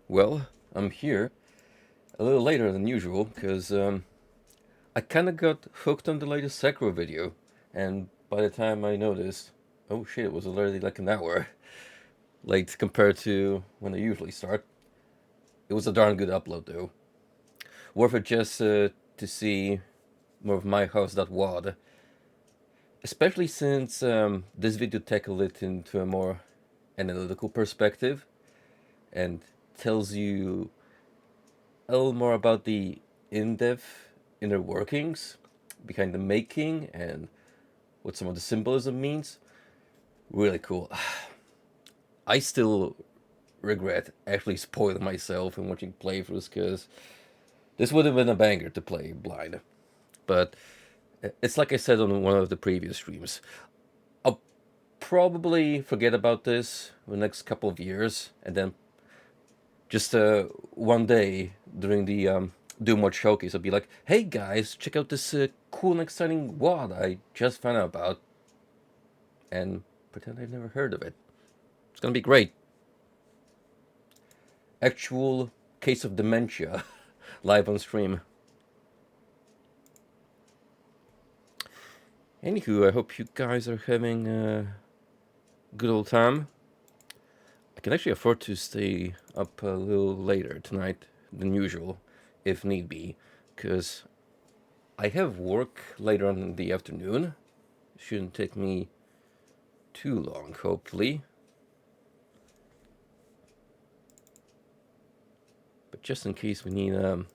Well, I'm here a little later than usual because I kind of got hooked on the latest Sekiro video, and by the time I noticed, oh shit, it was already like an hour late compared to when I usually start. It was a darn good upload though. Worth it just to see more of my house.wad, especially since this video tackled it into a more analytical perspective and tells you a little more about the in-depth inner workings behind the making and what some of the symbolism means. Really cool. I still regret actually spoiling myself and watching playthroughs because this would have been a banger to play blind. But it's like I said on one of the previous streams. I'll probably forget about this for the next couple of years and then just one day during the Doom Watch showcase, I'll be like, "Hey guys, check out this cool and exciting WAD I just found out about," and pretend I've never heard of it. It's gonna be great. Actual case of dementia, live on stream. Anywho, I hope you guys are having a good old time. I can actually afford to stay up a little later tonight than usual, if need be, because I have work later on in the afternoon. Shouldn't take me too long, hopefully. But just in case we need a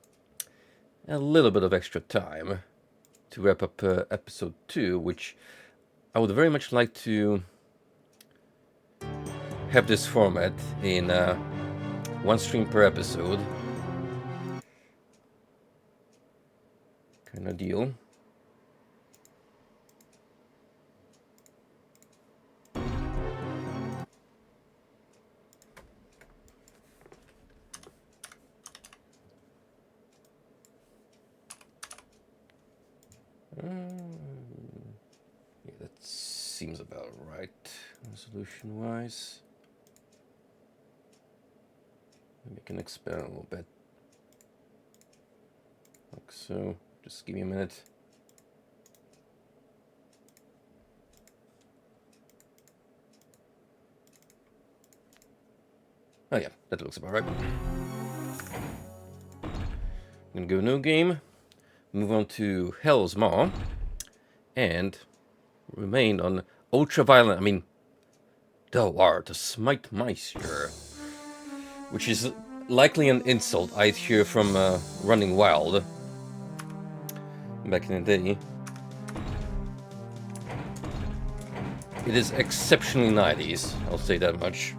little bit of extra time to wrap up episode 2, which I would very much like to have this format in one stream per episode kind of deal. Yeah, that seems about right, resolution-wise. Maybe I can expand a little bit. Like so. Just give me a minute. Oh yeah, that looks about right. I'm gonna go new game, move on to Hell's Maw, and remain on ultra-violent, thou art a smite miser, which is likely an insult I'd hear from Running Wild back in the day. It is exceptionally 90s, I'll say that much.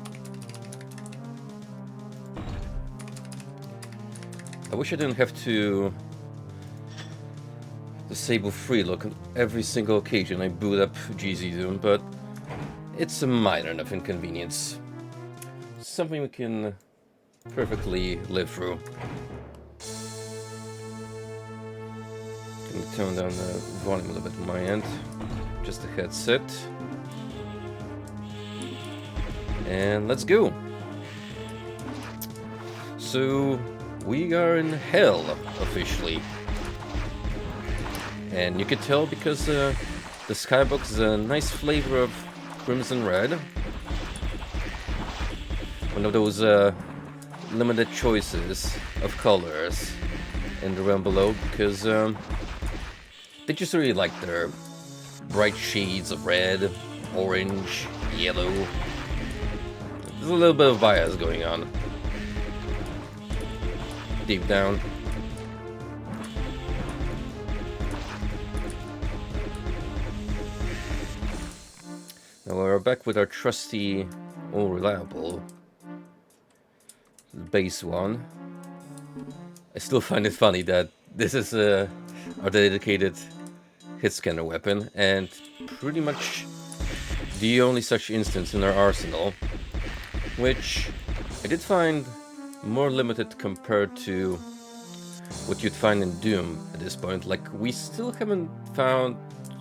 I wish I didn't have to disable free look on every single occasion I boot up GZ Doom, but it's a minor enough inconvenience. Something we can perfectly live through. Gonna tone down the volume a little bit on my end. Just a headset. And let's go. So we are in hell officially. And you can tell because the skybox is a nice flavor of crimson red. One of those limited choices of colors in the realm below, because they just really like their bright shades of red, orange, yellow. There's a little bit of bias going on deep down. Now we're back with our trusty, all reliable base one. I still find it funny that this is our dedicated hit scanner weapon, and pretty much the only such instance in our arsenal, which I did find more limited compared to what you'd find in Doom at this point. Like, we still haven't found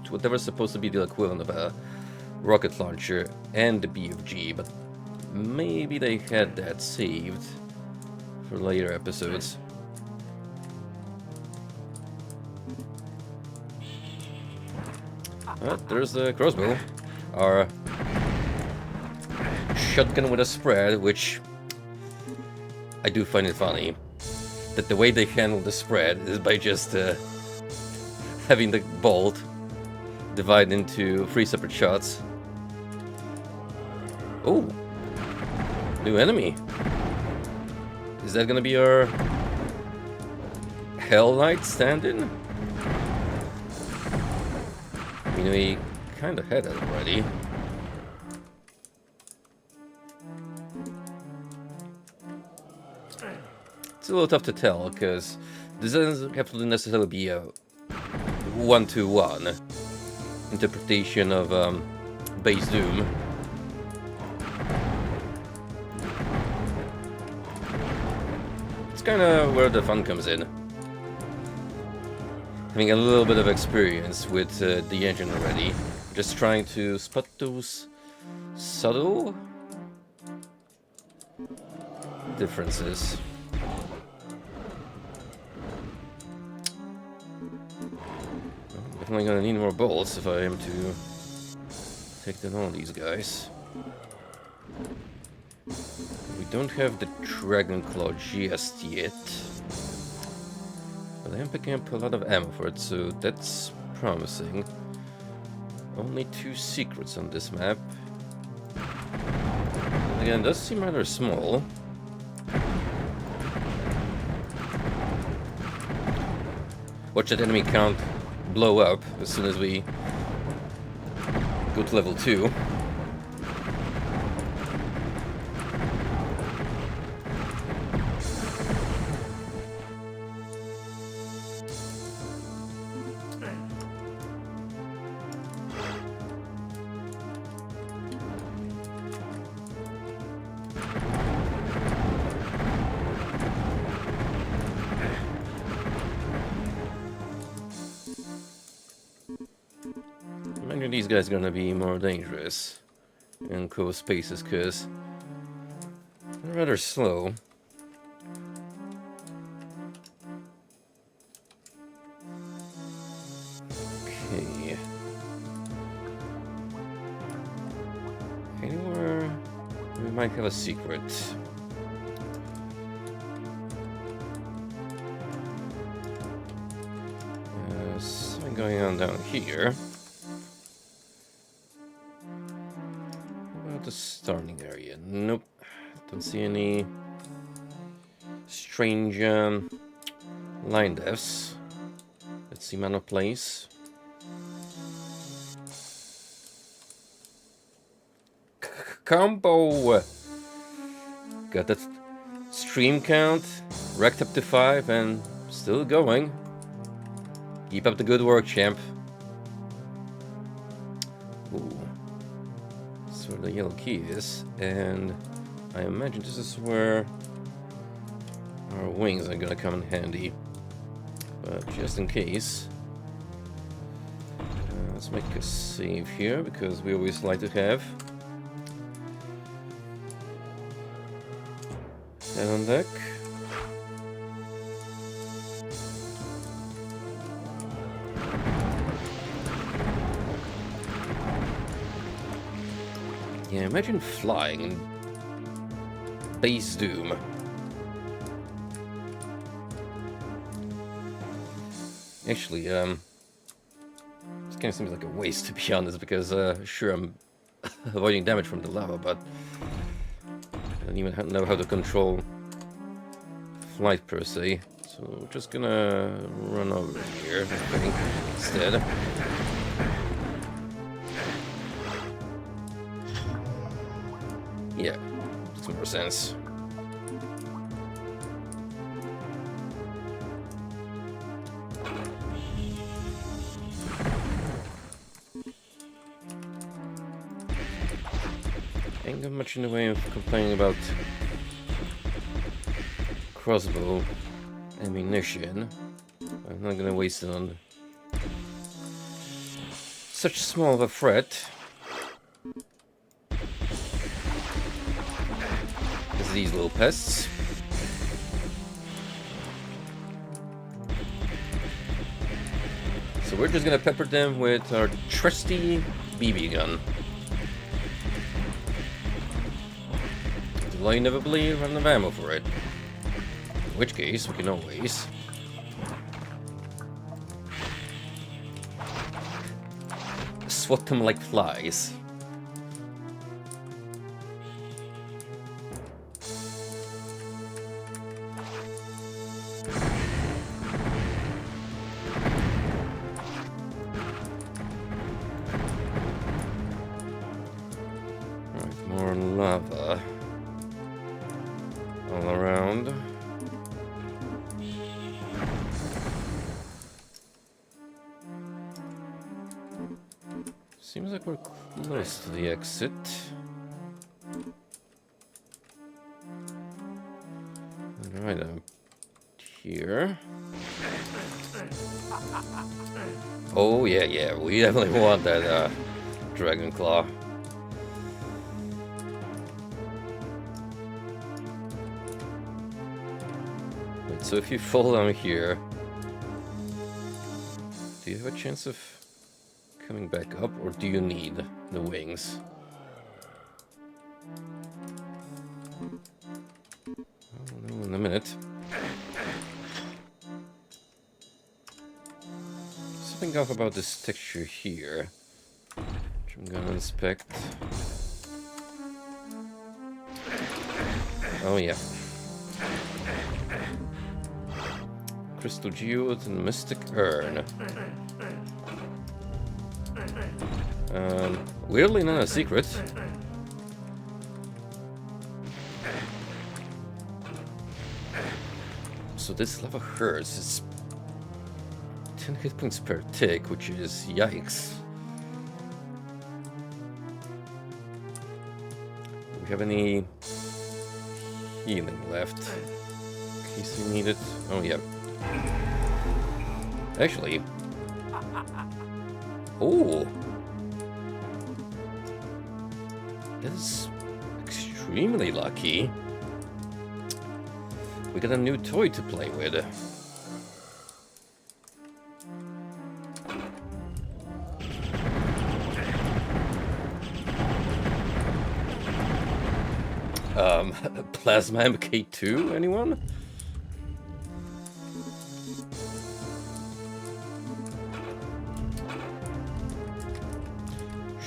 whatever's supposed to be the equivalent of a rocket launcher and the BFG, but maybe they had that saved. for later episodes. There's the crossbow. Our shotgun with a spread, which I do find it funny that the way they handle the spread is by just having the bolt divide into 3 separate shots. Oh, new enemy. Is that gonna be our Hell Knight stand-in? I mean, we kinda had it already. It's a little tough to tell, because this doesn't have to necessarily be a one-to-one interpretation of base Doom. It's kind of where the fun comes in. Having a little bit of experience with the engine already, just trying to spot those subtle differences. Definitely gonna need more bolts if I am to take down all these guys. We don't have the Dragon Claw just yet, but I am picking up a lot of ammo for it, so that's promising. Only 2 secrets on this map. Again, it does seem rather small. Watch that enemy count blow up as soon as we go to level 2. These guys are gonna be more dangerous in close spaces because they're rather slow. Okay. Anywhere we might have a secret. Something going on down here. The starting area. Nope. Don't see any strange line deaths. Let's see, man of place. Combo! Got that stream count racked up to 5 and still going. Keep up the good work, champ. Ooh. Where the yellow key is, and I imagine this is where our wings are gonna come in handy. But just in case, let's make a save here because we always like to have that on deck. Yeah, imagine flying in base Doom. Actually, this kind of seems like a waste, to be honest, because sure, I'm avoiding damage from the lava, but I don't even know how to control flight per se. So we're just gonna run over here, I think, instead. Yeah, makes more sense. Ain't got much in the way of complaining about crossbow ammunition. I'm not gonna waste it on such small of a threat. These little pests. we're just gonna pepper them with our trusty BB gun. Will I never believe run enough ammo for it? In which case, we can always swat them like flies. Right, more lava all around. Seems like we're close to the exit. Alright, I'm here. Oh yeah, we definitely want that dragon claw. Wait, so if you fall down here, do you have a chance of coming back up, or do you need the wings? I'll know in a minute. Something off about this texture here, which I'm gonna inspect. Oh yeah. Crystal Geode and Mystic Urn. Weirdly not a secret. So this lava hurts. It's 10 hit points per tick, which is yikes. Do we have any healing left? In case we need it. Oh yeah. Actually. Oh! That is extremely lucky. We got a new toy to play with. Plasma MK2, anyone?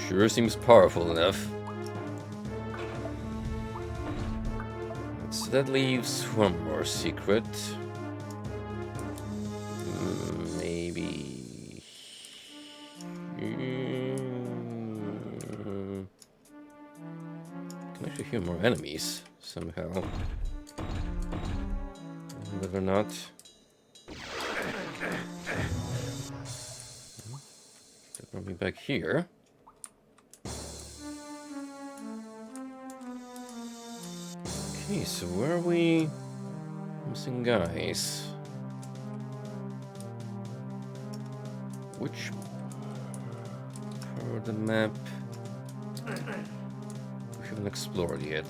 Sure seems powerful enough. So that leaves one more secret. Maybe... Can actually hear more enemies somehow. Whether or not... That brought me back here. Okay, so where are we missing guys? Which part of the map we haven't explored yet?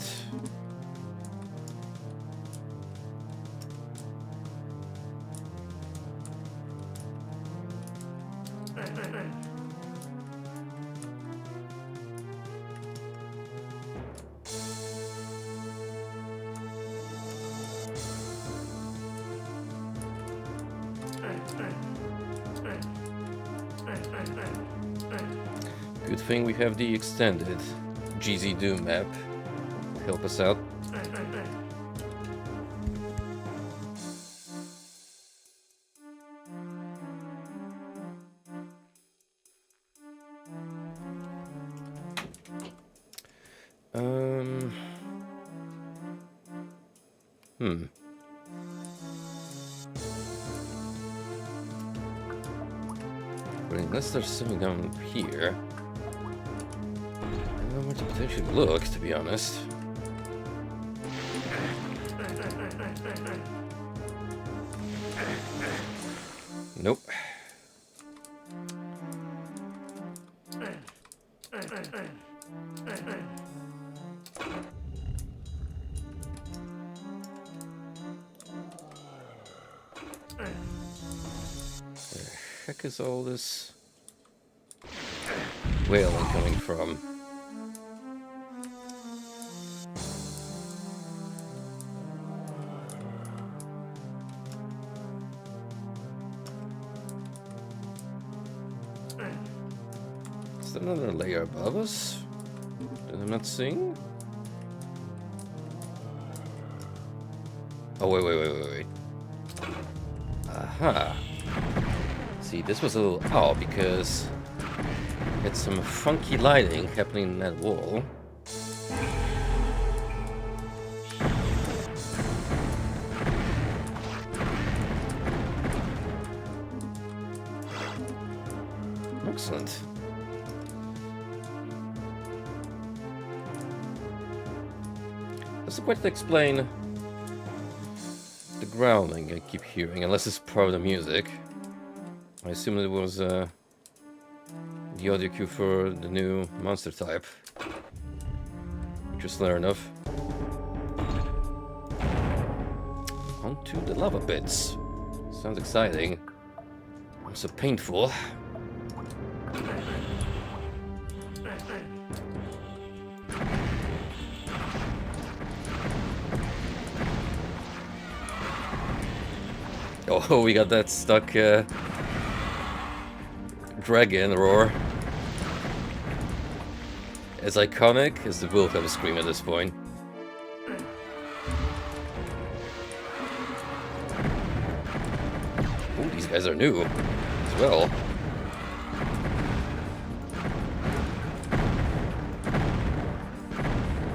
Good thing we have the extended GZ Doom map to help us out. But unless there's something down here, I don't know where to potentially look, to be honest. Nope. heck is all this wailing coming from? Is there another layer above us that I'm not seeing? Oh, wait. Aha. See, this was a little odd because it's some funky lighting happening in that wall. Excellent. Doesn't quite explain the growling I keep hearing, unless it's part of the music. I assume it was the audio cue for the new monster type, which was clear enough. Onto the lava pits. Sounds exciting. Also painful. Oh, we got that stuck dragon roar. As iconic as the wolf ever scream at this point. Ooh, these guys are new as well.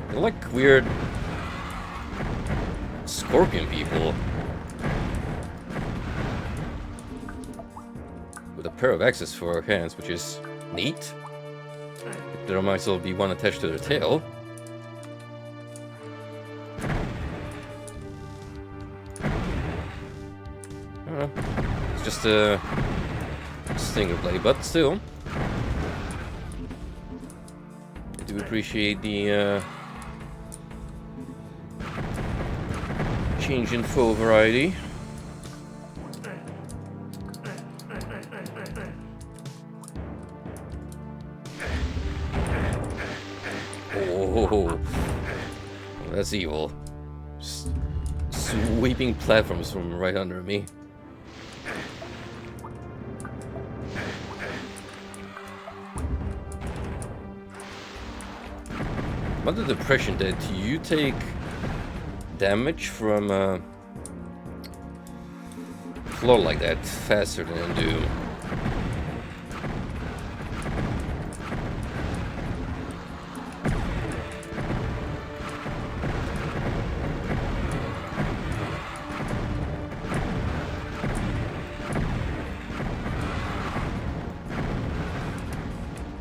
They're like weird scorpion people. With a pair of axes for hands, which is neat. There might as well be one attached to their tail. I don't know. It's just a stinger blade, but still. I do appreciate the change in foe variety. Oh, that's evil. Just sweeping platforms from right under me. I'm under the impression that you take damage from a floor like that faster than Doom.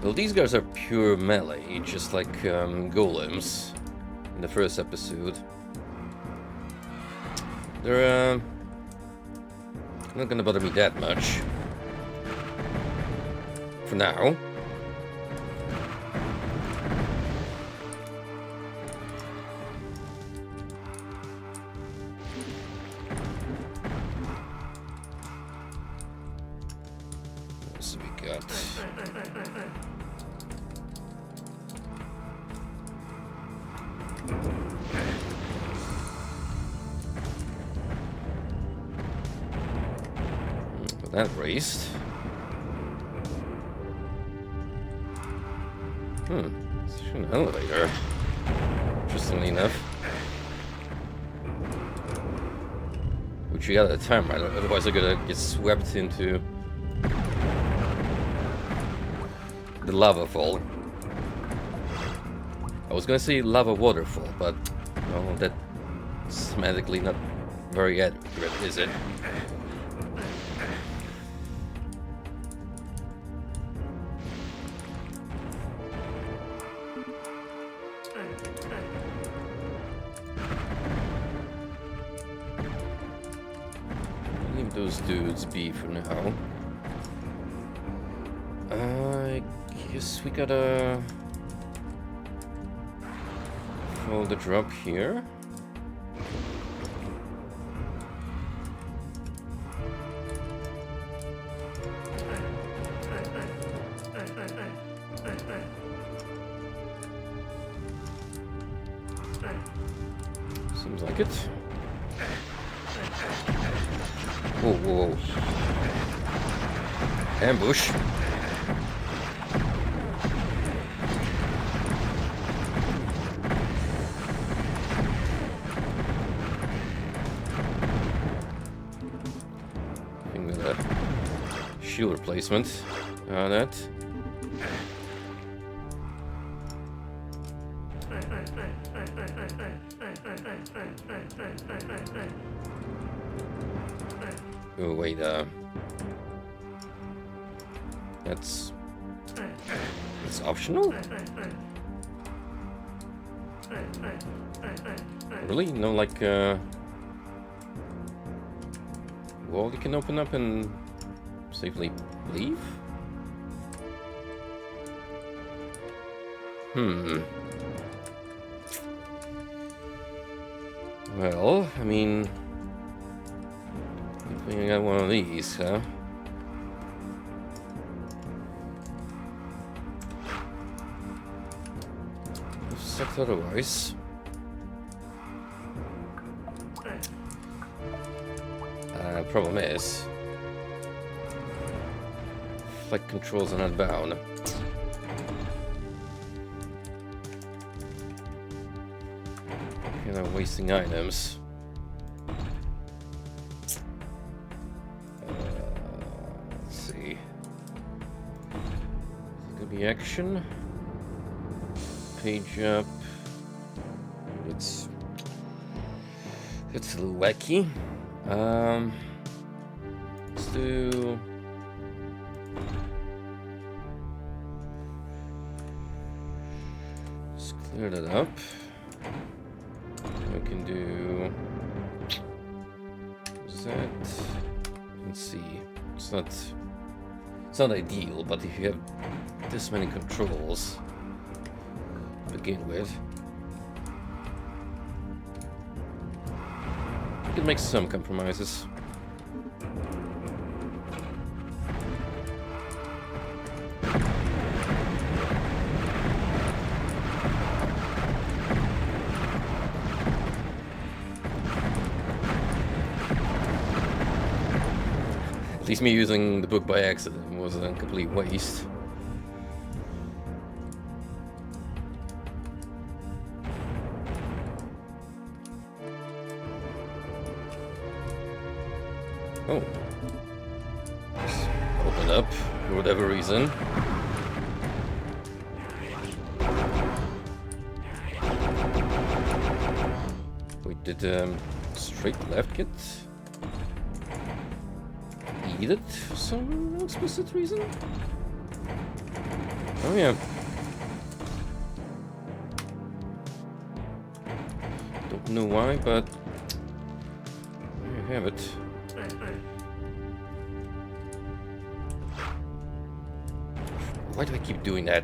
Well, these guys are pure melee, just like golems in the first episode. They're not gonna bother me that much for now. So we got. That raised. It's an elevator. Interestingly enough. Which we got at the time, right? Otherwise I'm gonna get swept into the lava fall. I was gonna say lava waterfall, but well, that's semantically not very accurate, is it? Leave those dudes be for now. I guess we gotta follow the drop here. Seems like it. Whoa, whoa, whoa. Ambush. Shield replacement on that. Oh wait, that's optional? Really? No, like wall you can open up and safely leave? Well, I mean, I think I got one of these, huh? Sucked otherwise. Problem is, flight controls are not bound. You're not wasting items. Let's see. Could be action. Page up. It's a little wacky. Let's do. Let's clear that up. We can do that. Let's see. It's not ideal, but if you have this many controls to begin with, you can make some compromises. At least me using the book by accident was a complete waste. Oh. Just open up for whatever reason. Wait, did straight left get it for some explicit reason? Oh yeah. Don't know why, but there you have it. Why do I keep doing that?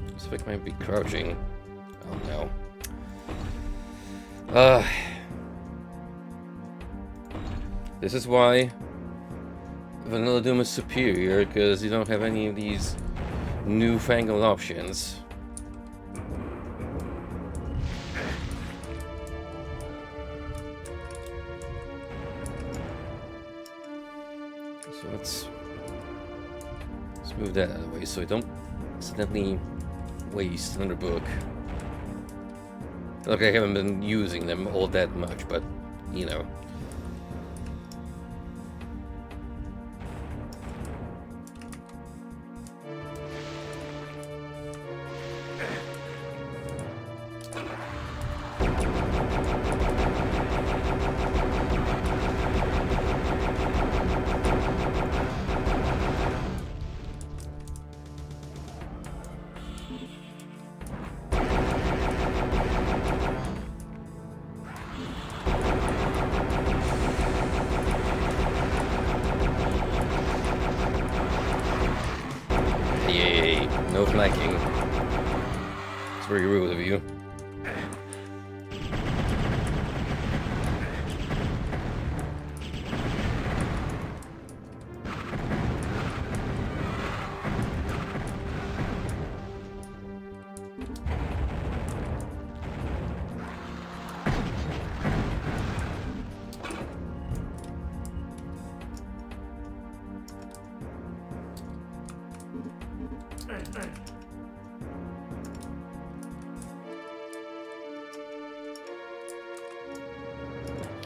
Looks like I might be crouching. Oh no. This is why Vanilla Doom is superior, because you don't have any of these newfangled options. So let's move that out of the way so I don't accidentally waste another book. Look, I haven't been using them all that much, but, you know. Yay, no flanking. It's very rude of you.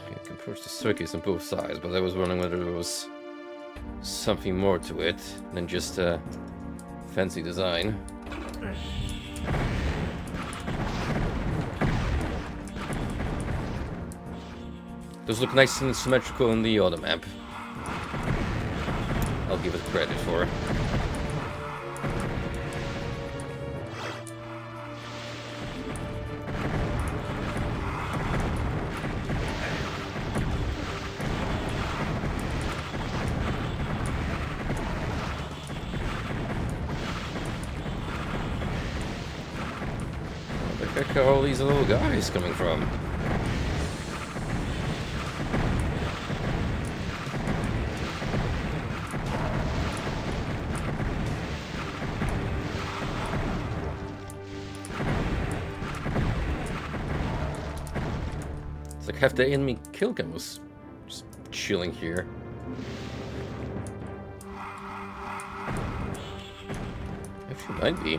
You can approach the circuits on both sides, but I was wondering whether there was something more to it than just a fancy design. Those look nice and symmetrical in the other map. I'll give it credit for it. Where the heck are all these little guys coming from? It's like half the enemy kill cam was just chilling here. Actually, might be.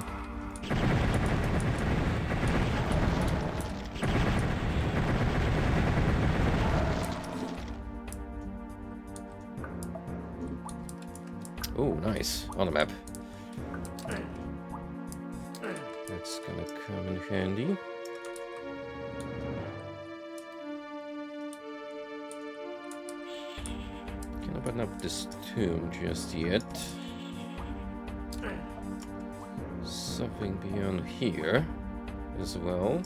Oh, nice. On the map. That's gonna come in handy. Can't open up this tomb just yet. Something beyond here as well.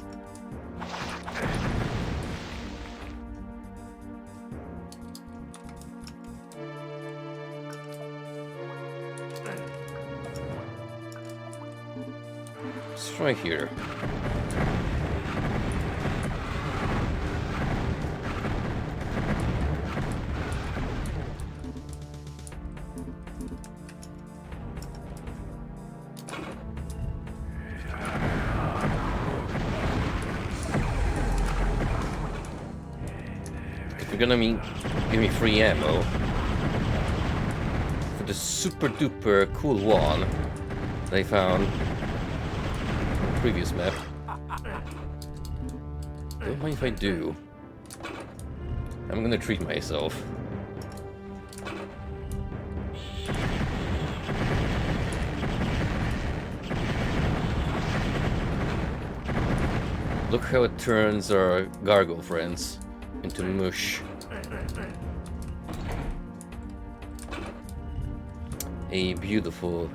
Let's try here. If you're gonna give me free ammo for the super duper cool one they found on the previous map, don't mind if I do. I'm gonna treat myself. Look how it turns our gargoyle friends into mush. A beautiful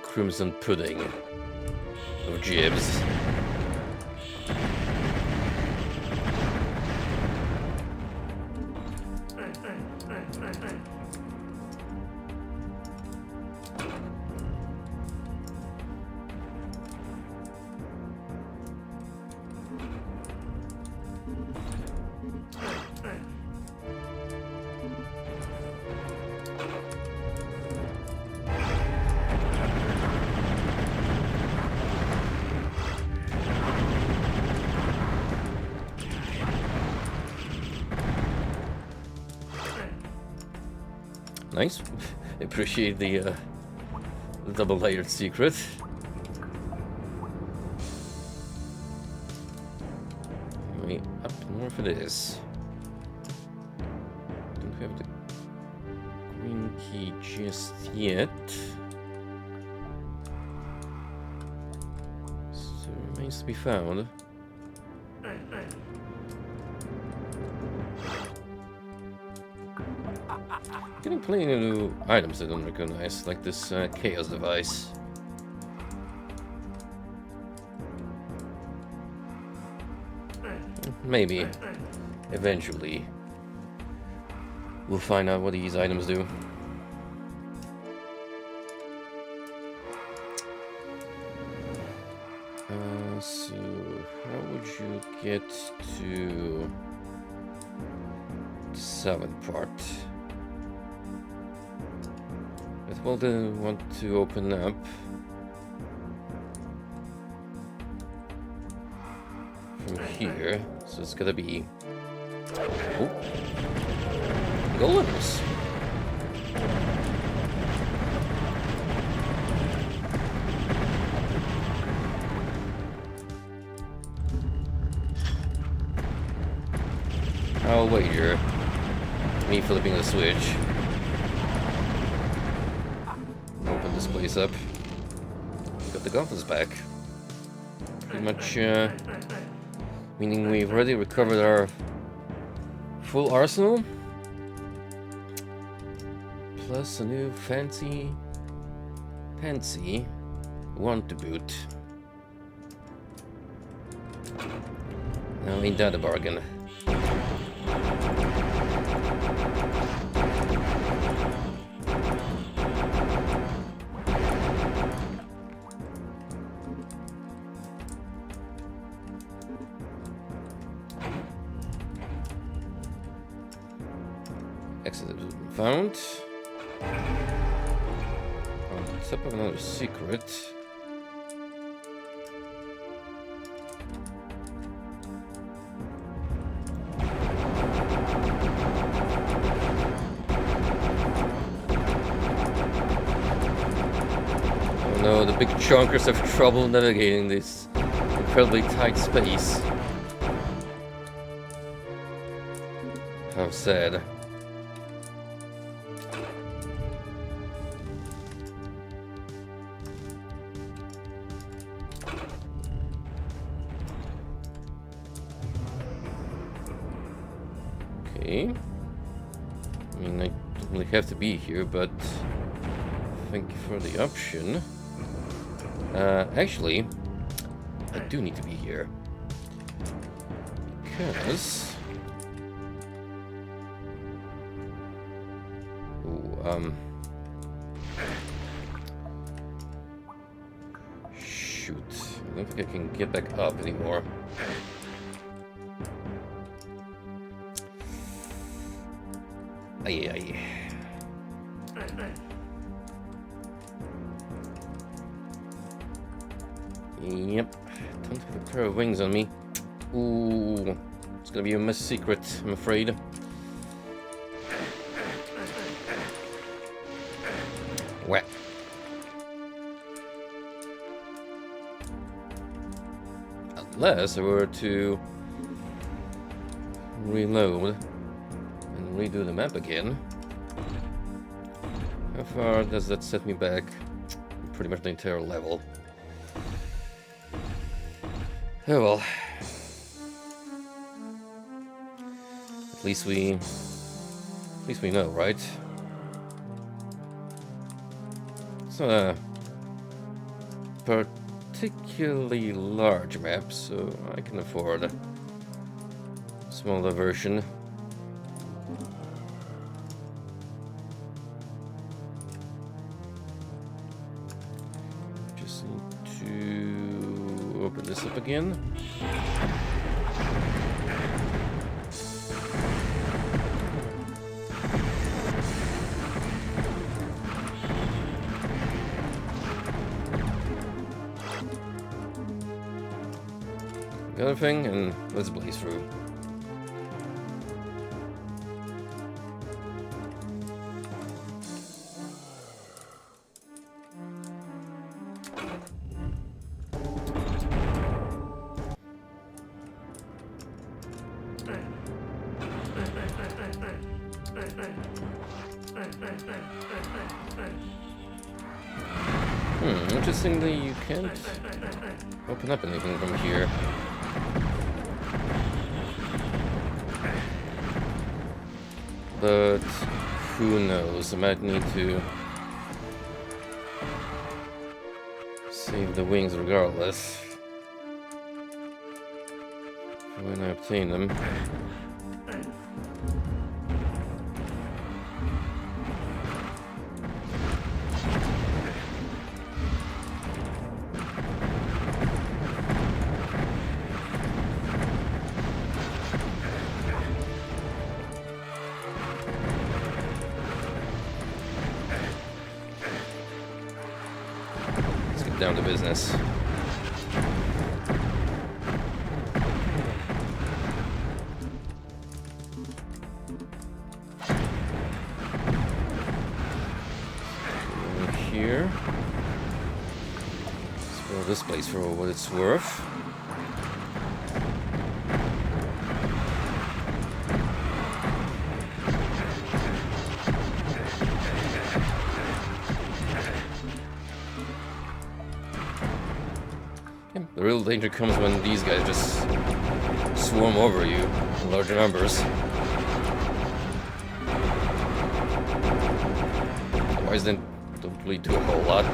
crimson pudding of jibs. Nice. Appreciate the double-layered secret. Anyway, up north it is. Don't have the green key just yet. So remains to be found. Getting plenty of new items I don't recognize, like this chaos device. Maybe, eventually, we'll find out what these items do. So, how would you get to the southern part? Well, then I want to open up from here, so it's gotta be golems. I'll wager me flipping the switch. Open this place up. Got the goblins back. Pretty much, meaning we've already recovered our full arsenal. Plus a new fancy one to boot. Now ain't that a bargain? Exit has been found. On top of another secret. Oh no, the big chunkers have trouble navigating this incredibly tight space. How sad. Okay. I mean, I don't really have to be here, but thank you for the option. Actually, I do need to be here. Because... Ooh, shoot. I don't think I can get back up anymore. Aye, aye. Yep. Don't have a pair of wings on me. Ooh. It's gonna be a mess secret, I'm afraid. Wet. Unless I were to reload and redo the map again. How far does that set me back? Pretty much the entire level. Oh well. At least we know, right? It's not a particularly large map, so I can afford a smaller version. Just need to open this up again. The other thing, and let's blaze through. Interestingly, you can't open up anything from here. But who knows? I might need to save the wings regardless when I obtain them. Down to business. Here. Explore this place for what it's worth. The real danger comes when these guys just swarm over you in larger numbers. Otherwise, they don't really do a whole lot.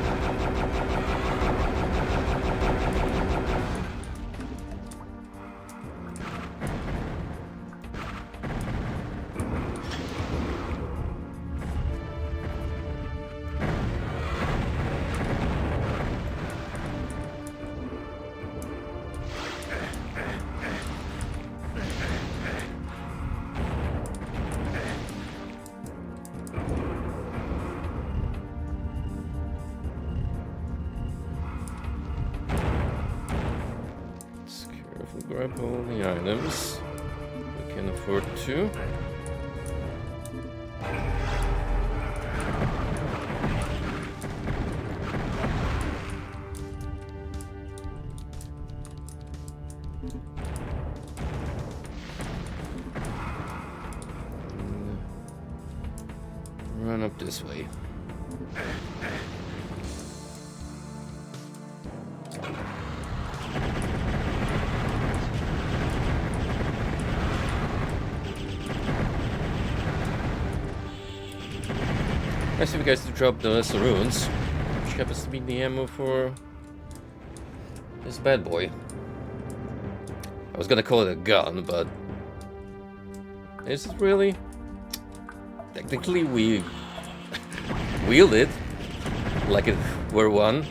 Grab all the items. We can afford to. Run up this way. Nice of you guys to drop the lesser runes, which happens to be the ammo for this bad boy. I was gonna call it a gun, but is it really? Technically, we wield it like it were one.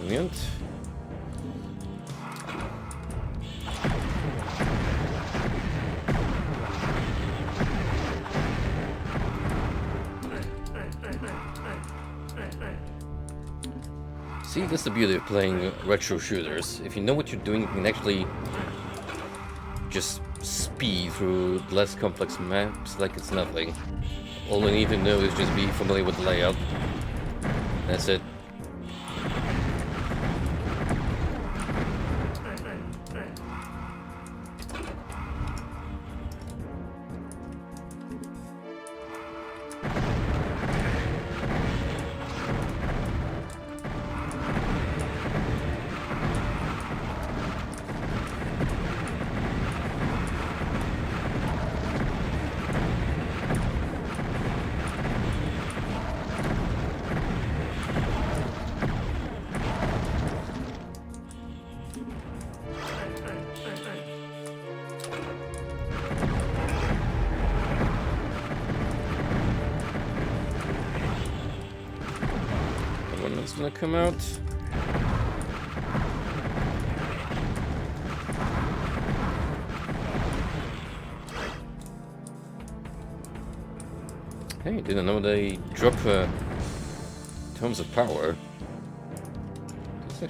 Brilliant. See, that's the beauty of playing retro shooters. If you know what you're doing, you can actually just speed through less complex maps like it's nothing. All we need to know is just be familiar with the layout. That's it. It's gonna come out. Hey, didn't know they drop tomes of power. It's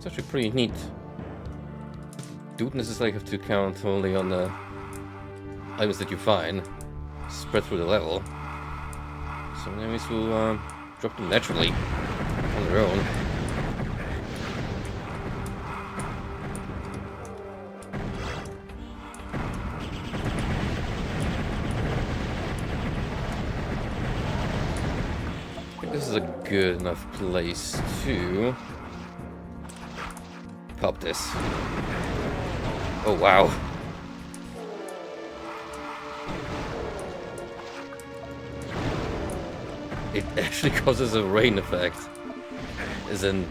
actually pretty neat. Don't necessarily have to count only on the items that you find, spread through the level. Some enemies will drop them naturally on their own. I think this is a good enough place to pop this. Oh wow. It actually causes a rain effect, as in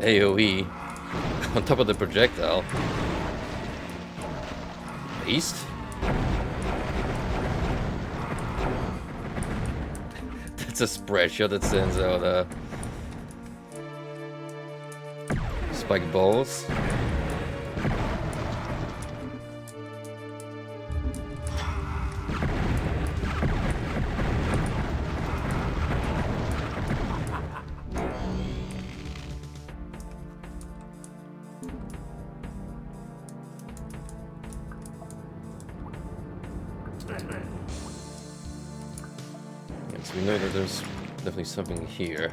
AoE, On top of the projectile. East? That's a spread shot that sends out spike balls. Yes, we know that there's definitely something here.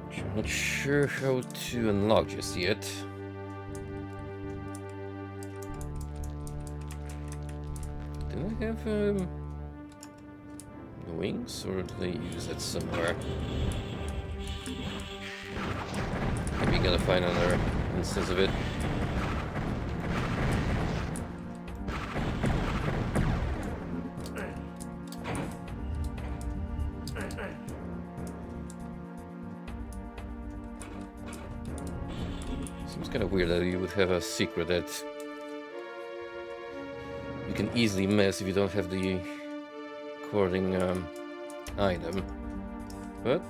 Which I'm not sure how to unlock just yet. Didn't I have wings, or did they use that somewhere? Maybe gotta find another instance of it. Seems kind of weird that you would have a secret that you can easily miss if you don't have the according item. But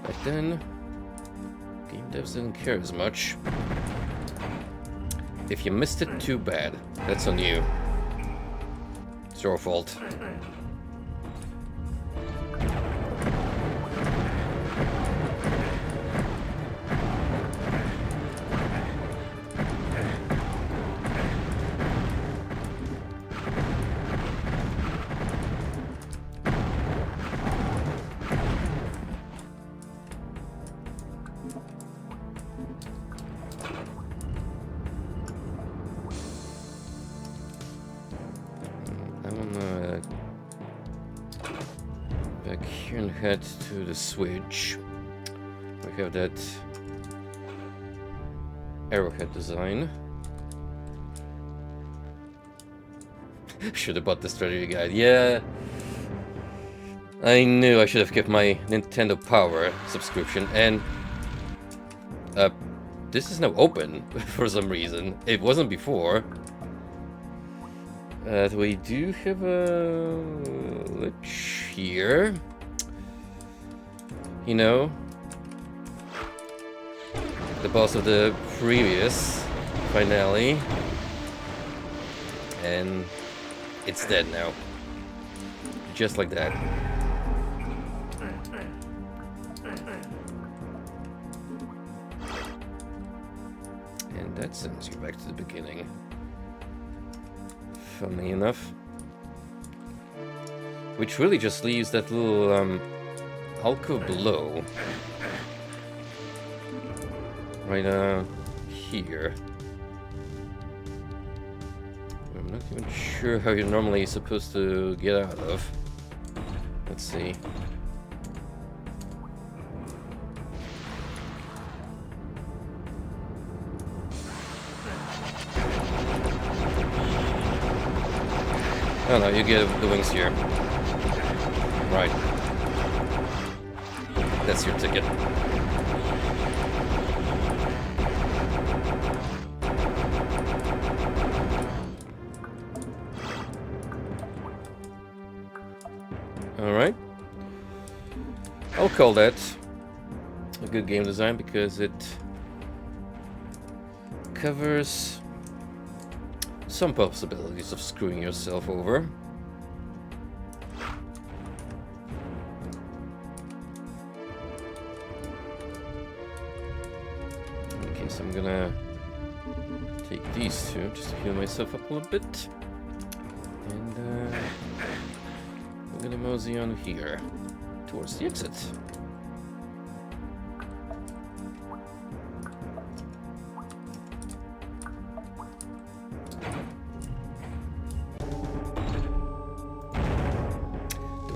back then, game devs didn't care as much. If you missed it, too bad. That's on you. It's your fault. Back here and head to the switch. We have that arrowhead design. Should have bought the strategy guide. Yeah, I knew I should have kept my Nintendo Power subscription, and this is now open for some reason. It wasn't before. We do have a lich here. You know, the boss of the previous finale, and it's dead now, just like that. And that sends you back to the beginning. Funny enough. Which really just leaves that little alcove below. Right here. I'm not even sure how you're normally supposed to get out of. Let's see. Oh no, you get the wings here. Right. That's your ticket. Alright. I'll call that a good game design because it covers some possibilities of screwing yourself over. Okay, so I'm gonna take these two just to heal myself up a little bit. And I'm gonna mosey on here towards the exit.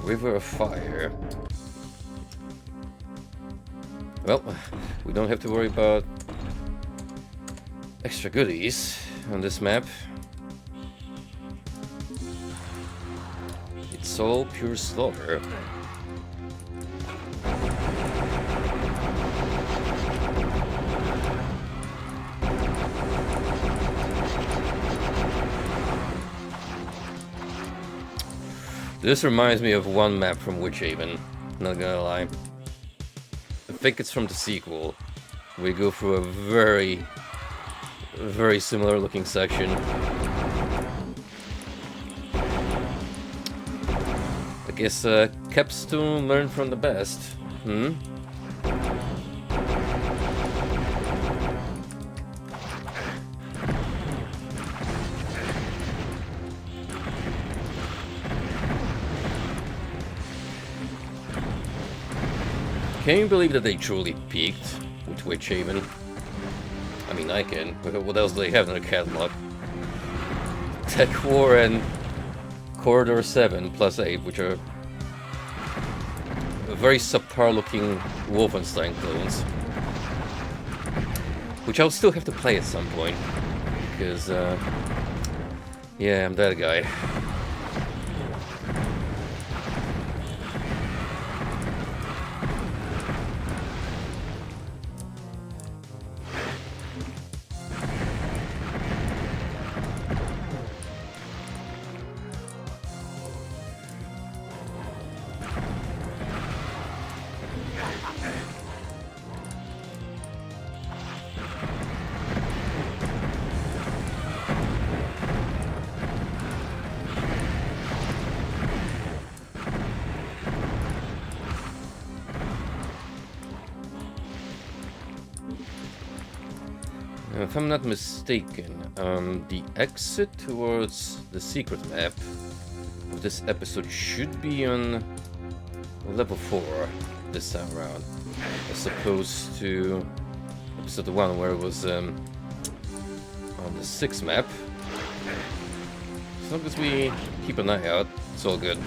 River of Fire. Well, we don't have to worry about extra goodies on this map. It's all pure slaughter. This reminds me of one map from Witchhaven, not gonna lie. I think it's from the sequel. We go through a very similar looking section. I guess Capstone learned from the best. Can you believe that they truly peaked with Witchhaven? I mean, I can, but what else do they have in their catalog? Tech War and Corridor 7 plus 8, which are very subpar looking Wolfenstein clones. Which I'll still have to play at some point, because, yeah, I'm that guy. If I'm not mistaken, the exit towards the secret map of this episode should be on level 4 this time around, as opposed to episode 1 where it was on the 6th map. As long as we keep an eye out, it's all good.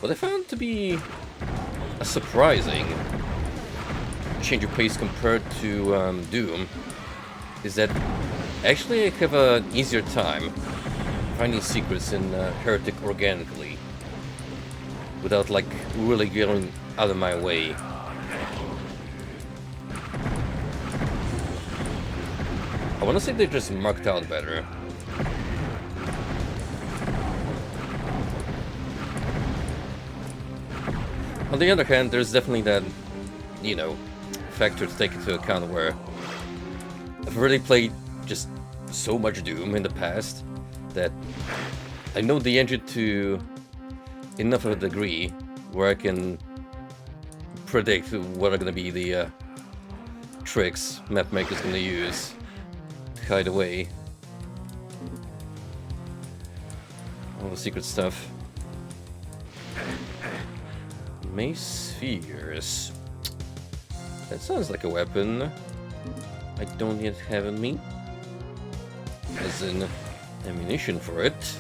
What I found to be a surprising change of pace compared to Doom is that actually I have an easier time finding secrets in Heretic organically without like really getting out of my way. I want to say they're just marked out better. On the other hand, there's definitely that, you know, factor to take into account where I've already played just so much Doom in the past that I know the engine to enough of a degree where I can predict what are going to be the tricks mapmaker's going to use to hide away all the secret stuff. Mace spheres. That sounds like a weapon I don't yet have in me. As in ammunition for it.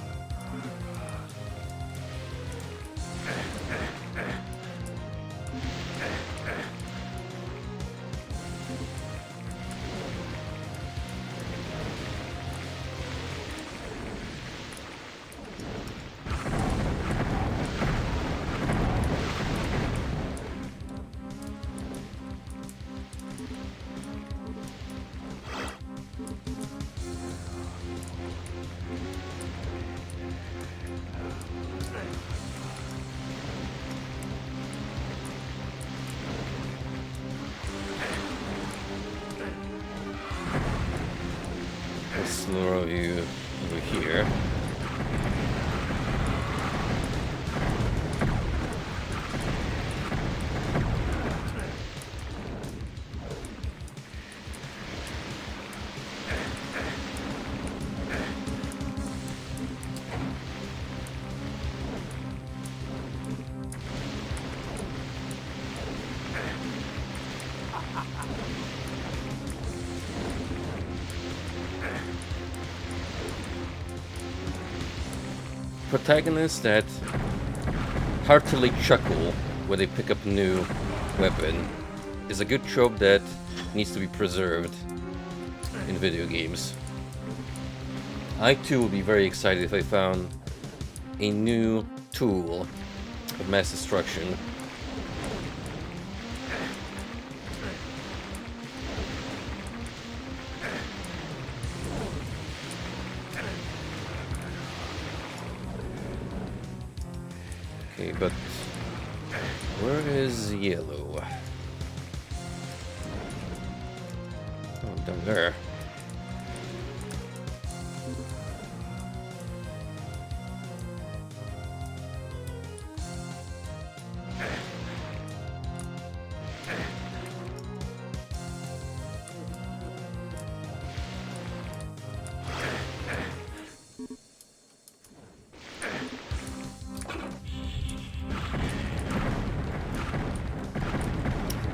Let's lure you over here. Protagonists that heartily chuckle when they pick up a new weapon is a good trope that needs to be preserved in video games. I too would be very excited if I found a new tool of mass destruction. Where is yellow? Oh, down there.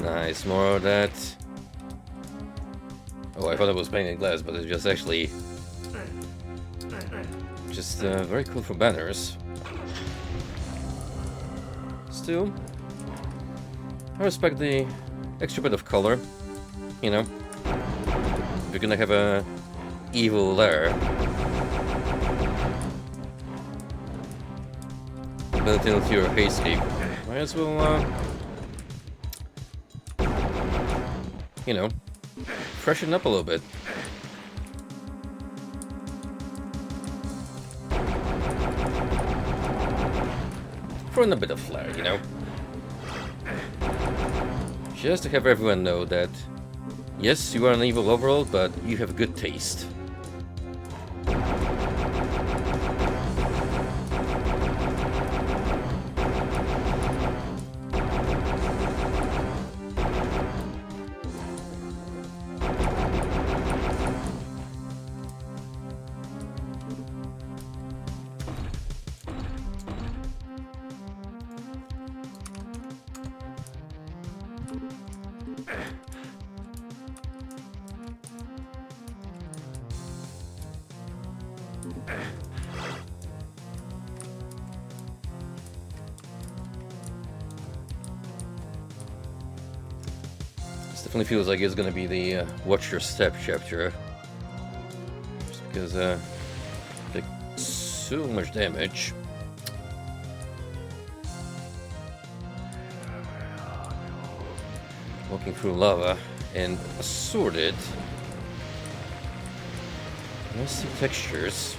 Nice, more of that. Oh, I thought it was painted glass, but it's just actually just very cool for banners. Still, I respect the extra bit of color. You know, if you're gonna have a evil lair built into your Hayscape, might as well, you know, freshen up a little bit. Throw in a bit of flair, you know? Just to have everyone know that, yes, you are an evil overlord, but you have good taste. This definitely feels like it's gonna be the watch your step chapter. Just because take so much damage. Walking through lava and assorted nasty textures.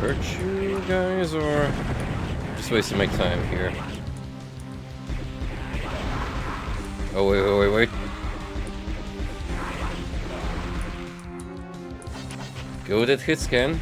Hurt you guys, or just wasting my time here? Oh, wait. Go with that hit scan.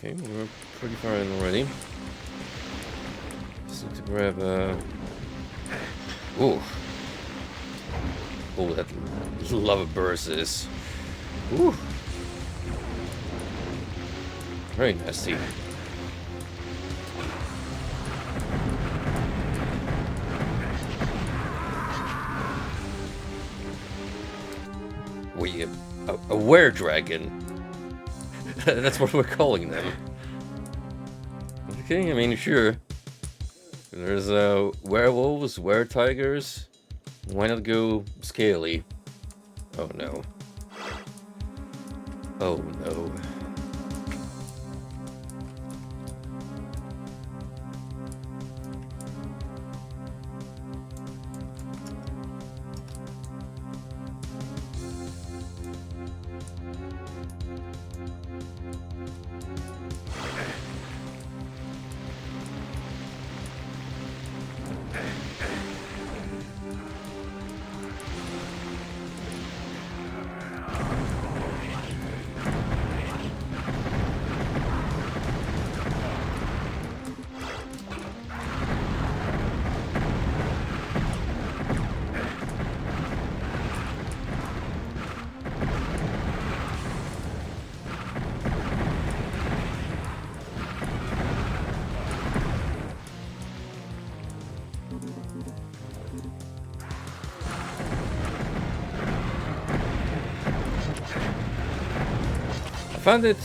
Okay, we're pretty far in already. Just need to grab ooh. Oh, that lava burst is. Ooh. Very nasty. We a were dragon. That's what we're calling them. Okay, I mean, sure. There's werewolves, were-tigers. Why not go scaly? Oh no. Oh no. I found it,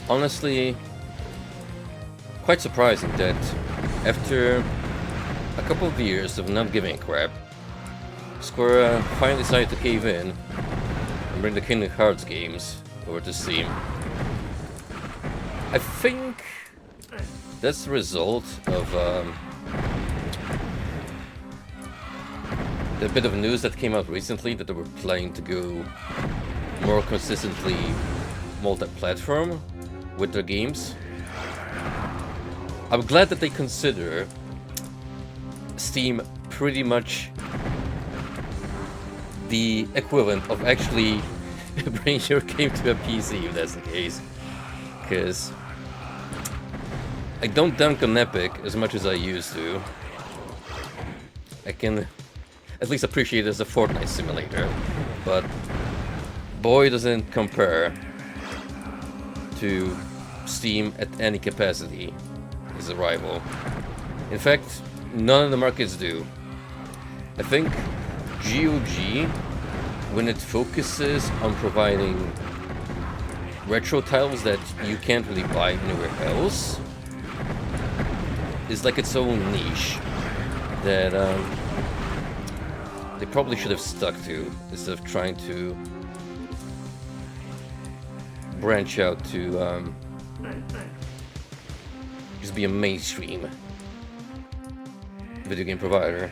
honestly, quite surprising that after a couple of years of not giving a crap, Square finally decided to cave in and bring the Kingdom Hearts games over to Steam. I think that's the result of the bit of news that came out recently that they were planning to go more consistently multi-platform with their games. I'm glad that they consider Steam pretty much the equivalent of actually bringing your game to a PC, if that's the case. Because I don't dunk on Epic as much as I used to. I can at least appreciate it as a Fortnite simulator, but boy doesn't compare to Steam at any capacity as a rival. In fact, none of the markets do. I think GOG, when it focuses on providing retro titles that you can't really buy anywhere else, is like its own niche that they probably should have stuck to instead of trying to branch out to just be a mainstream video game provider.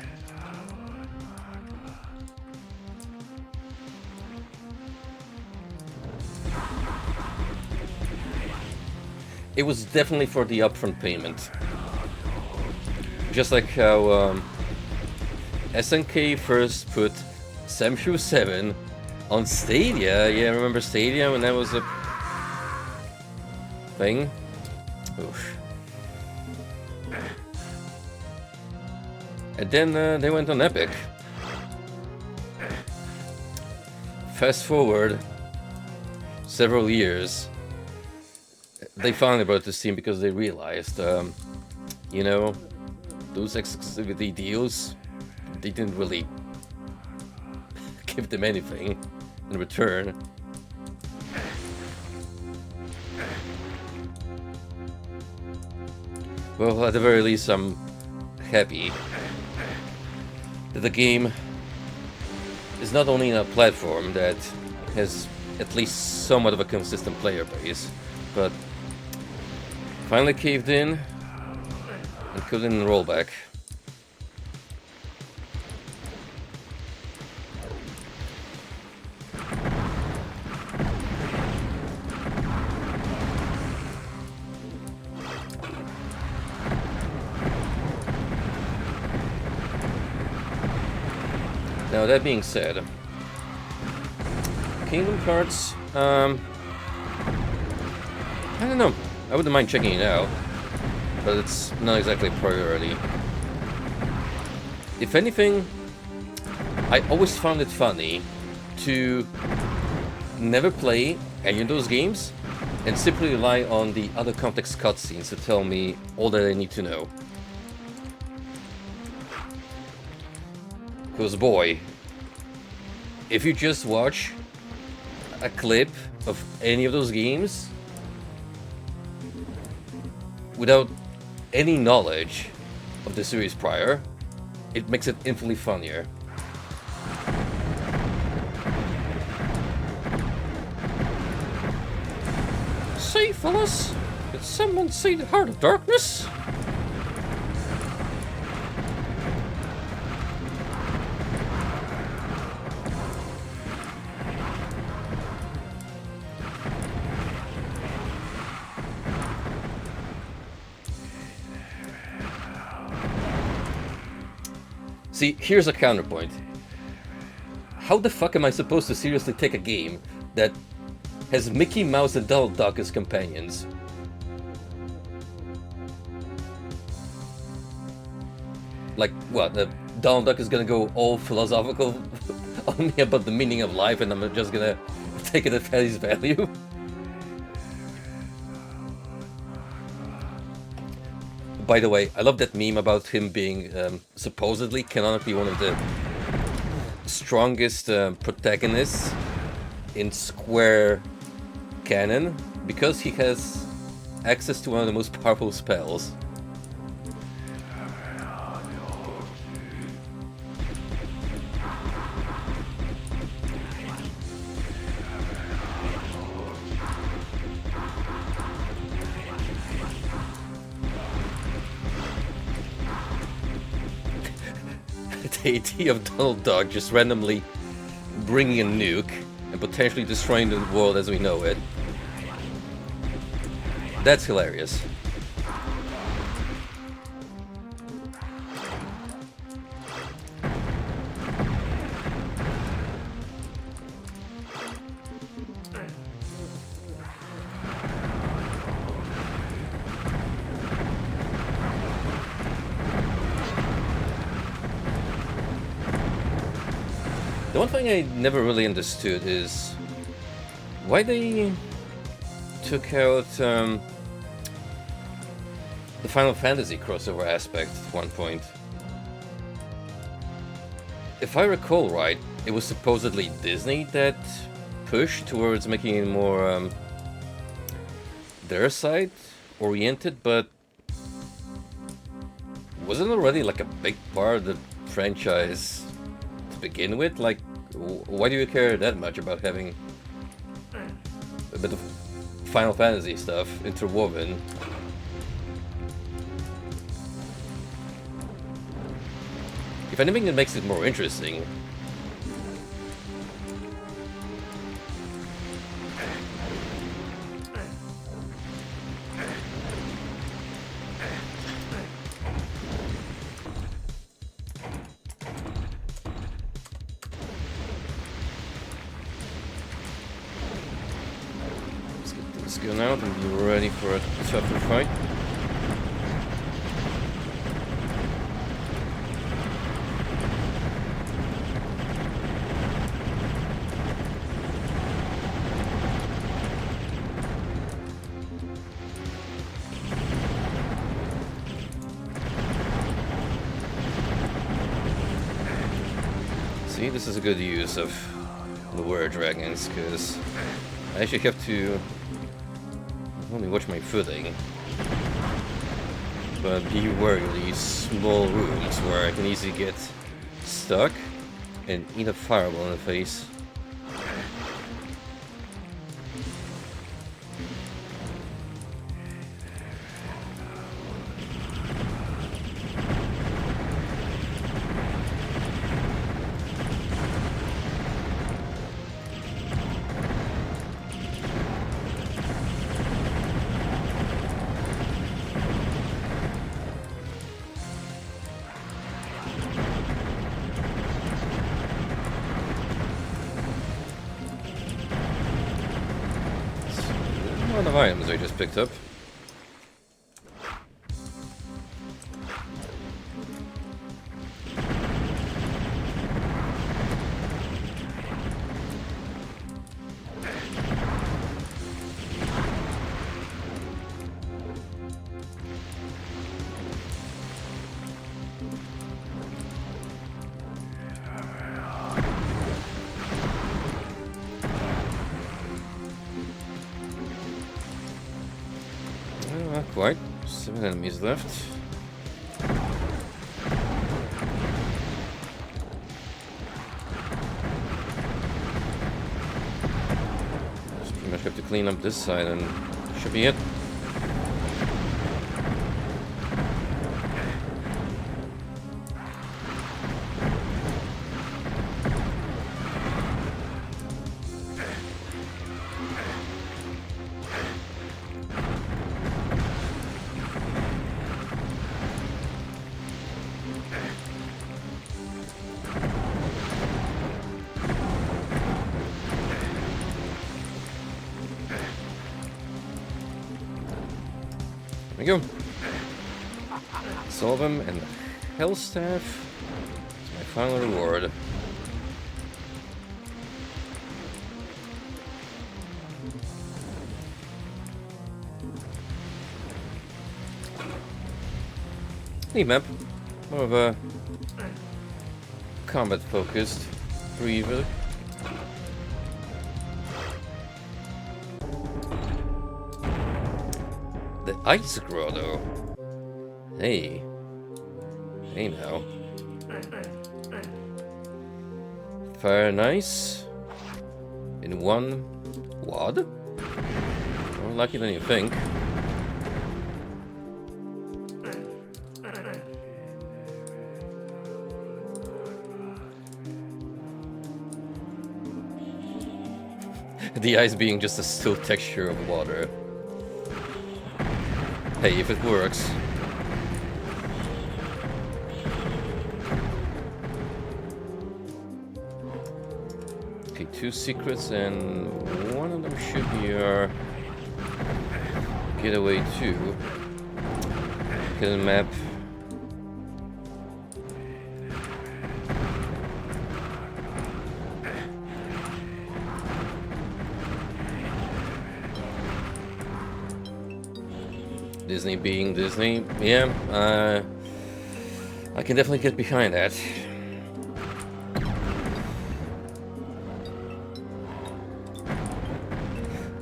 It was definitely for the upfront payment. Just like how SNK first put Samshu 7 on Stadia. Yeah, remember Stadia when that was a thing? Oof. And then they went on Epic. Fast forward several years, they finally brought it to Steam because they realized, you know, those exclusivity deals, they didn't really give them anything in return. Well, at the very least, I'm happy that the game is not only a platform that has at least somewhat of a consistent player base, but finally caved in and couldn't roll back. Now that being said, Kingdom Hearts, I don't know, I wouldn't mind checking it out, but it's not exactly a priority. If anything, I always found it funny to never play any of those games and simply rely on the other context cutscenes to tell me all that I need to know. Because boy, if you just watch a clip of any of those games without any knowledge of the series prior, it makes it infinitely funnier. Say, fellas, did someone see the Heart of Darkness? See, here's a counterpoint. How the fuck am I supposed to seriously take a game that has Mickey Mouse and Donald Duck as companions? Like, what, Donald Duck is gonna go all philosophical on me about the meaning of life and I'm just gonna take it at face value? By the way, I love that meme about him being supposedly, canonically, one of the strongest protagonists in Square canon because he has access to one of the most powerful spells. The idea of Donald Duck just randomly bringing a nuke and potentially destroying the world as we know it. That's hilarious. The one thing I never really understood is why they took out the Final Fantasy crossover aspect at one point. If I recall right, it was supposedly Disney that pushed towards making it more their side oriented, but wasn't it already like a big part of the franchise to begin with? Like, why do you care that much about having a bit of Final Fantasy stuff interwoven? If anything, it makes it more interesting. Going out and be ready for a tougher fight. See, this is a good use of the were dragons, because I actually have to let me watch my footing, but be wary of these small rooms where I can easily get stuck and eat a fireball in the face. A lot of items I just picked up. Not quite. 7 enemies left. clean up this side and should be it. There we go. Solve him, and the Hell Staff is my final reward. Neat map. More of a combat focused breather. The Ice Grotto. Hey. Hey now. Fire and ice. In one wad? More lucky than you think. The ice being just a still texture of water. Hey, if it works. Okay, 2 secrets, and one of them should be our getaway 2. Hidden map. Disney being Disney, yeah, I can definitely get behind that.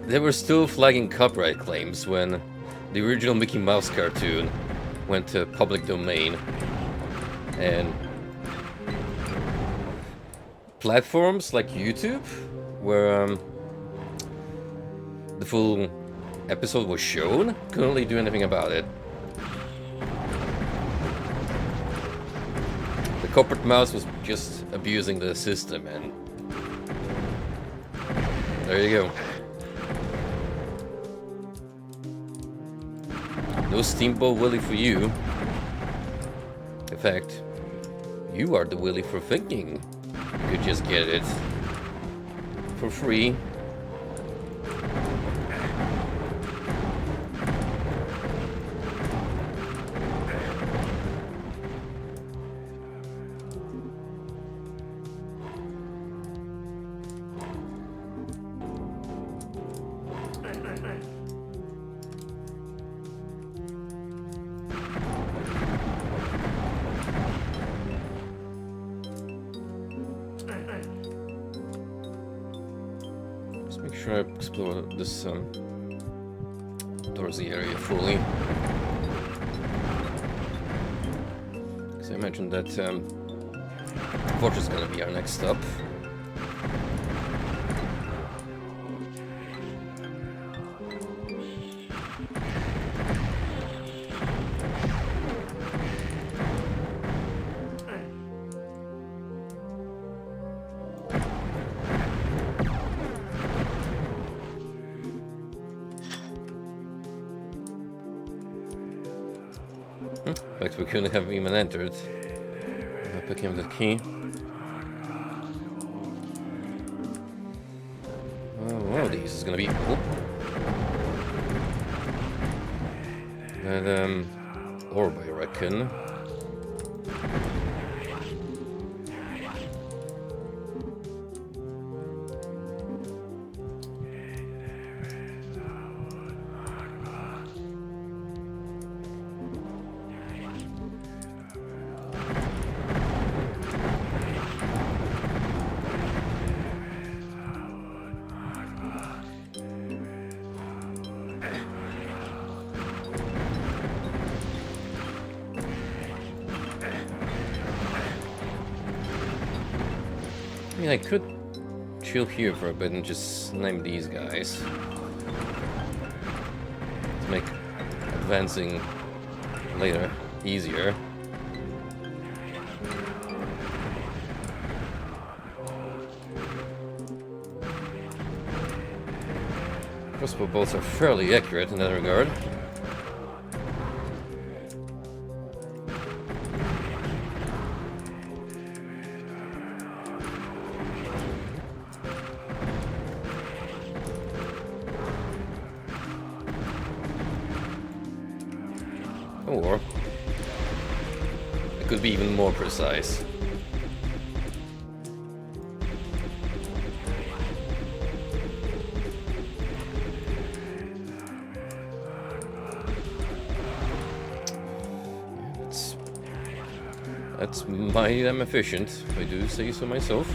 They were still flagging copyright claims when the original Mickey Mouse cartoon went to public domain, and platforms like YouTube, where the full episode was shown, couldn't really do anything about it. The corporate mouse was just abusing the system, and there you go. No Steamboat Willie for you. In fact, you are the Willie for thinking you could just get it for free. Make sure I explore this towards the area fully. Because I imagine that fortress is gonna be our next stop. In fact, we couldn't have even entered. I pick him the key. One of these is gonna be. Oh. And orb, I reckon. I mean, I could chill here for a bit and just name these guys. advancing later easier. Crossbow bolts are fairly accurate in that regard. Or it could be even more precise. That's mighty damn efficient, if I do say so myself.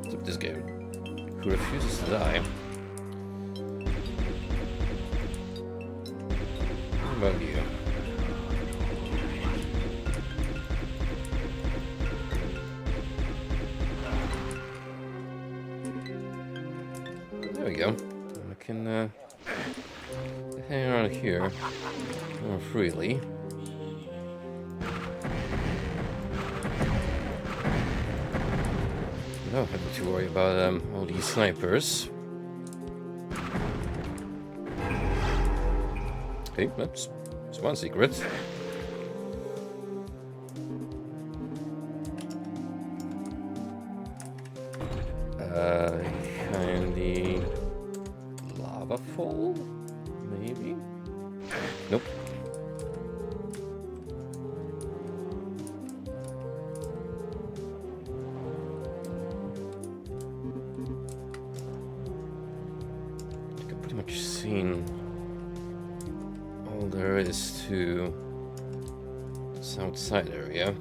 What's up with this guy who refuses to die? What about you? There we go. I can hang around here more freely. Don't have to worry about all these snipers. Okay, that's one secret. Behind the lava fall? Maybe? Nope. I think I've pretty much seen all there is to this outside area.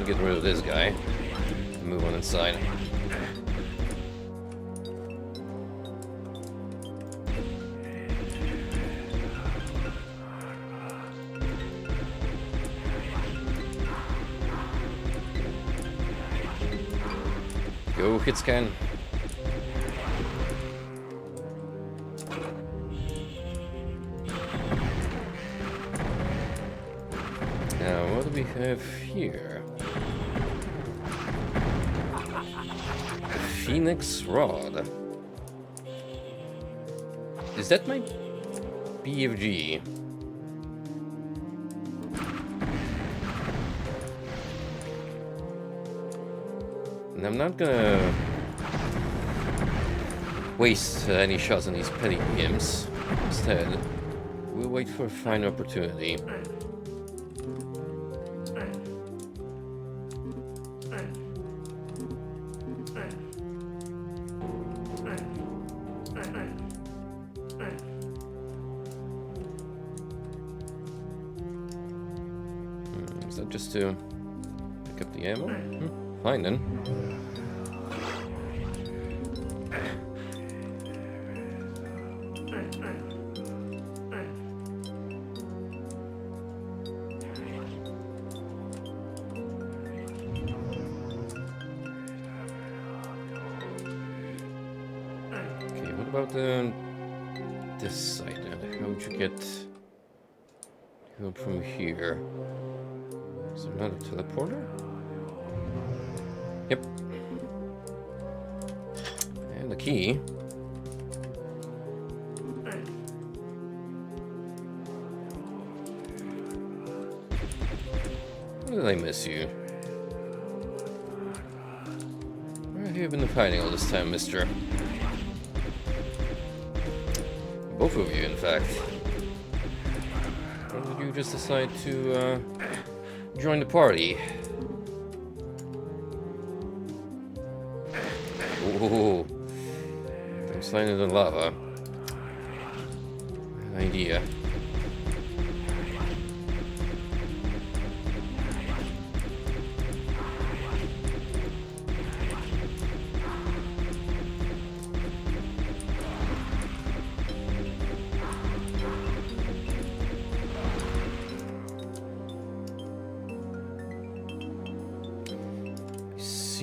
Get rid of this guy. Move on inside. Go, hit scan. Now, what do we have here? Phoenix Rod. Is that my BFG? And I'm not gonna waste any shots on these petty imps. Instead, we'll wait for a fine opportunity. Is that just to pick up the ammo? Fine then. Okay, what about this side then? How would you get help from here? Is there another teleporter? Yep. And the key. Where did I miss you? Where have you been hiding all this time, mister? Both of you, in fact. Or did you just decide to join the party? Oh, don't slide into the lava. Bad idea.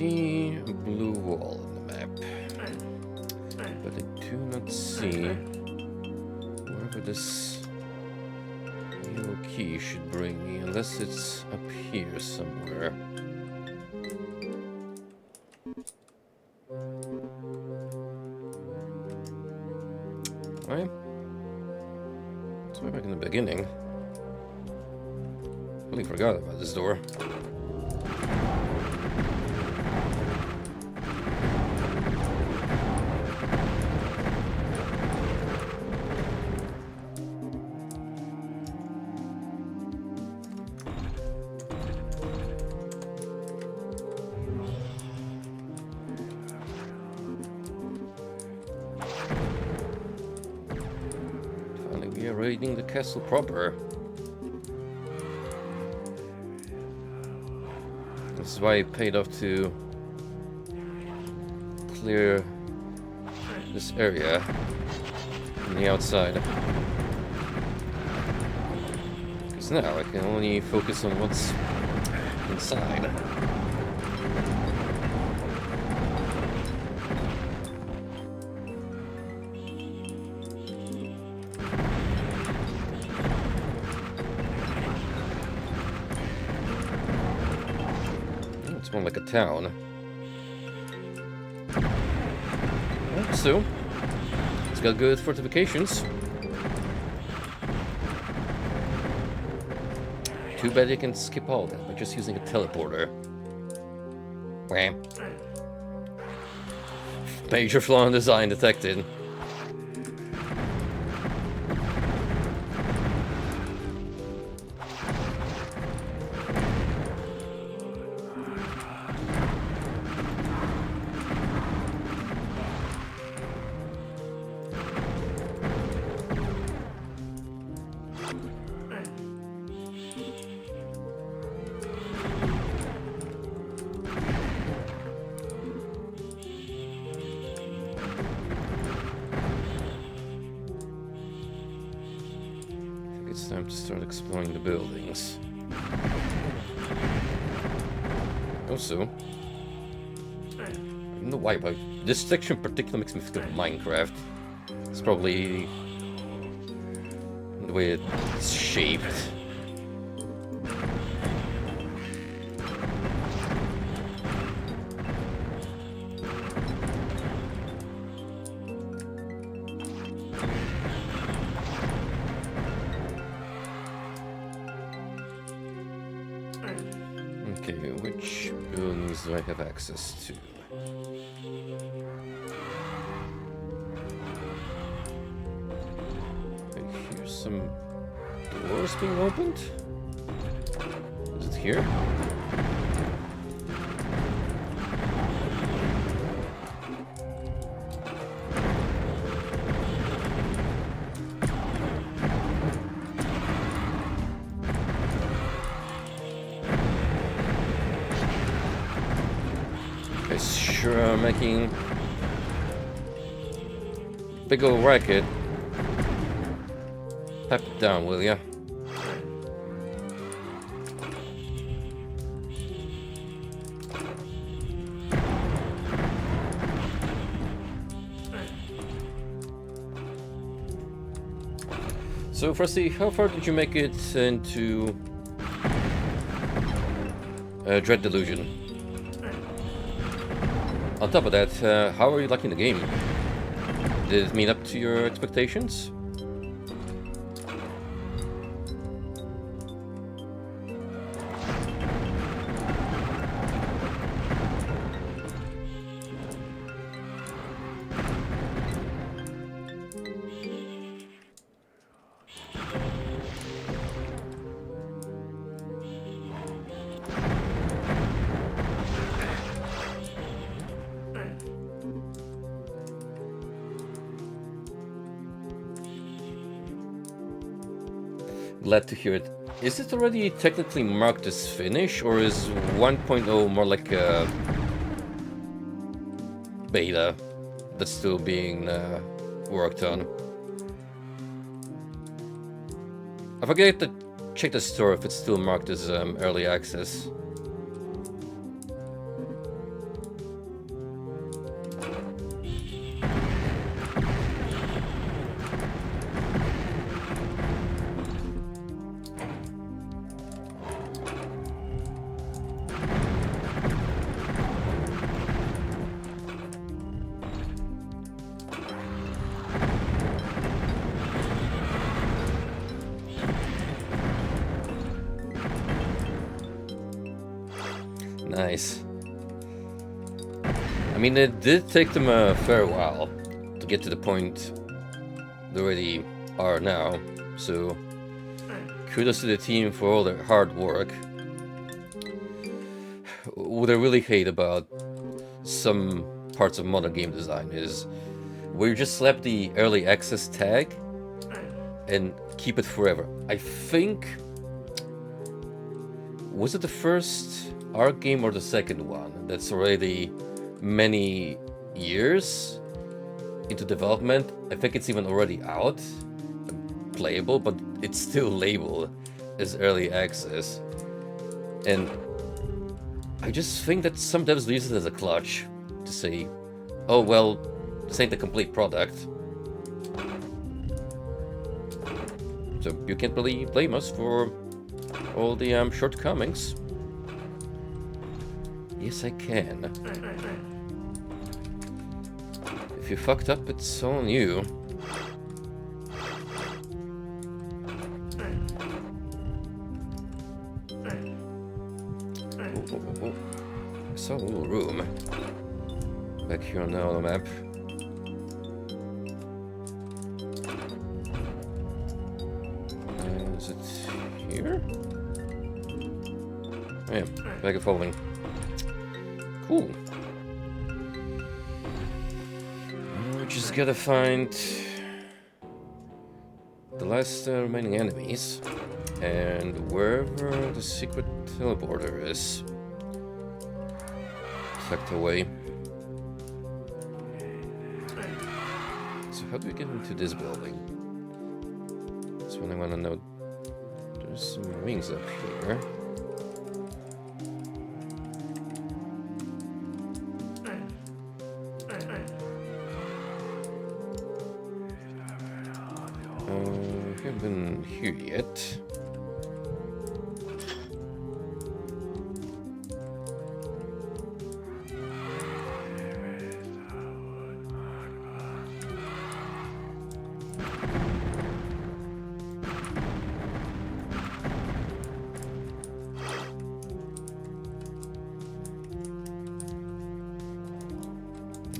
see a blue wall on the map, but I do not see wherever this yellow key should bring me, unless it's up here somewhere. Right? It's way back in the beginning. Really forgot about this door. Finally, we are raiding the castle proper. This is why it paid off to clear this area on the outside. Because now I can only focus on what's inside. It's more like a town. Well, so, it's got good fortifications. Too bad you can skip all that by just using a teleporter. Wham. Major flaw in design detected. It's time to start exploring the buildings. Also, I don't know why, but this section in particular makes me think of Minecraft. It's probably the way it's shaped. Okay, which buildings do I have access to? I hear some doors being opened. Is it here? Sure, making big old racket. Pipe it down, will ya? So, Frosty, how far did you make it into Dread Delusion? On top of that, how are you liking the game? Did it meet up to your expectations? Glad to hear it. Is it already technically marked as finish, or is 1.0 more like a beta that's still being worked on? I forget to check the store if it's still marked as early access. nice. I mean, it did take them a fair while to get to the point they already are now, so kudos to the team for all their hard work. What I really hate about some parts of modern game design is where you just slap the early access tag and keep it forever. I think... was it the first ARC game or the second one that's already many years into development? I think it's even already out, playable, but it's still labeled as early access. And I just think that some devs use it as a clutch to say, oh well, this ain't the complete product. So you can't really blame us for all the shortcomings. Yes, I can. If you fucked up, it's on you. Oh. I saw a little room back here on the map. Is it here? Oh yeah, bag of folding. Cool. We just gotta find the last remaining enemies, and wherever the secret teleporter is tucked away. So how do we get into this building? That's what I want to know. There's some wings up here. We haven't been here yet.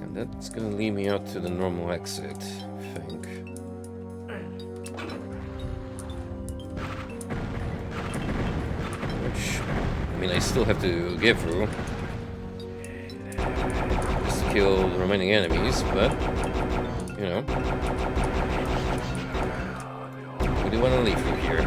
And that's gonna lead me out to the normal exit, I think. I mean, I still have to get through just to kill the remaining enemies, but, you know, we do want to leave through here.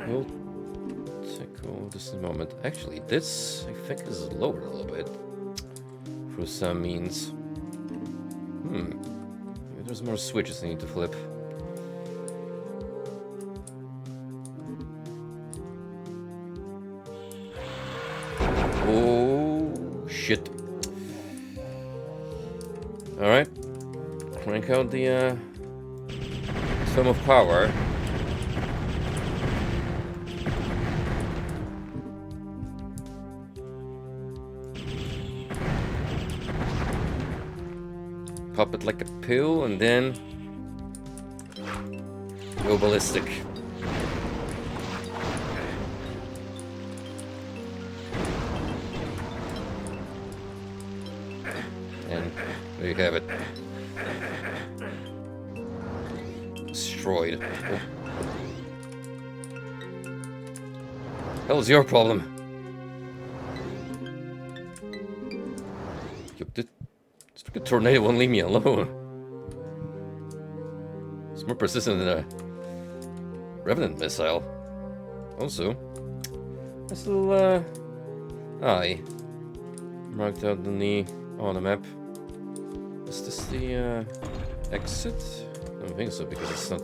We'll tackle this in a moment. Actually, this, I think, is lowered a little bit through some means. Maybe there's more switches I need to flip. Oh, shit. Alright. Crank out the Sum of Power. Pop it like a pill and then go ballistic. And there you have it. Destroyed. Oh. Hell's your problem? Stupid tornado won't leave me alone. It's more persistent than a Revenant missile. Also, nice little eye marked out on the map. Is this the exit? I don't think so because it's not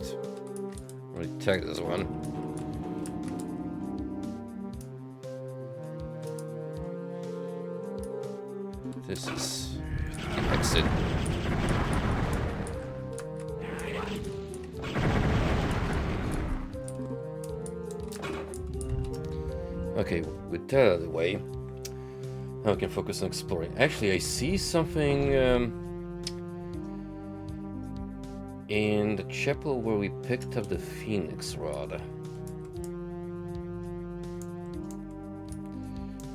already tagged as one. This is the exit. Okay, with that out of the way, now we can focus on exploring. Actually, I see something in the chapel where we picked up the Phoenix Rod.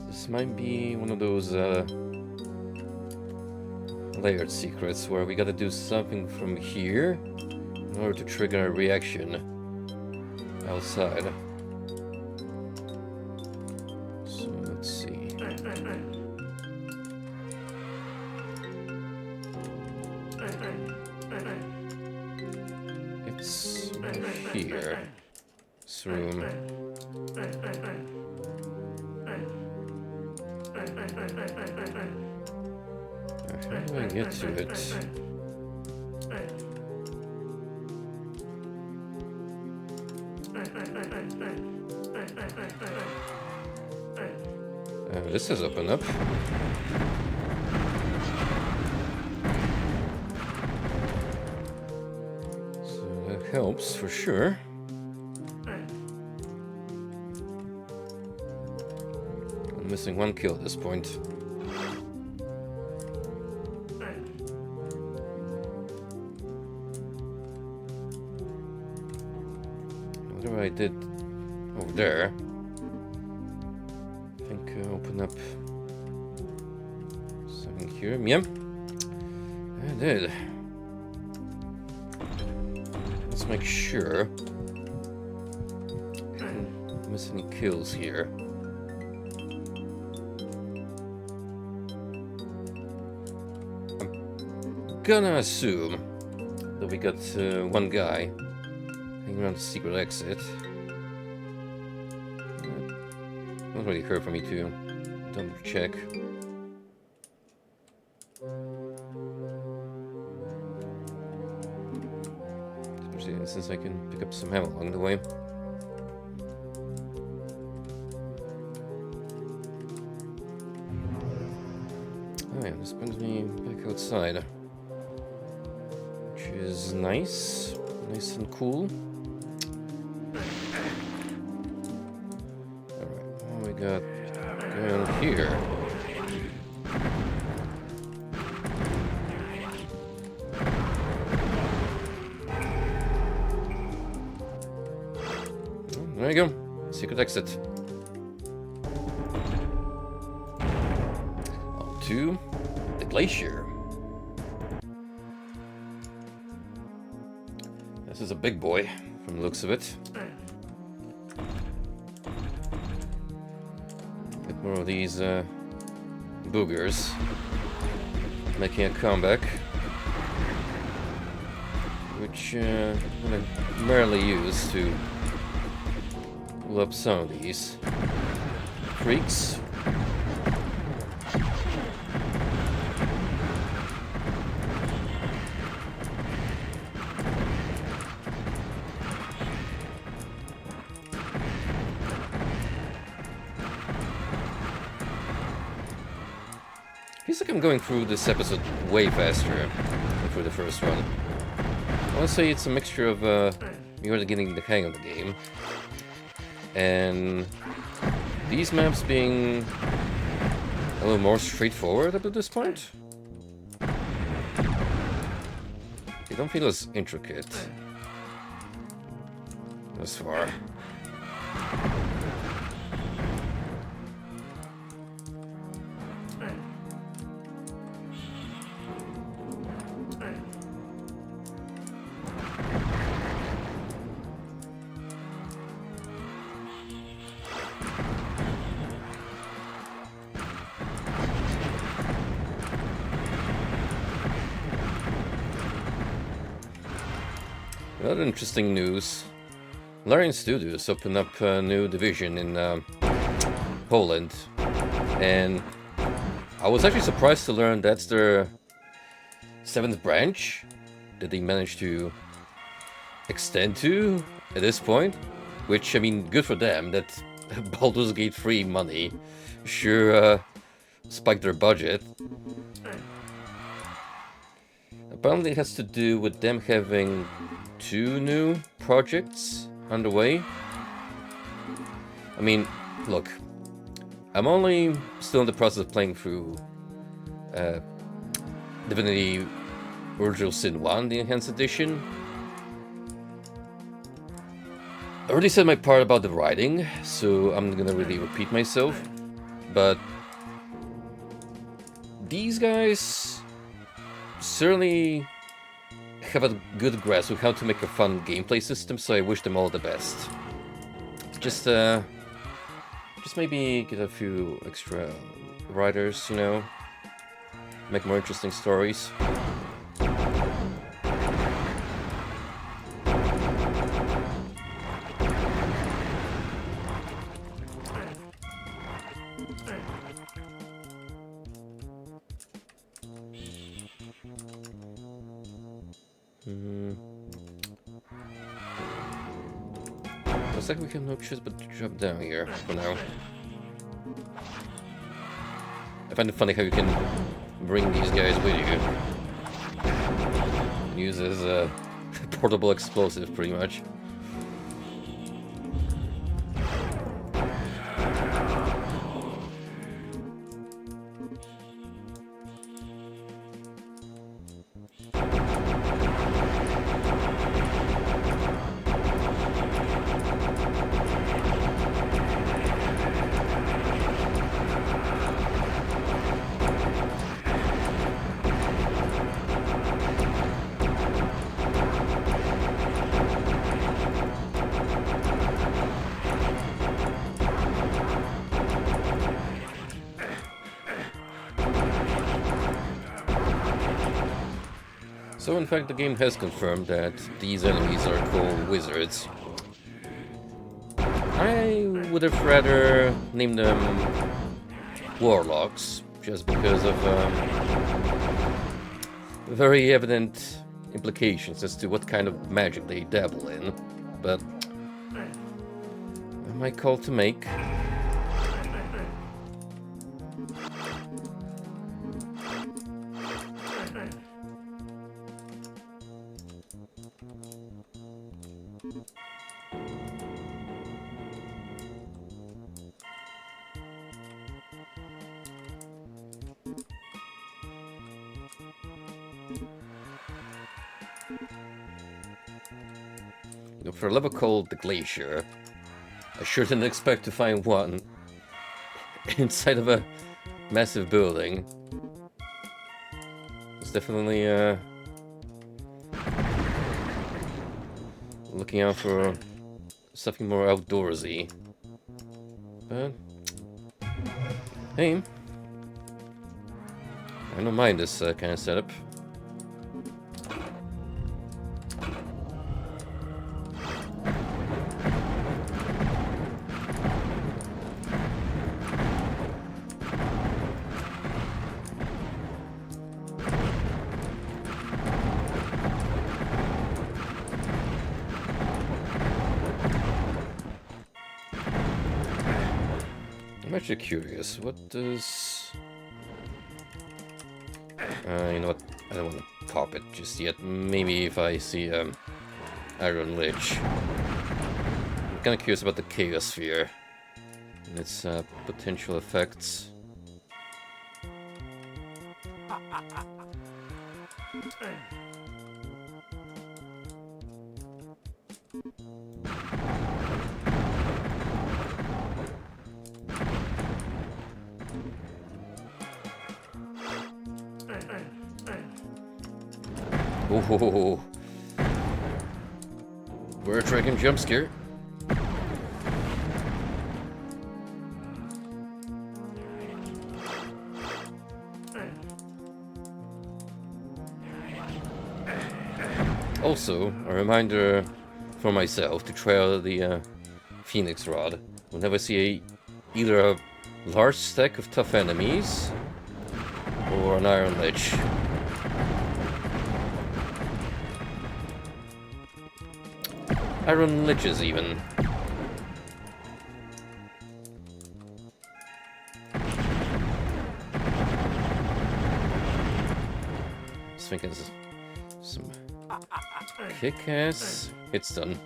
This might be one of those layered secrets where we gotta do something from here in order to trigger a reaction outside. So let's see. It's here. This room. How do I get to it? This has opened up. So that helps for sure. I'm missing one kill at this point. Whatever I did over there, I think open up something here. Yep, I did. Let's make sure I don't miss any kills here. I'm gonna assume that we got one guy hanging around the secret exit. Not really hurt for me to double check. Especially since I can pick up some ammo along the way. Oh yeah, this brings me back outside, which is nice. Nice and cool. Alright, what we got going on here? Oh, there you go. Secret exit. On to the glacier. This is a big boy, from the looks of it. Get more of these boogers making a comeback, which I'm gonna merely use to pull up some of these freaks. Feels like I'm going through this episode way faster than for the first one. I want to say it's a mixture of me already getting the hang of the game, and these maps being a little more straightforward up to this point. They don't feel as intricate thus far. Another interesting news. Larian Studios opened up a new division in Poland, and I was actually surprised to learn that's their 7th branch that they managed to extend to at this point, which, I mean, good for them. That Baldur's Gate 3 money sure spiked their budget. Apparently it has to do with them having 2 new projects underway. I mean, look, I'm only still in the process of playing through Divinity Original Sin 1, the Enhanced Edition. I already said my part about the writing, so I'm gonna really repeat myself. But these guys certainly have a good grasp of how to make a fun gameplay system, so I wish them all the best. Just maybe get a few extra writers, you know, make more interesting stories. Looks like we have no choice but to drop down here for now. I find it funny how you can bring these guys with you. Use as a portable explosive, pretty much. So in fact the game has confirmed that these enemies are called wizards. I would have rather named them warlocks, just because of very evident implications as to what kind of magic they dabble in, but my call to make. For a level called the Glacier, I sure didn't expect to find one inside of a massive building. It's definitely looking out for something more outdoorsy. But hey, I don't mind this kind of setup. I'm actually curious, what does... you know what, I don't want to pop it just yet. Maybe if I see Iron Lich. I'm kinda curious about the Chaos Sphere and its potential effects. Oh, we're a dragon jump scare. Also, a reminder for myself to try out the Phoenix Rod whenever I see either a large stack of tough enemies or an Iron Lich. Iron Liches, even. Just thinking some kick-ass. It's done.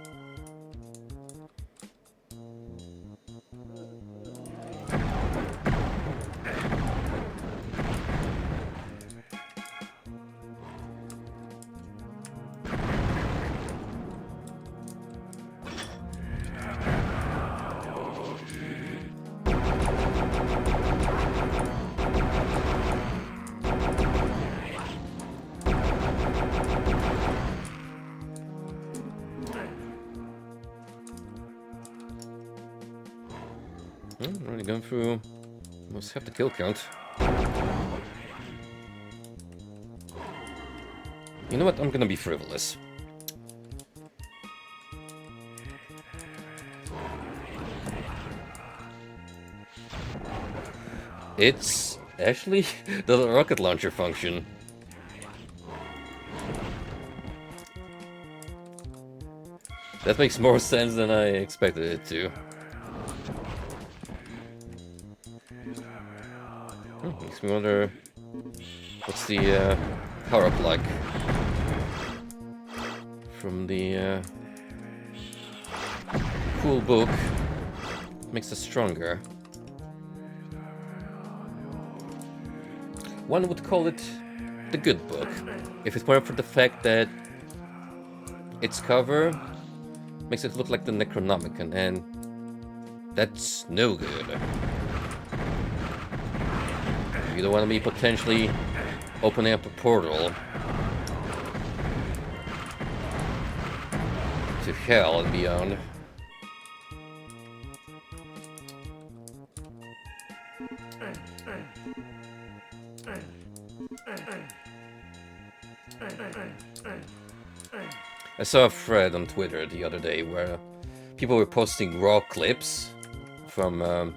We've gone through almost half the kill count. You know what? I'm gonna be frivolous. It's actually the rocket launcher function. That makes more sense than I expected it to. Makes me wonder what's the power up like from the cool book. Makes it stronger. One would call it the good book, if it weren't for the fact that its cover makes it look like the Necronomicon, and that's no good. You don't want to be potentially opening up a portal to hell and beyond. I saw a thread on Twitter the other day where people were posting raw clips from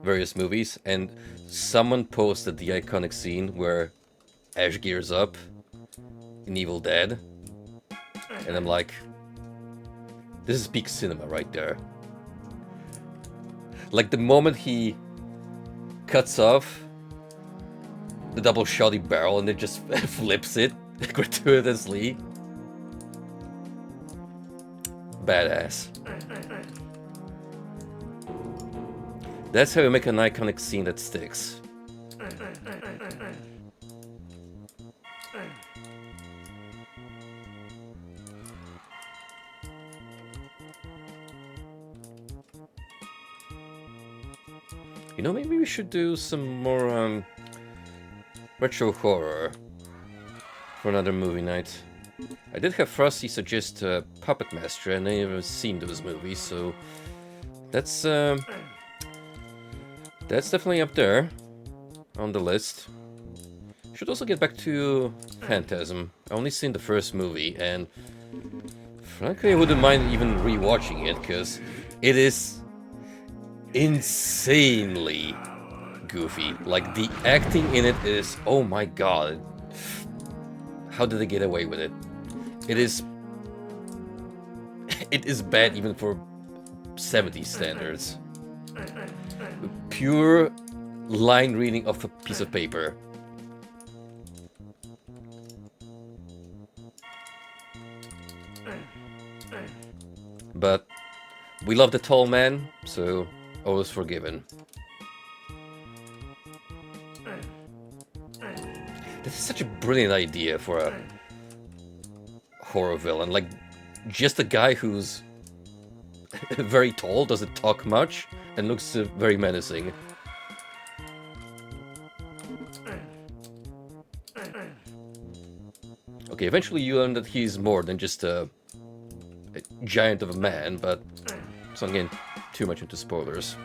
various movies, and someone posted the iconic scene where Ash gears up in Evil Dead, and I'm like, this is peak cinema right there. Like the moment he cuts off the double shotty barrel and it just flips it gratuitously. Badass. That's how you make an iconic scene that sticks. You know, maybe we should do some more retro horror for another movie night. I did have Frosty suggest Puppet Master, and I never seen those movies, so that's definitely up there on the list. Should also get back to Phantasm. I only seen the first movie, and frankly, I wouldn't mind even rewatching it, because it is insanely goofy. Like, the acting in it is, oh my god. How did they get away with it? It is bad even for 70s standards. Pure line reading off a piece of paper. But we love the tall man, so all is forgiven. This is such a brilliant idea for a horror villain. Like, just a guy who's very tall, doesn't talk much, and looks very menacing. Okay, eventually you learn that he's more than just a giant of a man, but let's not get too much into spoilers.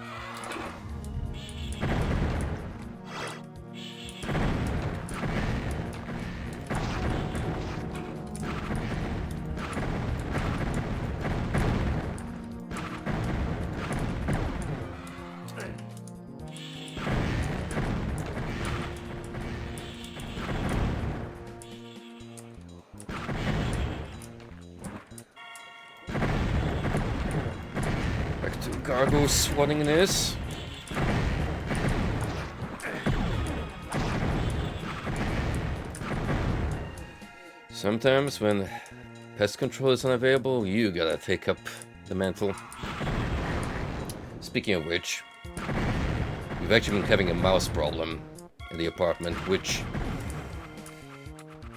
Gargo swatting this. Sometimes when pest control is unavailable, you gotta take up the mantle. Speaking of which, we've actually been having a mouse problem in the apartment, which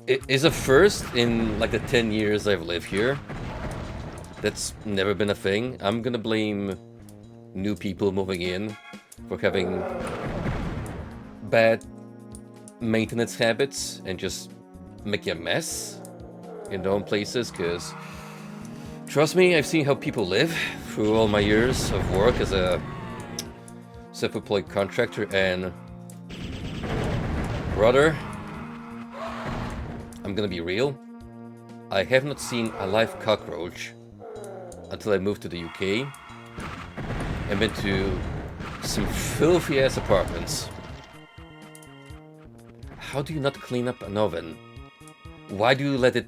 is a first in like the 10 years I've lived here. That's never been a thing. I'm gonna blame new people moving in for having bad maintenance habits and just make a mess in their own places, because trust me, I've seen how people live through all my years of work as a self-employed contractor, and brother, I'm gonna be real. I have not seen a live cockroach until I moved to the UK and went to some filthy ass apartments. How do you not clean up an oven? Why do you let it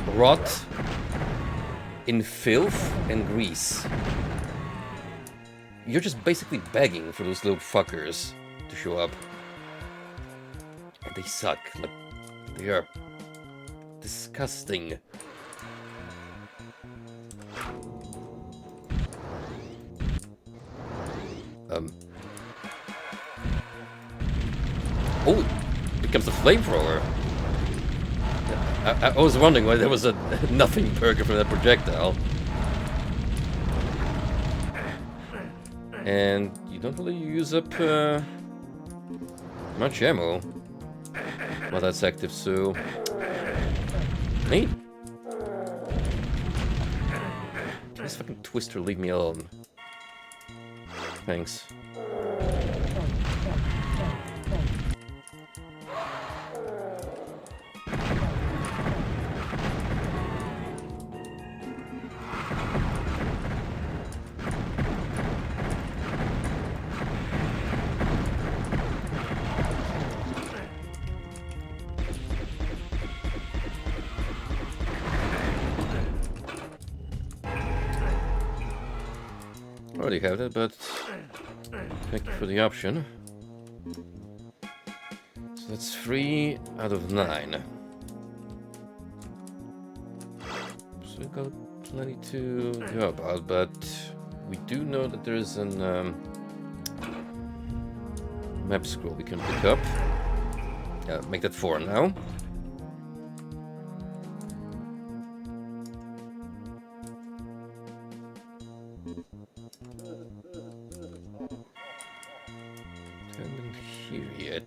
rot in filth and grease? You're just basically begging for those little fuckers to show up. And they suck. Like, they are disgusting. Oh, it becomes a flamethrower. I was wondering why there was a nothing burger from that projectile. And you don't really use up much ammo while that's active, so neat. This fucking twister, leave me alone. Thanks. Already have that, but thank you for the option. So that's 3 out of 9. So we've got plenty to go about, but we do know that there's an map scroll we can pick up. Make that 4 now. Haven't here yet.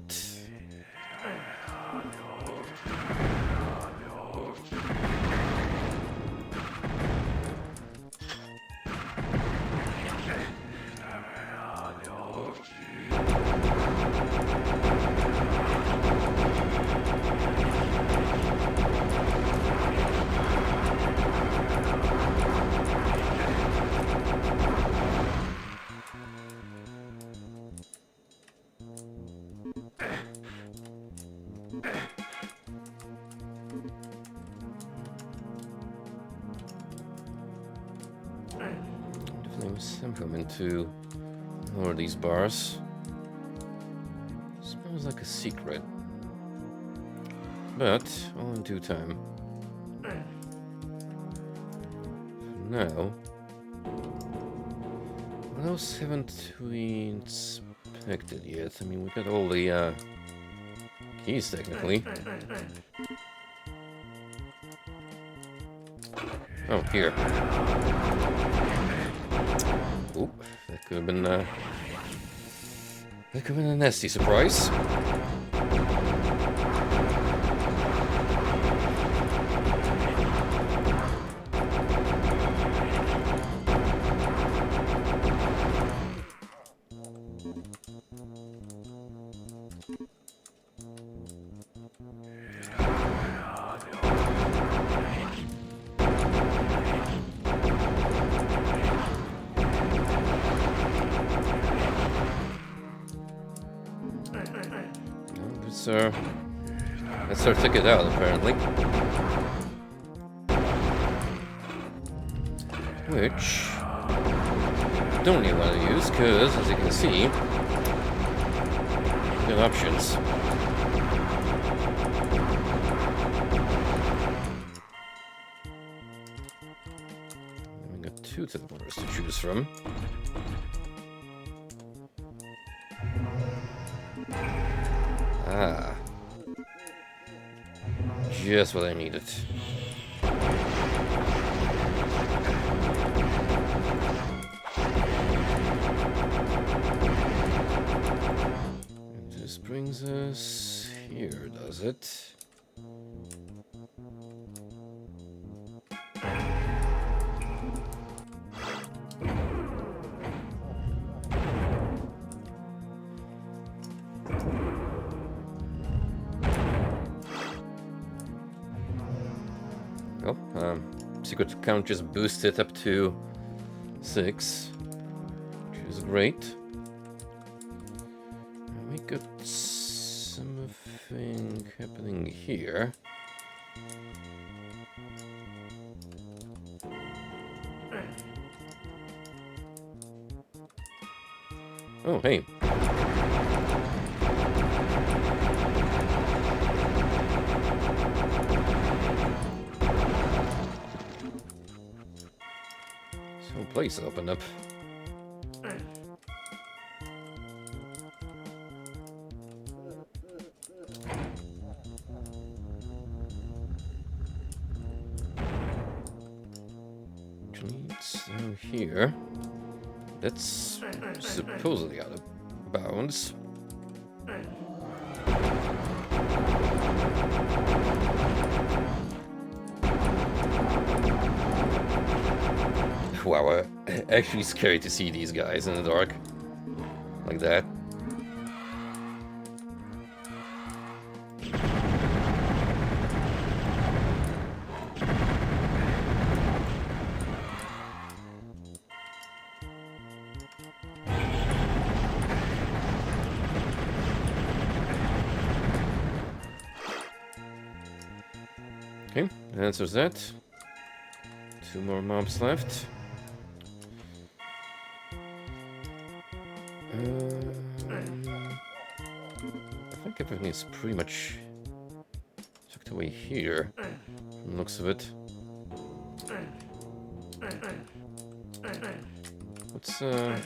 Come into more of these bars. Smells like a secret, but all in due time. For now, what else haven't we inspected yet? I mean, we got all the keys technically. Oh, here. Oop, that could have been a nasty surprise. Let's our ticket out, apparently. Which I don't really want to use, because, as you can see, we got options. We got 2 teleporters to choose from. Ah. Just what I needed. And this brings us here, does it? Well, secret count just boosted up to 6, which is great. And we got something happening here. Oh, hey. Some place opened up. It's down here. That's supposedly out of bounds. Wow, actually scary to see these guys in the dark. Like that. Okay, that answers that. 2 more mobs left. I think everything is pretty much tucked away here, from the looks of it. What's the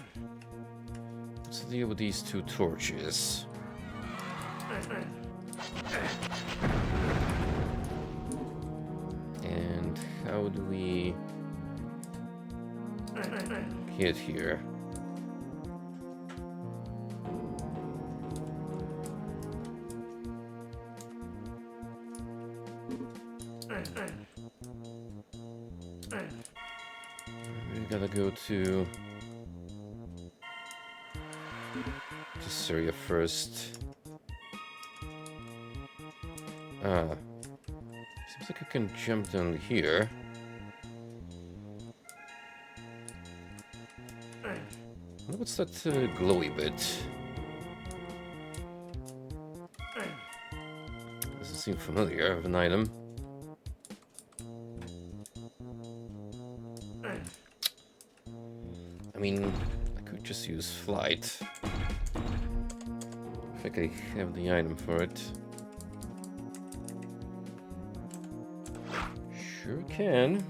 deal with these 2 torches? And how do we get here? We gotta go to this area first. Seems like I can jump down here. What's that glowy bit? Doesn't seem familiar of an item. I mean, I could just use flight. I think I have the item for it. Sure can.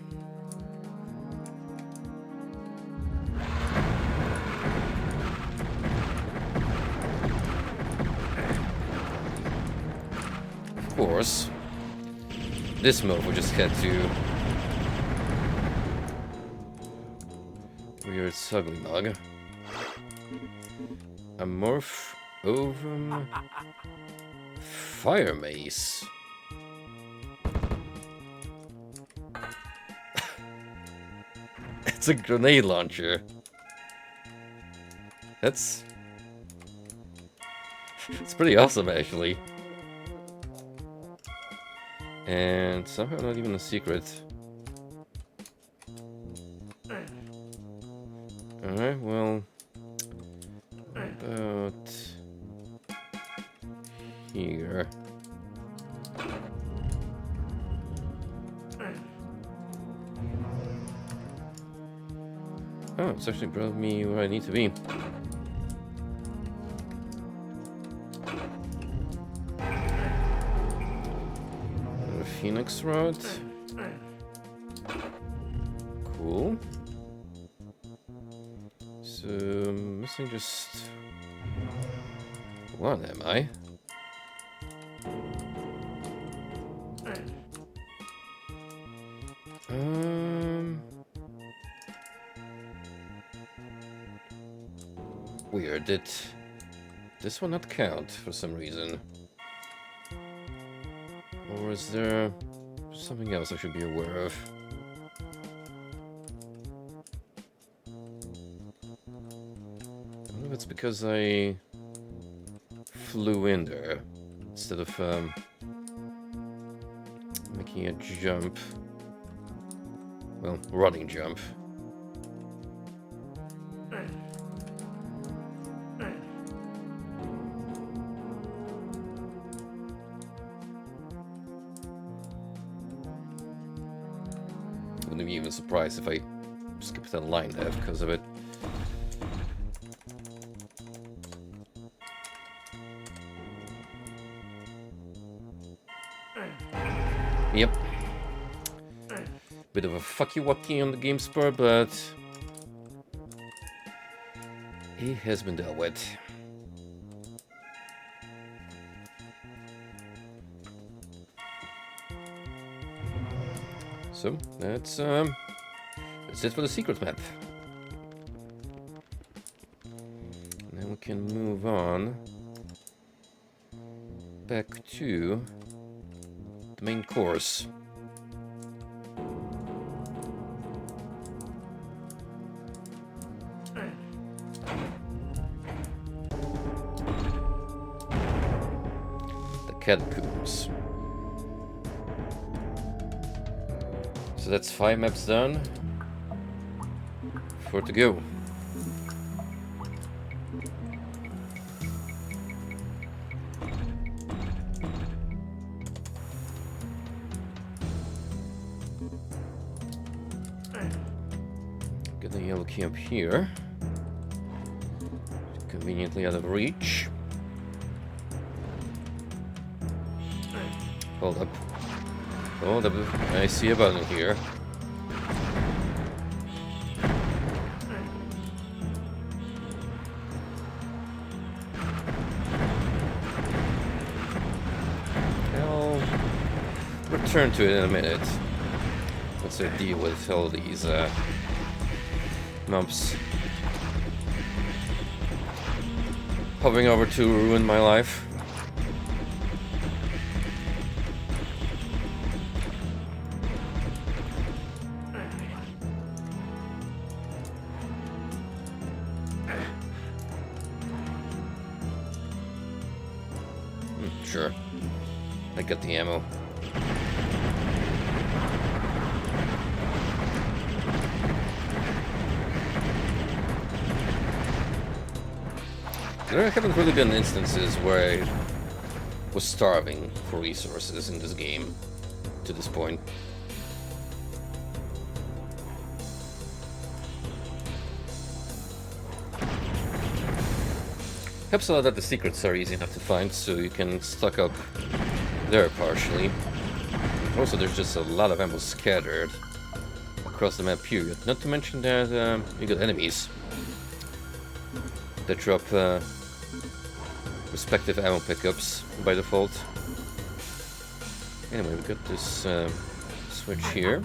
Of course. This move we just had to... Weird ugly mug. A morph over fire mace. It's a grenade launcher. It's pretty awesome, actually. And somehow not even a secret. Alright, well... about... here... Oh, it's actually brought me where I need to be. The Phoenix Rod. Cool. So, missing just one, am I? Weird, did this one not count for some reason? Or is there something else I should be aware of? I don't know if it's because I flew in there instead of making a jump. well, running jump. Wouldn't be even surprised if I skipped that line there because of it. Yep. Bit of a fucky-wucky on the game spur, but it has been dealt with. So that's it for the secret map. And then we can move on back to the main course. The catacombs. So that's 5 maps done. 4 to go. Get the yellow key up here. Conveniently out of reach. Hold up. Hold up. I see a button here. I'll return to it in a minute. Once I deal with all these mobs hovering over to ruin my life. Sure. I got the ammo. There haven't really been instances where I was starving for resources in this game to this point. Helps a lot that the secrets are easy enough to find, so you can stock up there partially. Also, there's just a lot of ammo scattered across the map period. Not to mention that you got enemies that drop respective ammo pickups by default. Anyway, we got this switch here.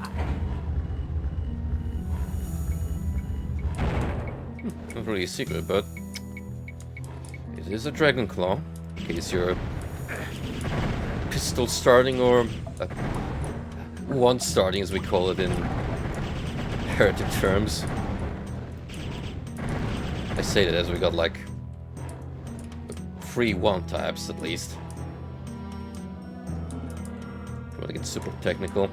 Not really a secret, but it is a Dragon Claw, in case you're pistol starting, or one starting as we call it in Heretic terms. I say that as we got like 3 one types at least. If you want to get super technical.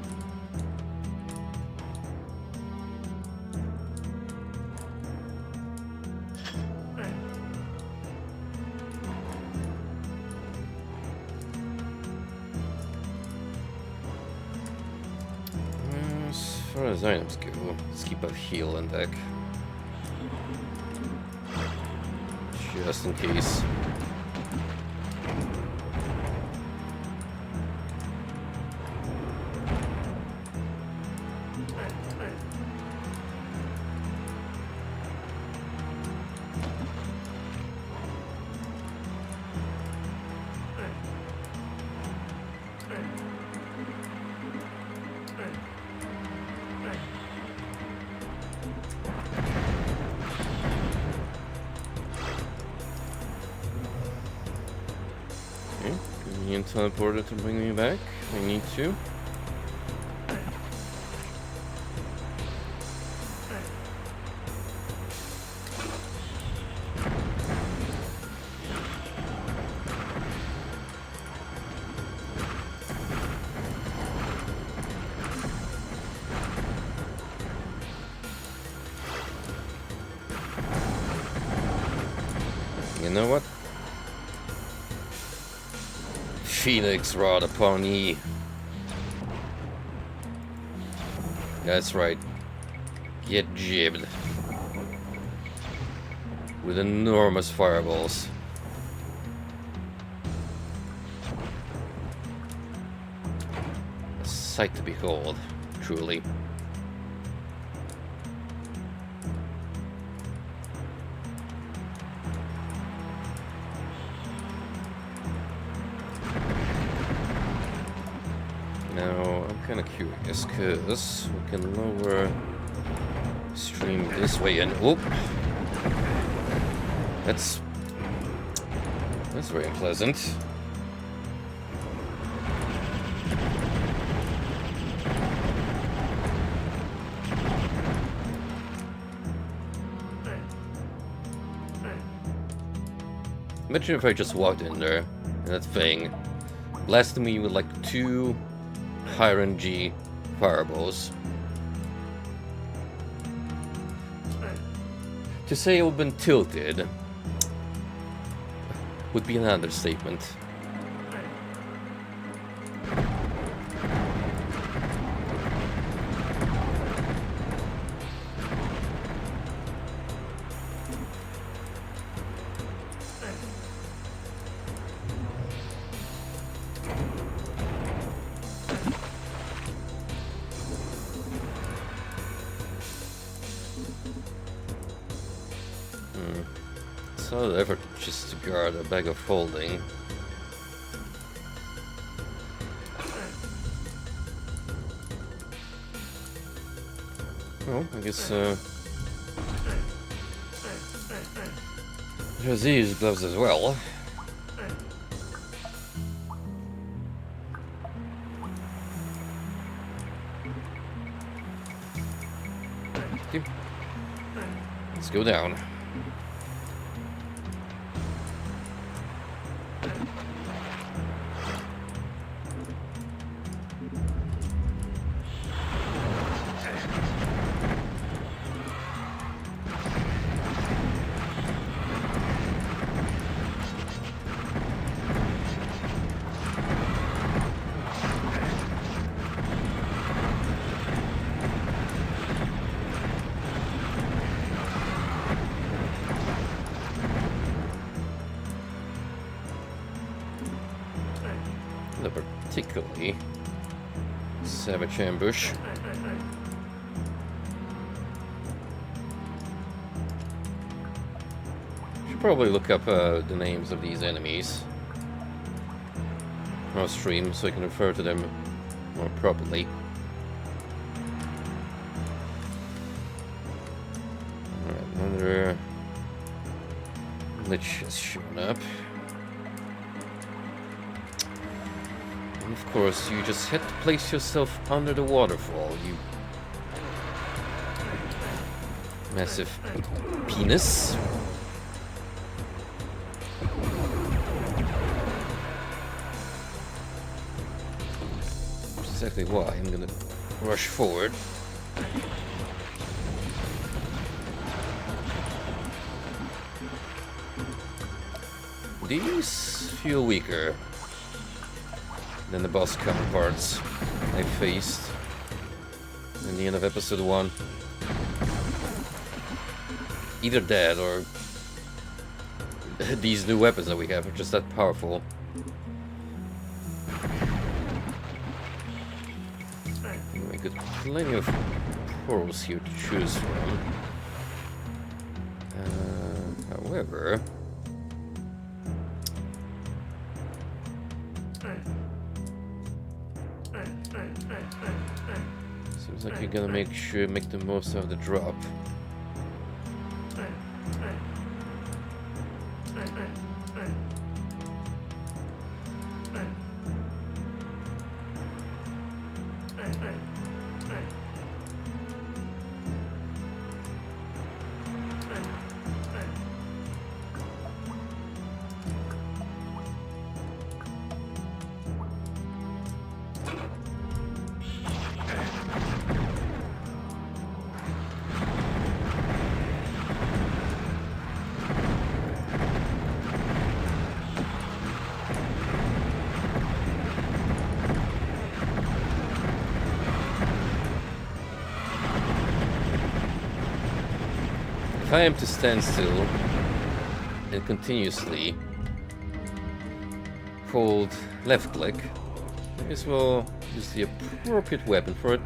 As far as items go, let's keep a heal in deck. Just in case. Teleporter to bring me back. I need to. know what? Phoenix rod upon ye. That's right. Get jibbed. With enormous fireballs. A sight to behold, truly. Now, I'm kind of curious, because we can lower stream this way and... Oh! That's very unpleasant. Imagine if I just walked in there, and that thing blasted me with like 2 high-RNG fireballs. To say it would have been tilted would be an understatement. So the effort just to guard a bag of holding. Well, I guess there's these gloves as well. Okay. Let's go down. A particularly savage ambush. Should probably look up the names of these enemies on stream so I can refer to them more properly. Alright, another lich has shown up. Of course, you just had to place yourself under the waterfall, you massive penis. That's exactly why I'm gonna rush forward. These feel weaker than the boss counterparts I faced in the end of episode 1. Either that or these new weapons that we have are just that powerful. We got plenty of pearls here to choose from. However, seems like you're gonna make the most of the drop. if I am to stand still and continuously hold left click, I guess we'll use the appropriate weapon for it.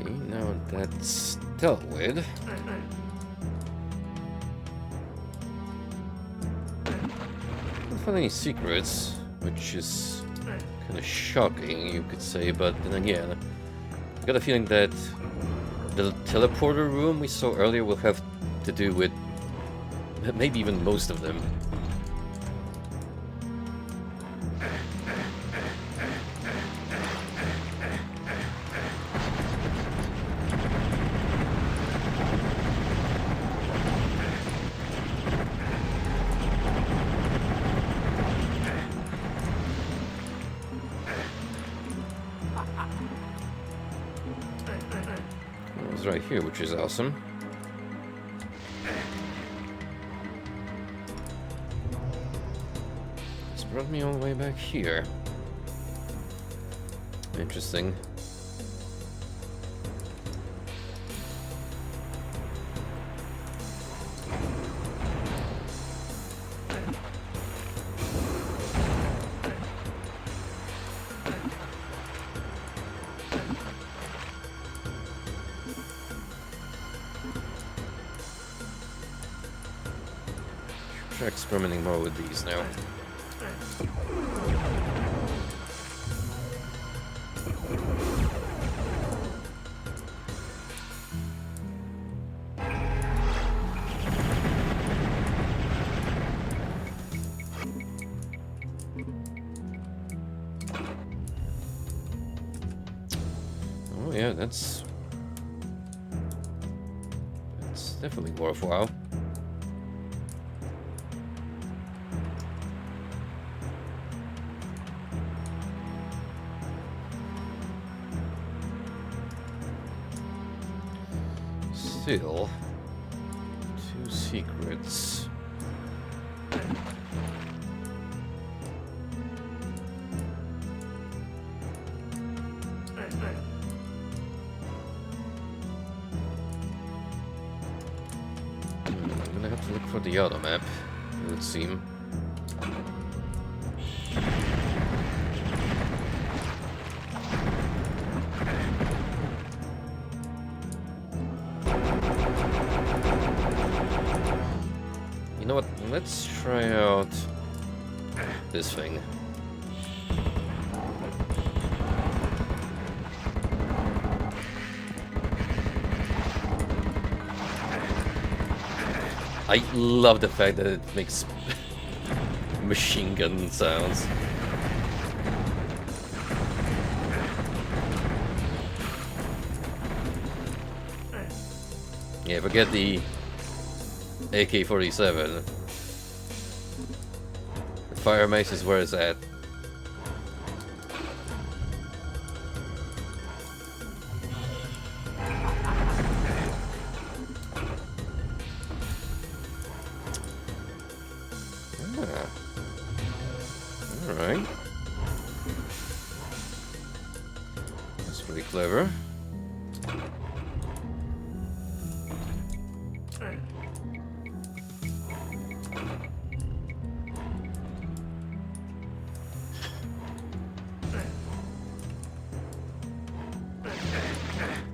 Okay, now that's dealt with. Don't find any secrets, which is kind of shocking, you could say, but then again, I got a feeling that the teleporter room we saw earlier will have to do with maybe even most of them. It's right here, which is awesome. This brought me all the way back here. Interesting. Try experimenting more with these now. Oh yeah, that's definitely worthwhile. Still, 2 secrets. I'm gonna have to look for the other map, it would seem. You know what? Let's try out this thing. I love the fact that it makes machine gun sounds. Yeah, forget the AK-47. The fire mace is where it's at. Alright. That's pretty clever.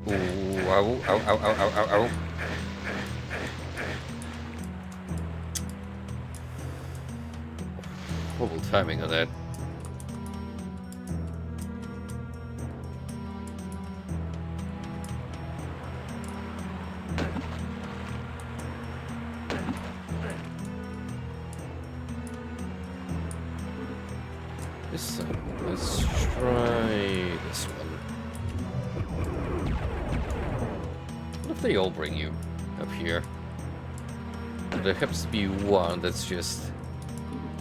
Ooh, ow, ow, ow, ow, ow, ow, ow. Horrible timing on that. This time, let's try this one. What if they all bring you up here? There happens to be one that's just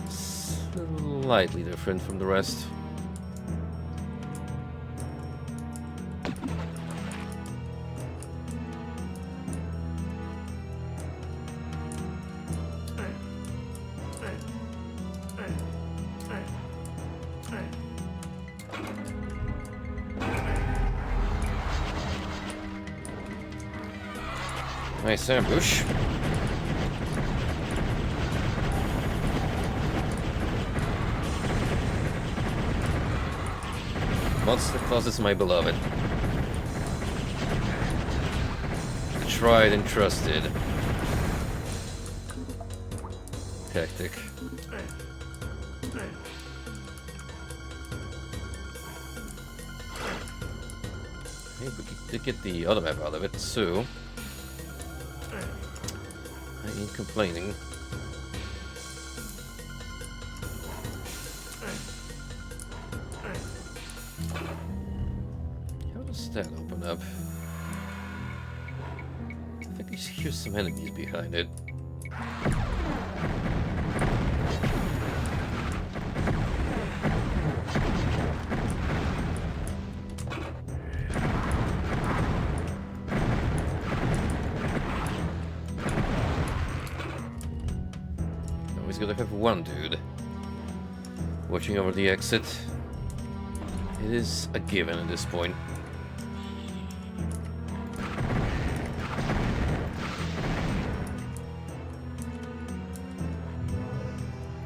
slightly different from the rest. Nice ambush. Monster Closet's my beloved. Tried and trusted tactic. Hey, we did get the other map out of it, so I ain't complaining. How does that open up? I think I hear some enemies behind it. Always gotta have one dude watching over the exit. It is a given at this point.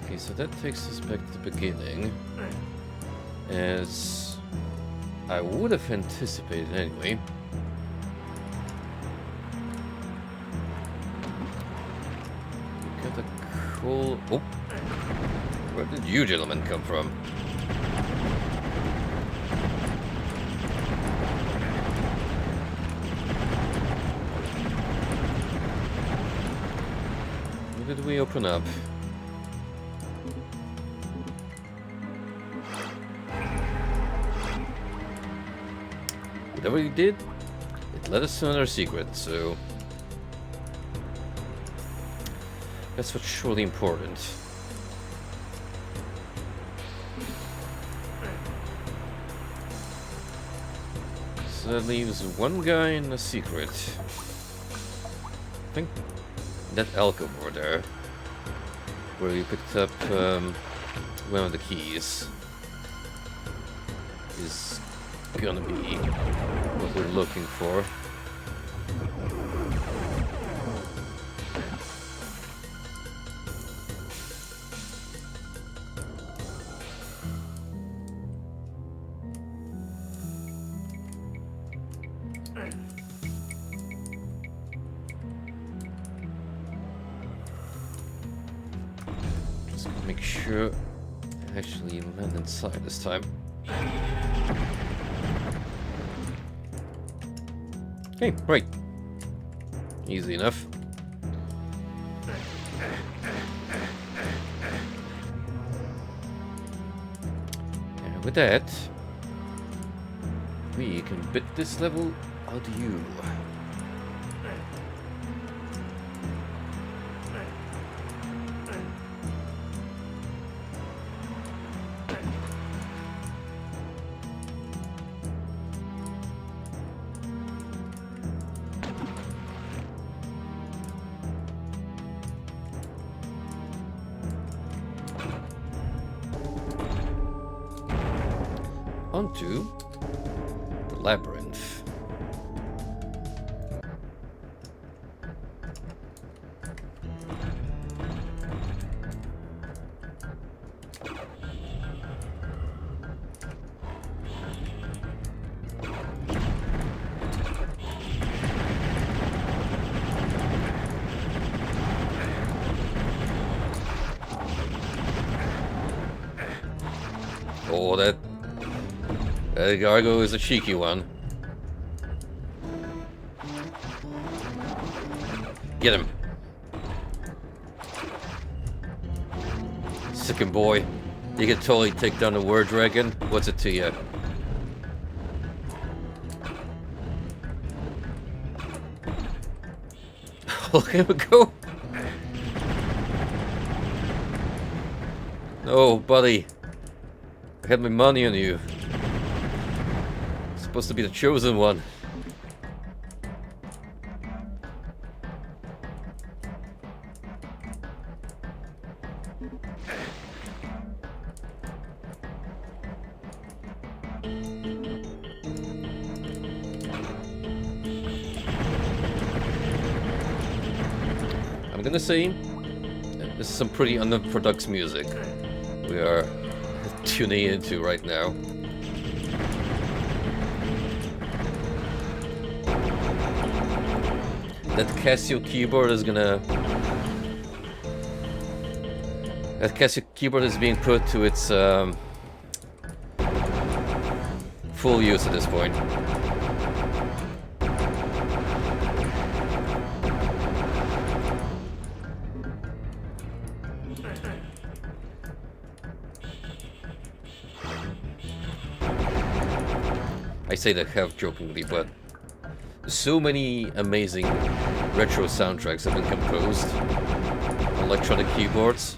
Okay, so that takes us back to the beginning, as I would have anticipated anyway. We got a cool... Oh! Where did you gentlemen come from? Where did we open up? Whatever you did, it led us to another secret, so that's what's surely important. So that leaves one guy in a secret. I think that alcove over there, where you picked up one of the keys, is gonna be what we're looking for. Just gonna make sure I actually land inside this time. Okay, right. Easy enough. And with that, we can bid this level adieu. Onto the labyrinth. Oh, that Gargo is a cheeky one. Get him. Sickin' boy. You can totally take down the Word Dragon. What's it to you? Look at him go. No, buddy. I had my money on you. Supposed to be the chosen one. I'm gonna say this is some pretty unorthodox music we are tuning into right now. That Casio keyboard is gonna... That Casio keyboard is being put to its full use at this point. I say that half jokingly, but so many amazing retro soundtracks have been composed on electronic keyboards.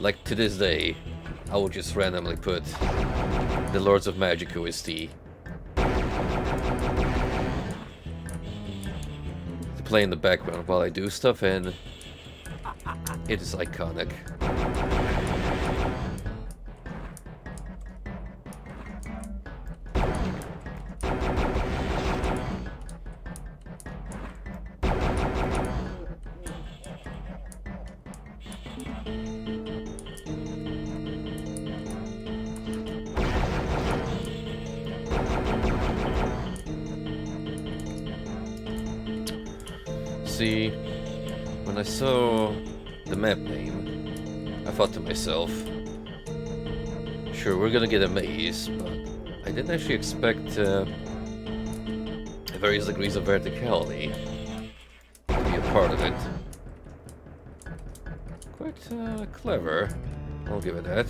Like to this day, I would just randomly put the Lords of Magic OST to play in the background while I do stuff, and it is iconic. See, when I saw the map name, I thought to myself, sure, we're gonna get a maze, but I didn't actually expect various degrees of verticality to be a part of it. Quite clever, I'll give it that.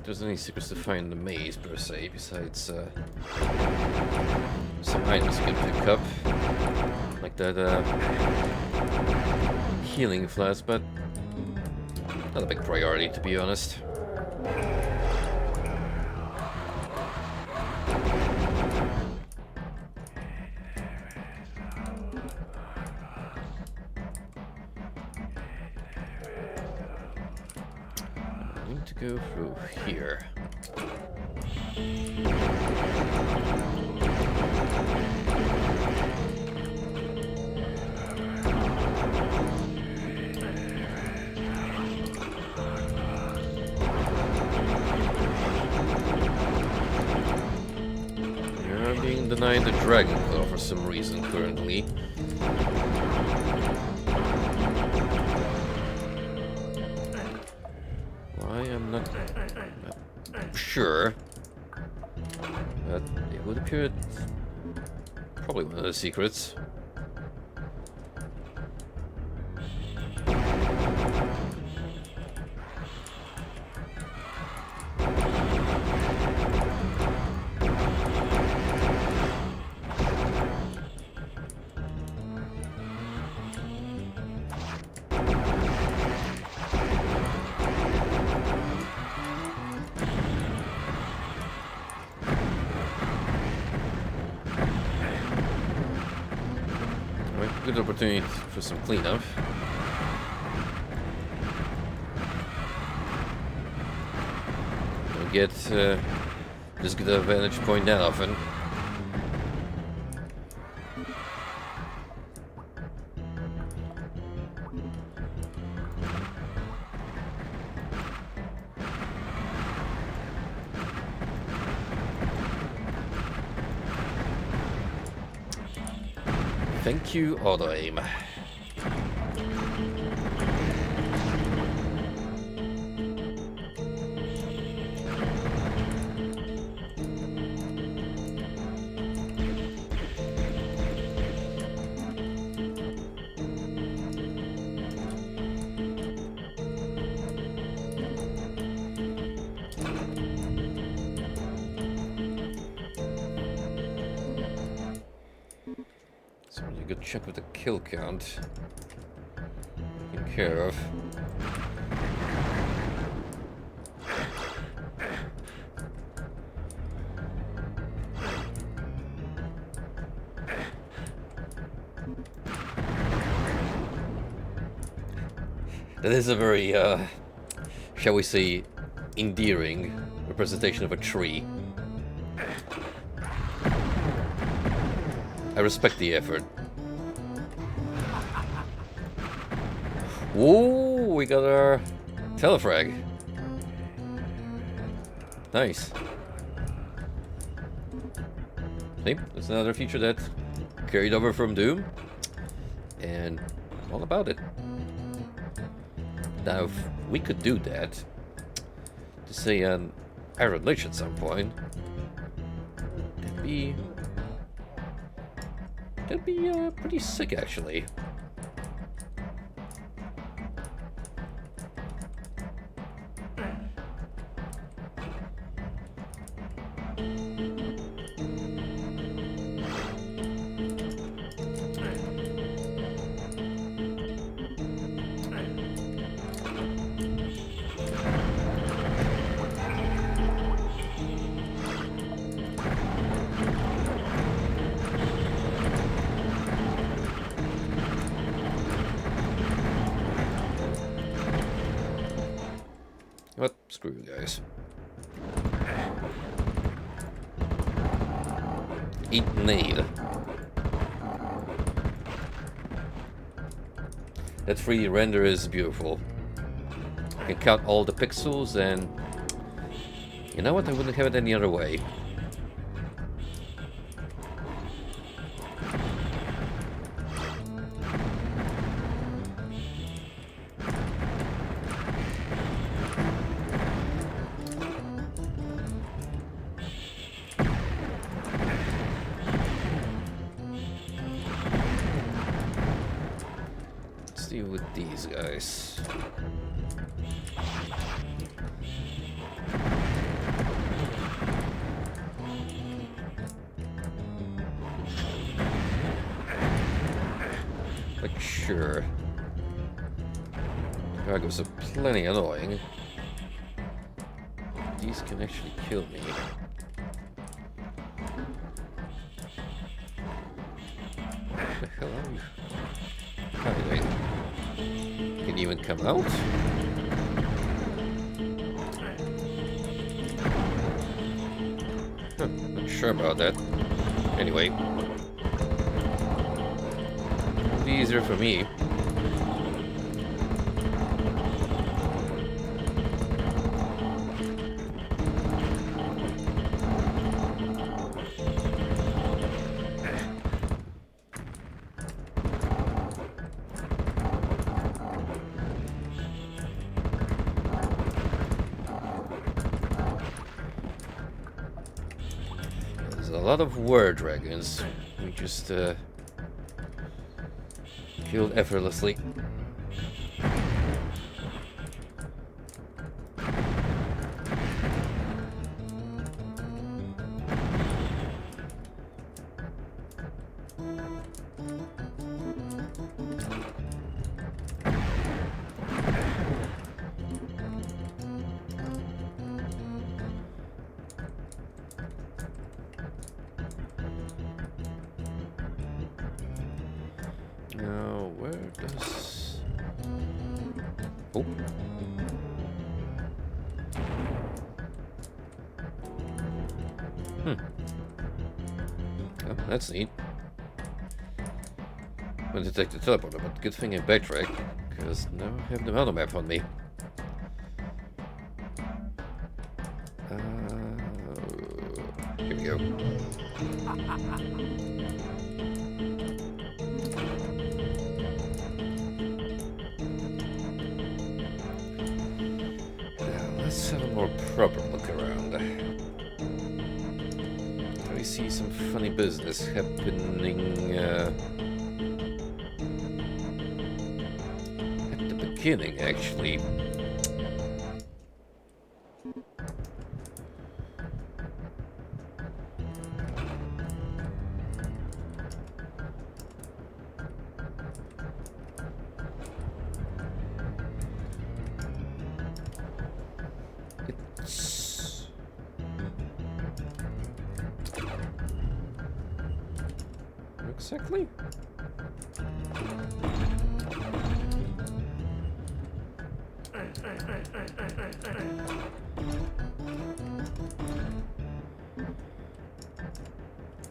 There's any secrets to find in the maze per se, besides some items you can pick up, like that healing flask, but not a big priority, to be honest. To go through here. You're being denied the Dragon Claw for some reason currently. I'm not sure, but it would appear it's probably one of the secrets. good opportunity for some cleanup. Don't get just get a vantage point that often. Thank you, auto aim. So really good check with the kill count. Taken care of. That is a very, shall we say, endearing representation of a tree. I respect the effort. Ooh, we got our telefrag. Nice. See, that's another feature that carried over from Doom. And I'm all about it. Now, if we could do that, to say an Iron Lich at some point, that'd be pretty sick, actually. What? Screw you guys. Eat nade. That 3D render is beautiful. I can count all the pixels, and you know what? I wouldn't have it any other way. Deal with these guys. Like, sure. Dragos are plenty annoying. These can actually kill me. What the hell are you hiding? Can you even come out? Huh, not sure about that. Anyway. It'll be easier for me. A lot of were dragons. We just killed effortlessly. Now, where does... Oh. Oh, that's neat. I'm gonna detect the teleporter, but good thing I backtrack, because now I have the mountain map on me. Here we go. Now, let's have a more proper look around. We see some funny business happening at the beginning, actually. Exactly.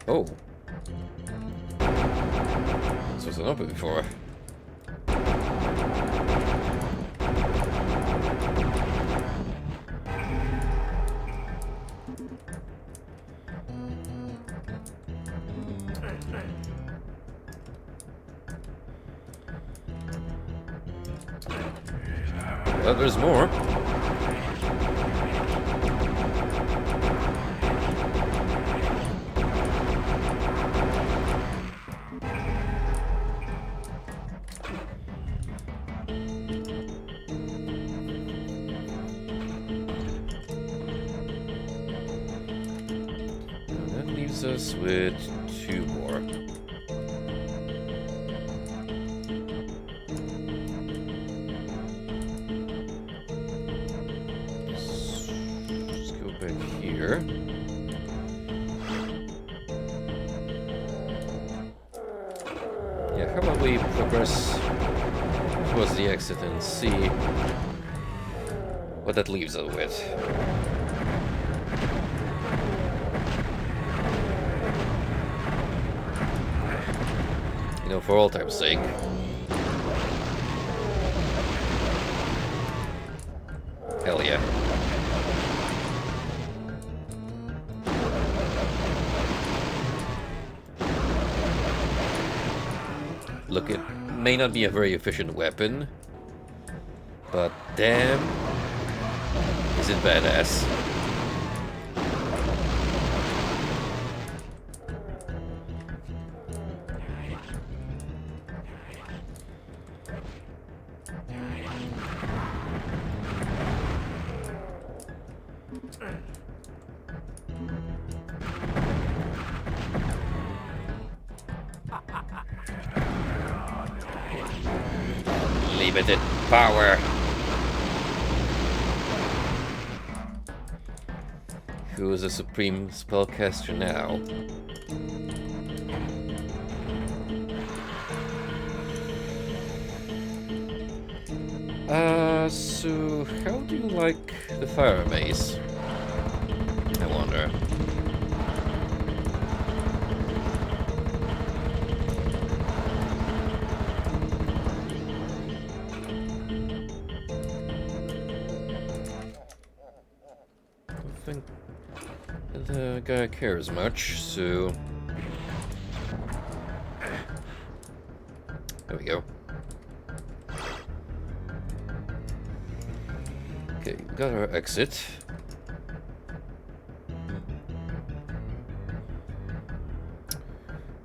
Oh. This wasn't open before. Well, there's more. And that leaves us with 2 more. Here. Yeah, how about we progress towards the exit and see what that leaves us with. You know, for all time's sake. Hell yeah. Look, it may not be a very efficient weapon, but damn, is it badass. Limited power. Who is a supreme spellcaster now? So how do you like the fire mace? I wonder. The guy cares much, so there we go. Okay, we got our exit.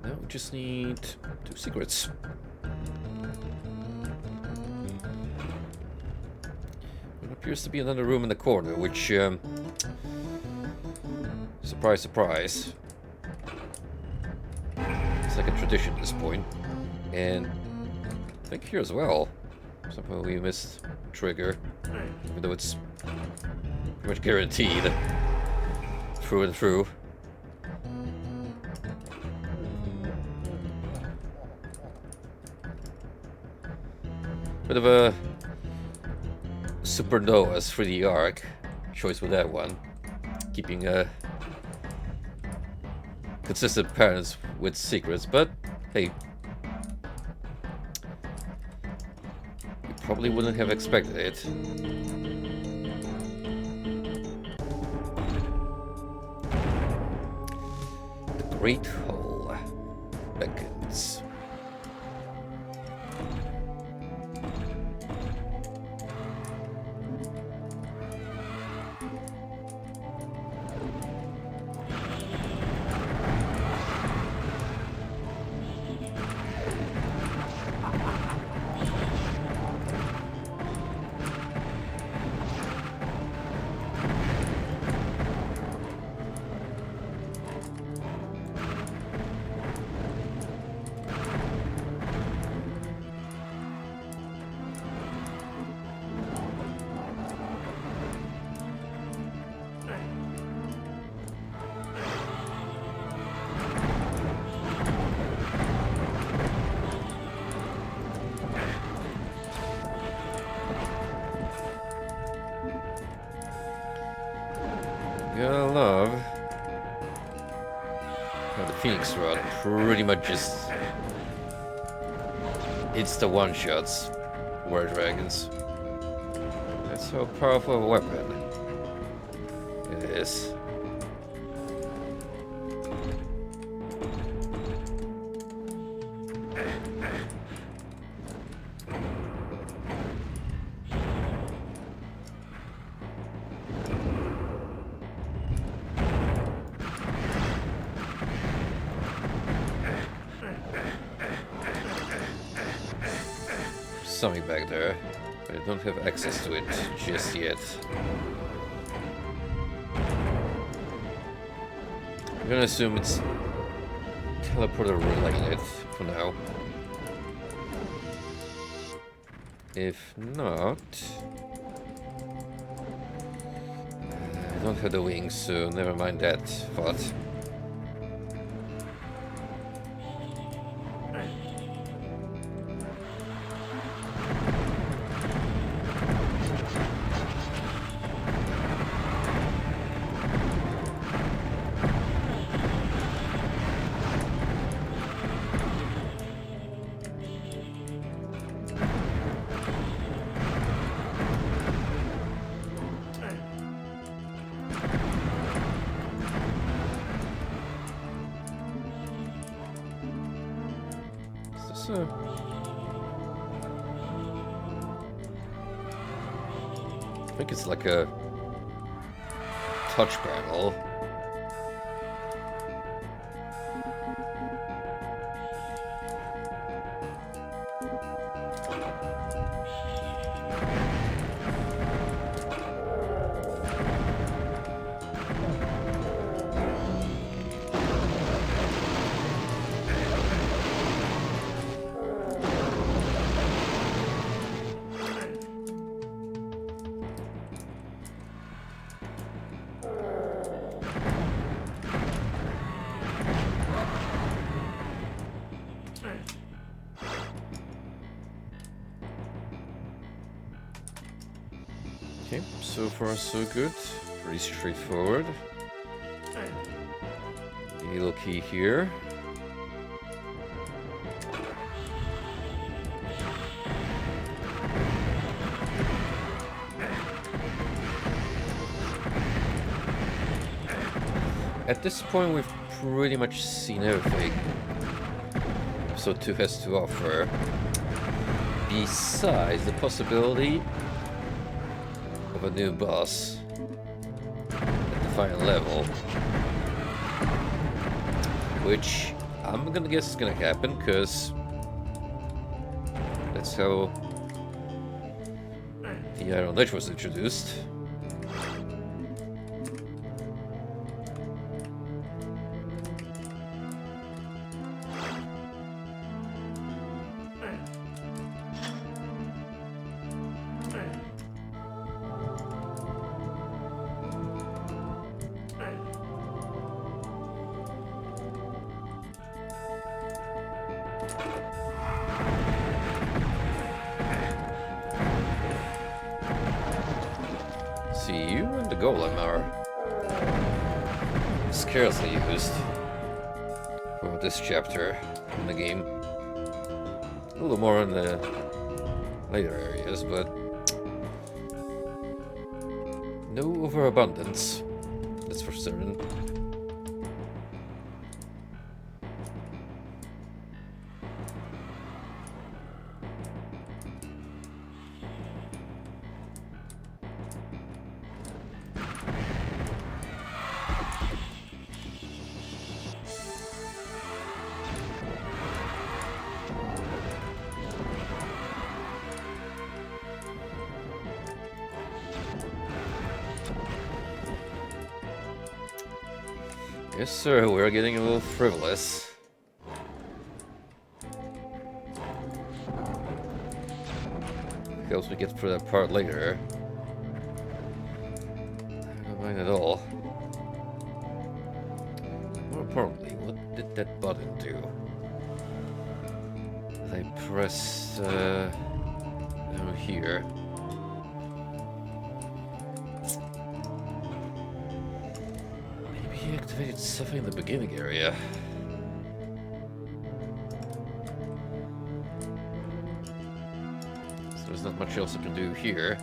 Now we just need 2 secrets. There appears to be another room in the corner, which surprise, surprise. It's like a tradition at this point. And I think here as well. Somehow we missed trigger. Even though it's pretty much guaranteed. Through and through. Bit of a Supernova's 3D arc choice with that one. Keeping consistent patterns with secrets, but hey, you probably wouldn't have expected it. The Great Hole beckons. Gotta love how the Phoenix Rod pretty much just it's the one-shots War Dragons. That's how powerful a weapon it is. Something back there, but I don't have access to it just yet. I'm gonna assume it's teleporter related for now. If not, I don't have the wings, so never mind that thought. I think it's like a touch panel. Okay, so far so good. Pretty straightforward. The little key here. At this point, we've pretty much seen everything Episode 2 has to offer, besides the possibility of a new boss at the final level, which I'm gonna guess is gonna happen, because that's how the Iron Ledge was introduced. See, you and the golem are scarcely used for this chapter in the game. A little more in the later areas, but no overabundance, that's for certain. Yes, sir, we're getting a little frivolous. Helps we get through that part later. I don't mind at all. More importantly, what did that button do? I press down here. He activated something in the beginning area. So there's not much else I can do here.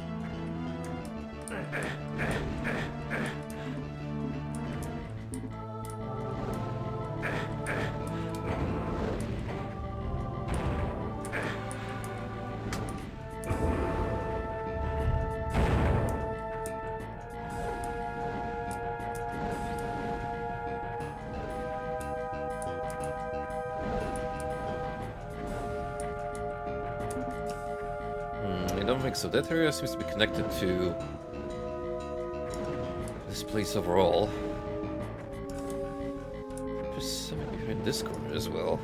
I don't think so. That area seems to be connected to this place overall. There's something behind this corner as well.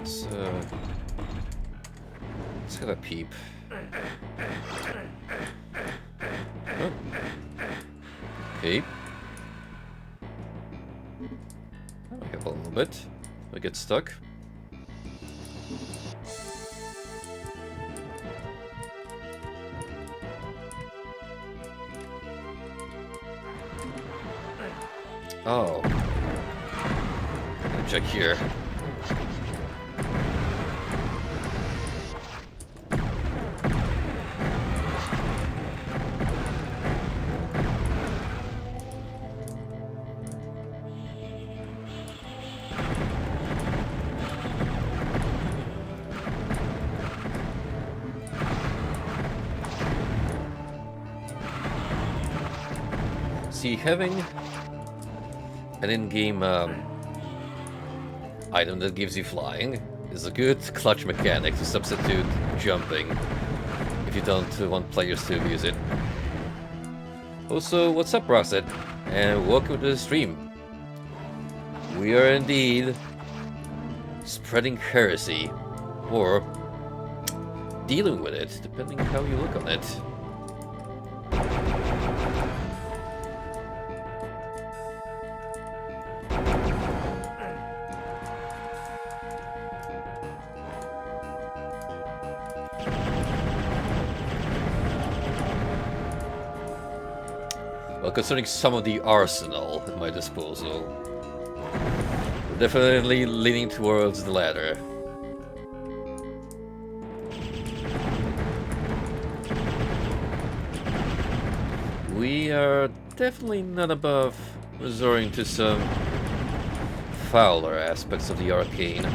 Let's have a peep. Oh. Okay. That'll help a little bit. I get stuck. Oh. Check here. See, having an in-game item that gives you flying is a good clutch mechanic to substitute jumping if you don't want players to abuse it. Also, what's up, Rosset? And welcome to the stream. We are indeed spreading heresy, or dealing with it, depending on how you look on it. Well, concerning some of the arsenal at my disposal, we're definitely leaning towards the latter. We are definitely not above resorting to some fouler aspects of the arcane.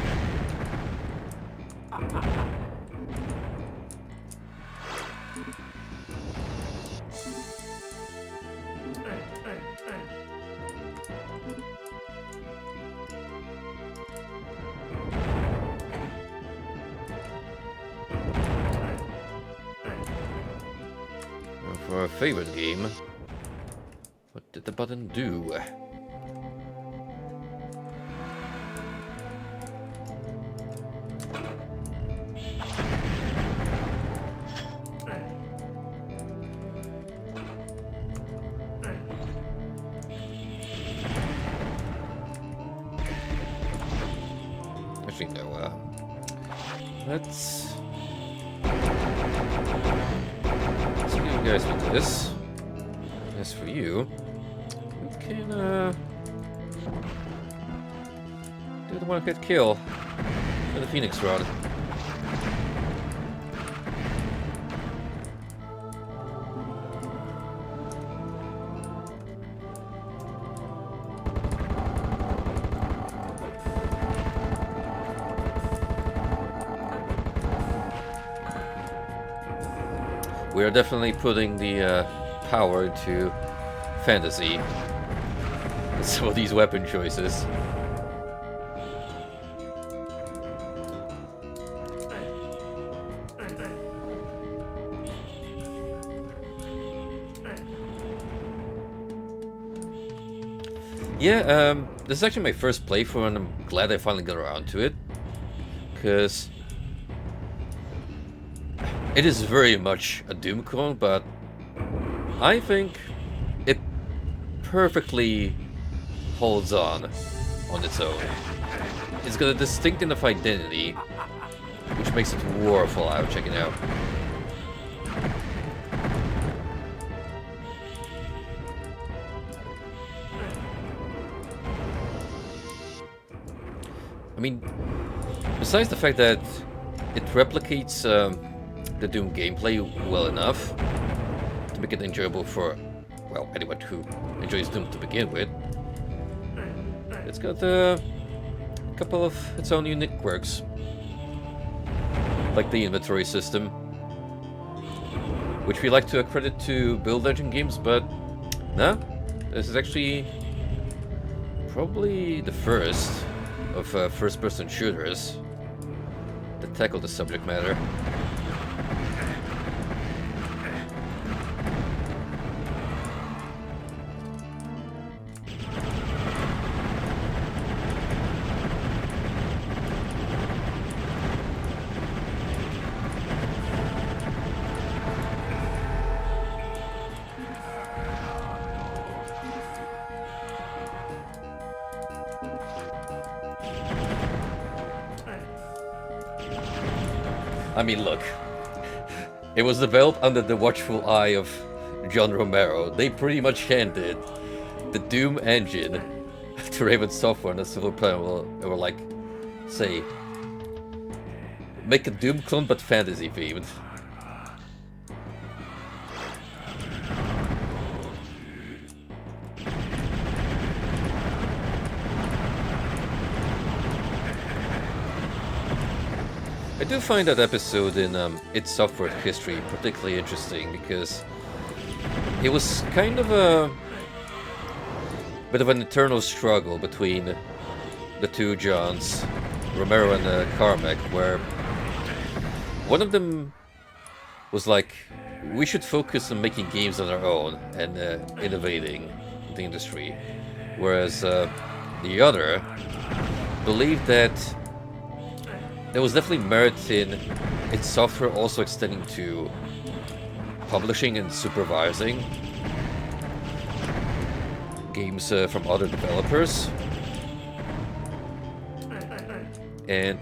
For our favorite game, what did the button do? Actually, no, let's give guys with this. As for you, you can do the one-hit kill with the Phoenix Rod. We are definitely putting the power into fantasy with some of these weapon choices. Yeah, this is actually my first playthrough, and I'm glad I finally got around to it, because it is very much a Doom clone, but I think it perfectly holds on its own. It's got a distinct enough identity, which makes it worthwhile checking out. I mean, besides the fact that it replicates the Doom gameplay well enough to make it enjoyable for, well, anyone who enjoys Doom to begin with, it's got a couple of its own unique quirks, like the inventory system, which we like to accredit to build engine games, but no, this is actually probably the first of first-person shooters that tackle the subject matter. I mean, look, it was developed under the watchful eye of John Romero. They pretty much handed the Doom engine to Raven Software and the Silver Planet. They were like, say, make a Doom clone but fantasy themed. I do find that episode in its software history particularly interesting, because it was kind of a bit of an eternal struggle between the two Johns, Romero and Carmack, where one of them was like, we should focus on making games on our own and innovating the industry, whereas the other believed that there was definitely merit in its software also extending to publishing and supervising games from other developers. And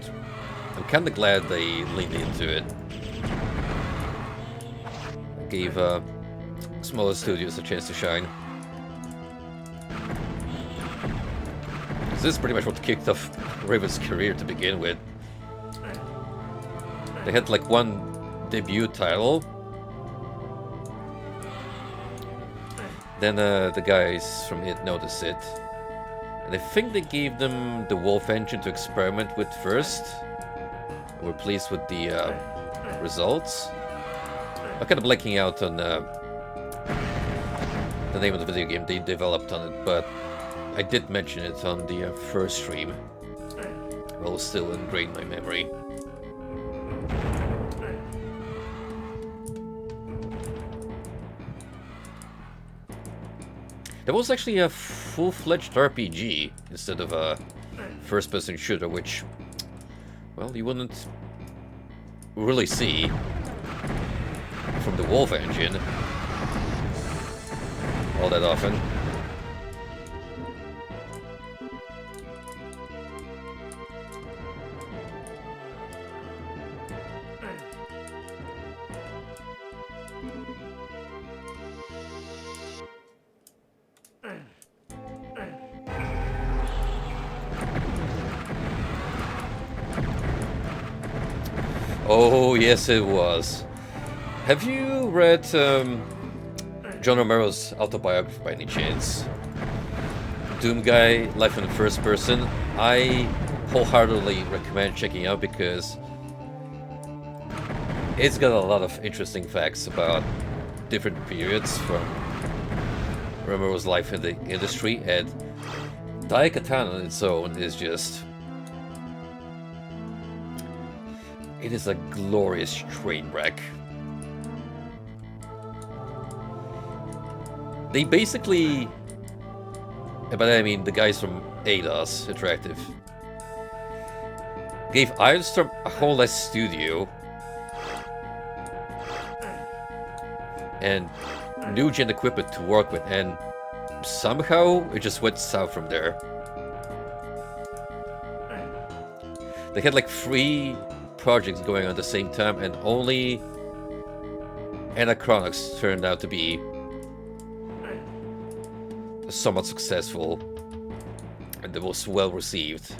I'm kind of glad they leaned into it. Gave smaller studios a chance to shine. This is pretty much what kicked off Raven's career to begin with. They had like one debut title. Then the guys from it noticed it. And I think they gave them the Wolf engine to experiment with first. We're pleased with the results. I'm kind of blanking out on the name of the video game they developed on it, but I did mention it on the first stream. Well, it's still ingrained in my memory. There was actually a full-fledged RPG instead of a first-person shooter, which, well, you wouldn't really see from the Wolf engine all that often. Oh, yes, it was. Have you read John Romero's autobiography by any chance? Doom Guy, Life in the First Person. I wholeheartedly recommend checking out because it's got a lot of interesting facts about different periods from Romero's life in the industry, and Daikatana on its own is just... it is a glorious train wreck. They basically... by that I mean the guys from Eidos Interactive gave Ironstorm a whole less studio and new gen equipment to work with, and somehow it just went south from there. They had like 3 projects going on at the same time, and only Anachronix turned out to be somewhat successful and the most well received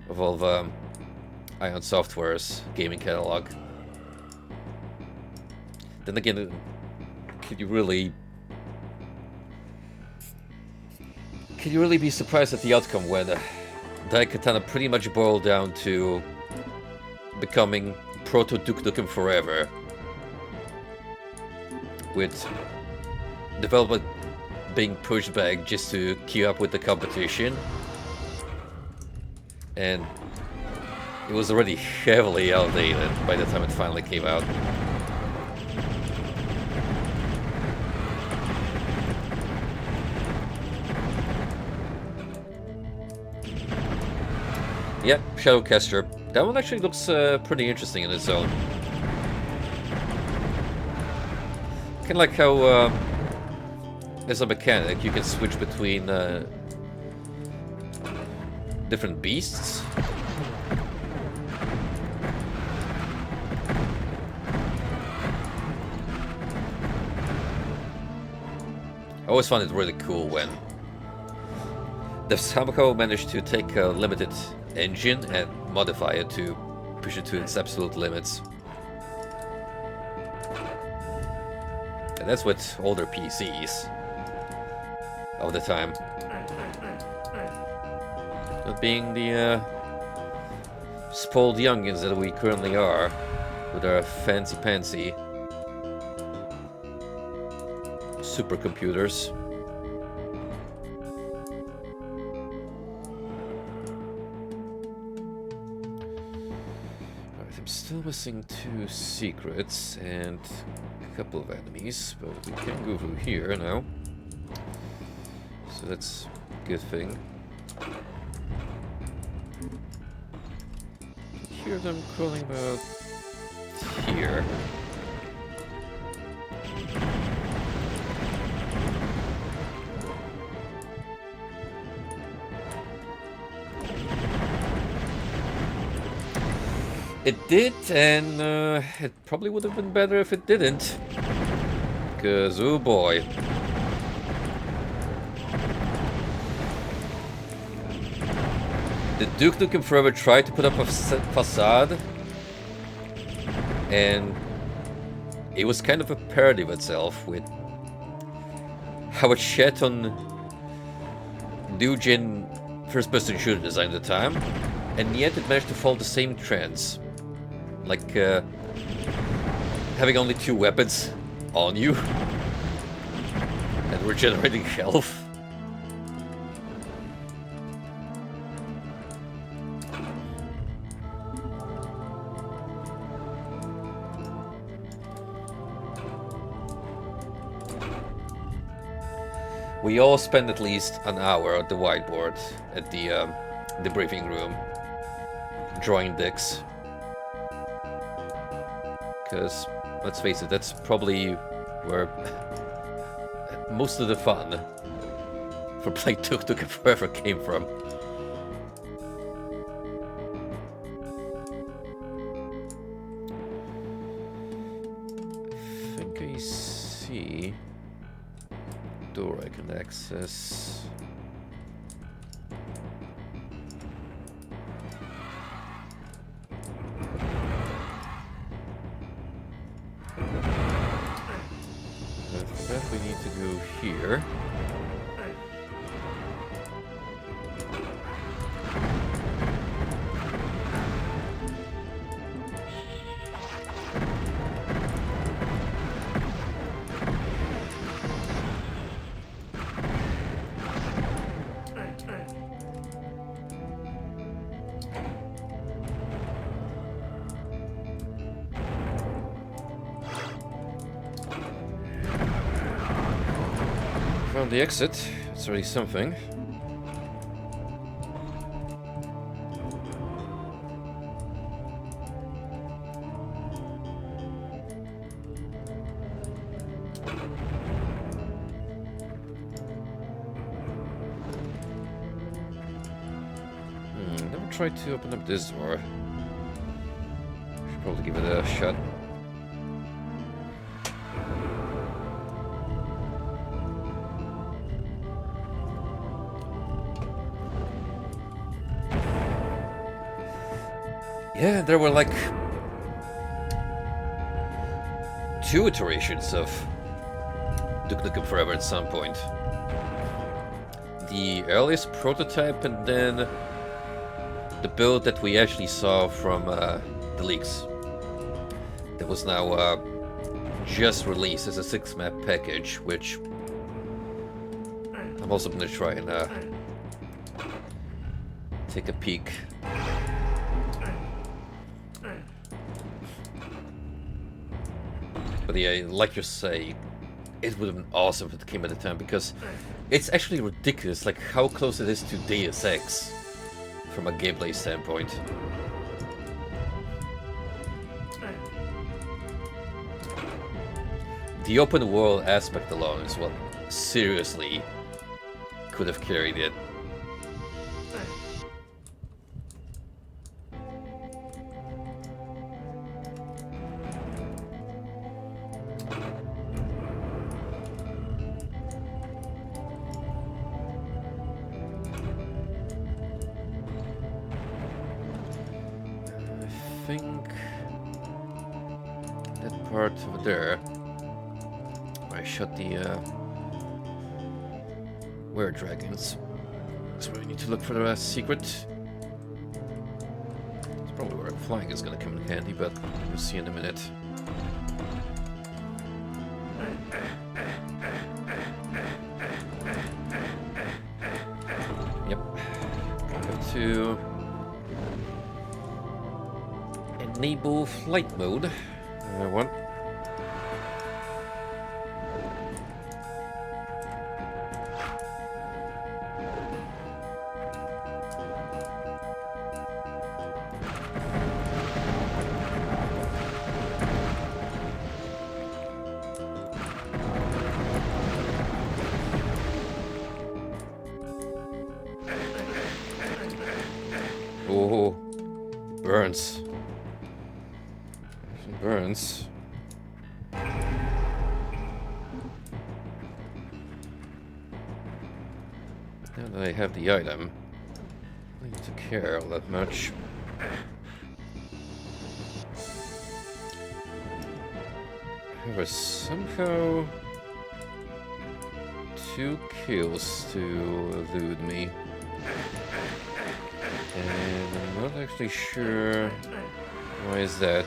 of all of Ion Software's gaming catalog. Then again, can you really be surprised at the outcome when Daikatana pretty much boiled down to becoming Proto Duke Nukem Forever, with development being pushed back just to keep up with the competition, and it was already heavily outdated by the time it finally came out. Yep, Shadowcaster. That one actually looks pretty interesting in its own. Kind of like how, as a mechanic, you can switch between different beasts. I always found it really cool when they somehow managed to take a limited engine and modify it to push it to its absolute limits. And that's with older PCs of the time. Not being the spoiled youngins that we currently are with our fancy-pantsy supercomputers. Alright, I'm still missing 2 secrets and a couple of enemies, but we can go through here now. So that's a good thing. I hear them crawling about here. It did, and it probably would have been better if it didn't. Because, oh boy. The Duke Nukem Forever tried to put up a facade, and it was kind of a parody of itself, with how it shed on new gen first-person shooter design at the time, and yet it managed to follow the same trends. Like, having only 2 weapons on you and regenerating health. We all spend at least an hour at the whiteboard at the briefing room, drawing dicks. Because, let's face it, that's probably where most of the fun for playing Duke Nukem Forever came from. I think I see a door I can access. that we need to go here. Found the exit. It's already something. Never tried to open up this door. Should probably give it a shot. Yeah, there were like 2 iterations of Duke Nukem Forever at some point. The earliest prototype and then the build that we actually saw from the leaks. That was now just released as a 6-map package, which I'm also going to try and take a peek. But yeah, like you say, it would have been awesome if it came at the time, because it's actually ridiculous, like how close it is to Deus Ex from a gameplay standpoint. The open world aspect alone is what seriously could have carried it. I think that part over there, I shot the were dragons. That's where I need to look for the secret. It's probably where flying is gonna come in handy, but we'll see in a minute. Yep. I have to enable flight mode. One. Oh, burns. Burns. Now that I have the item, I don't need to care all that much. However, somehow 2 kills to elude me. And I'm not actually sure why is that.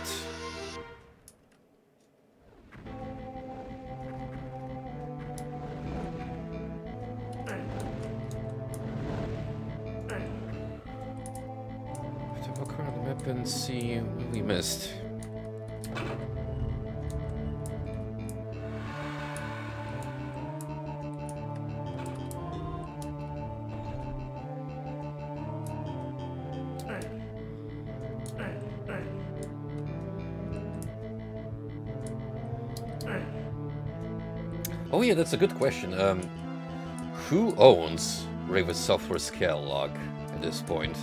Have to walk around the map and see what we missed. Oh yeah, that's a good question. Who owns Raven Software's catalog at this point?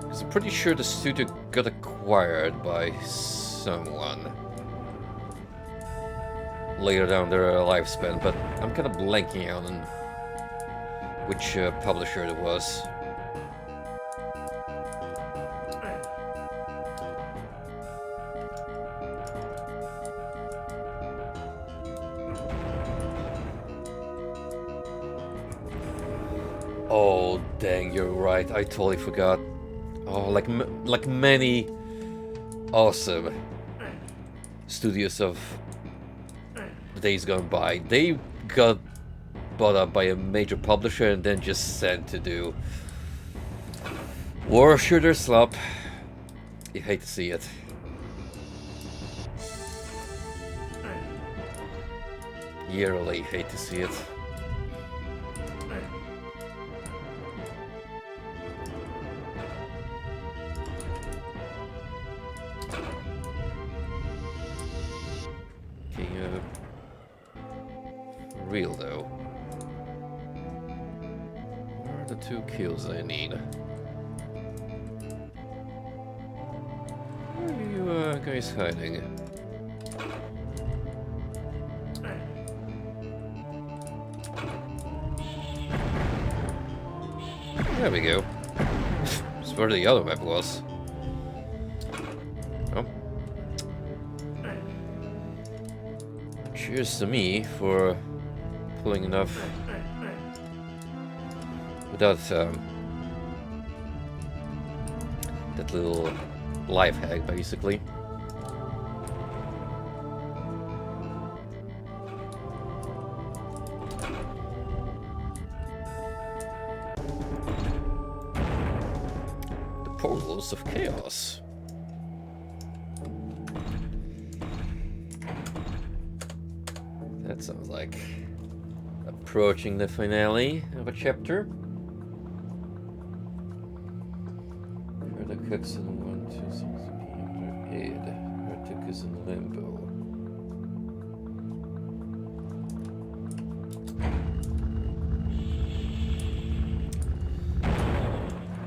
Because I'm pretty sure the studio got acquired by someone later down their lifespan, but I'm kind of blanking out on which publisher it was. Oh, dang, you're right. I totally forgot. Oh, like many awesome studios of the days gone by, they got bought up by a major publisher and then just sent to do war shooter slop. You hate to see it. You really hate to see it. Okay, for real though. Where are the 2 kills I need? Where are you guys hiding? There we go. That's where the other map was. Oh. Cheers to me for pulling enough without that little life hack, basically. The portals of chaos. That sounds like approaching the finale of a chapter. Heretic is in 1, 2, 6 p.m. aid. Heretic is in limbo.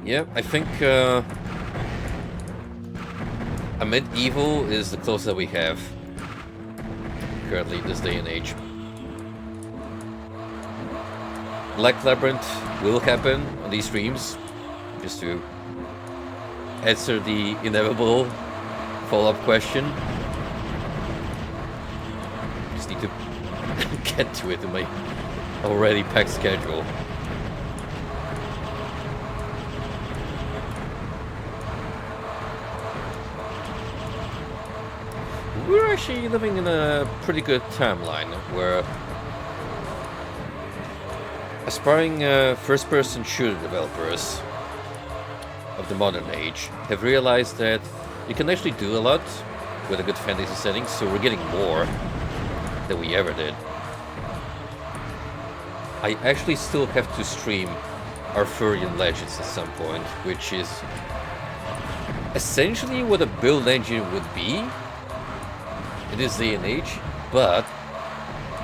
Yeah, I think a medieval is the closest that we have currently in this day and age. Black Labyrinth will happen on these streams, just to answer the inevitable follow-up question. Just need to get to it in my already packed schedule. We're actually living in a pretty good timeline where aspiring first-person shooter developers of the modern age have realized that you can actually do a lot with a good fantasy setting, so we're getting more than we ever did. I actually still have to stream Arthurian Legends at some point, which is essentially what a build engine would be in this day and age, but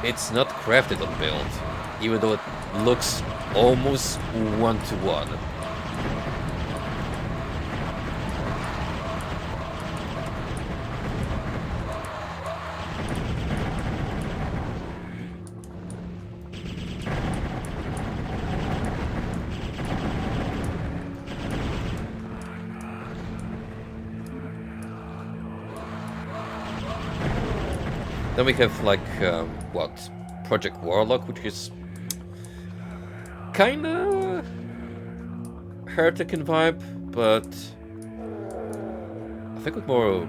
it's not crafted on build, even though it looks almost one-to-one. Then we have like, what? Project Warlock, which is kinda Heretic in vibe, but I think with more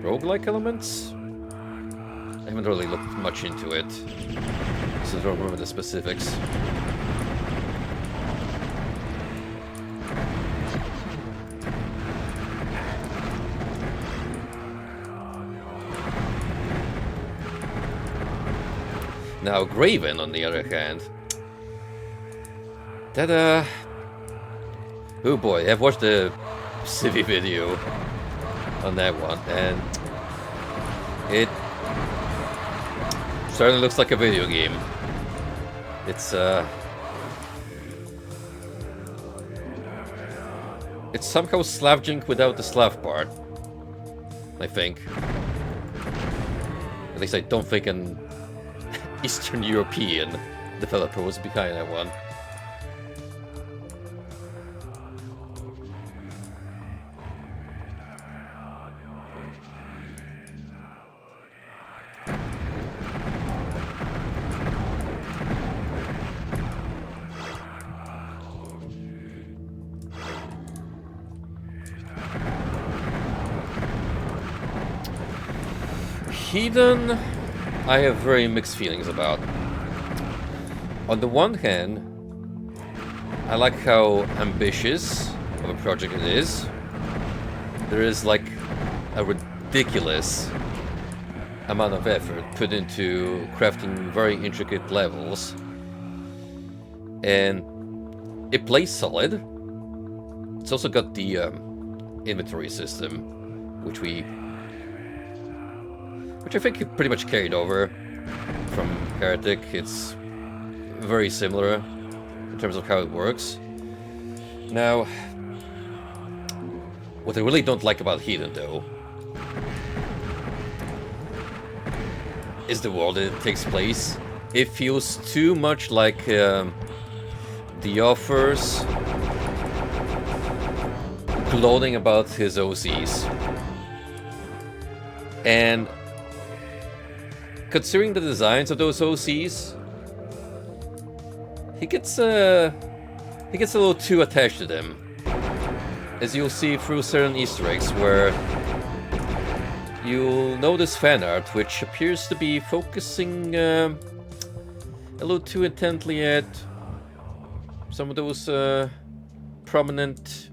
roguelike elements. I haven't really looked much into it, so I don't remember the specifics. Now, Graven, on the other hand, that, oh boy, I've watched the Civi video on that one, and it certainly looks like a video game. It's somehow Slavjink without the Slav part, I think. At least I don't think an Eastern European developer was behind that one. Heathen, I have very mixed feelings about. On the one hand, I like how ambitious of a project it is. There is like a ridiculous amount of effort put into crafting very intricate levels. And it plays solid. It's also got the inventory system, which I think it pretty much carried over from Heretic. It's very similar in terms of how it works. Now, what I really don't like about Heathen, though, is the world that it takes place. It feels too much like the author's gloating about his OCs. And considering the designs of those OCs, he gets a little too attached to them. As you'll see through certain Easter eggs where you'll notice fan art which appears to be focusing a little too intently at some of those prominent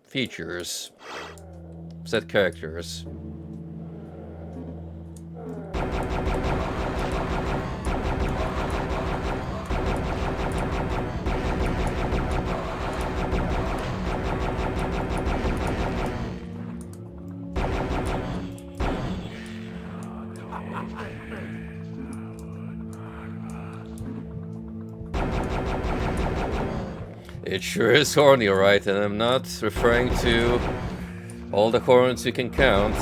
features, set characters. It sure is horny, alright, and I'm not referring to all the horns you can count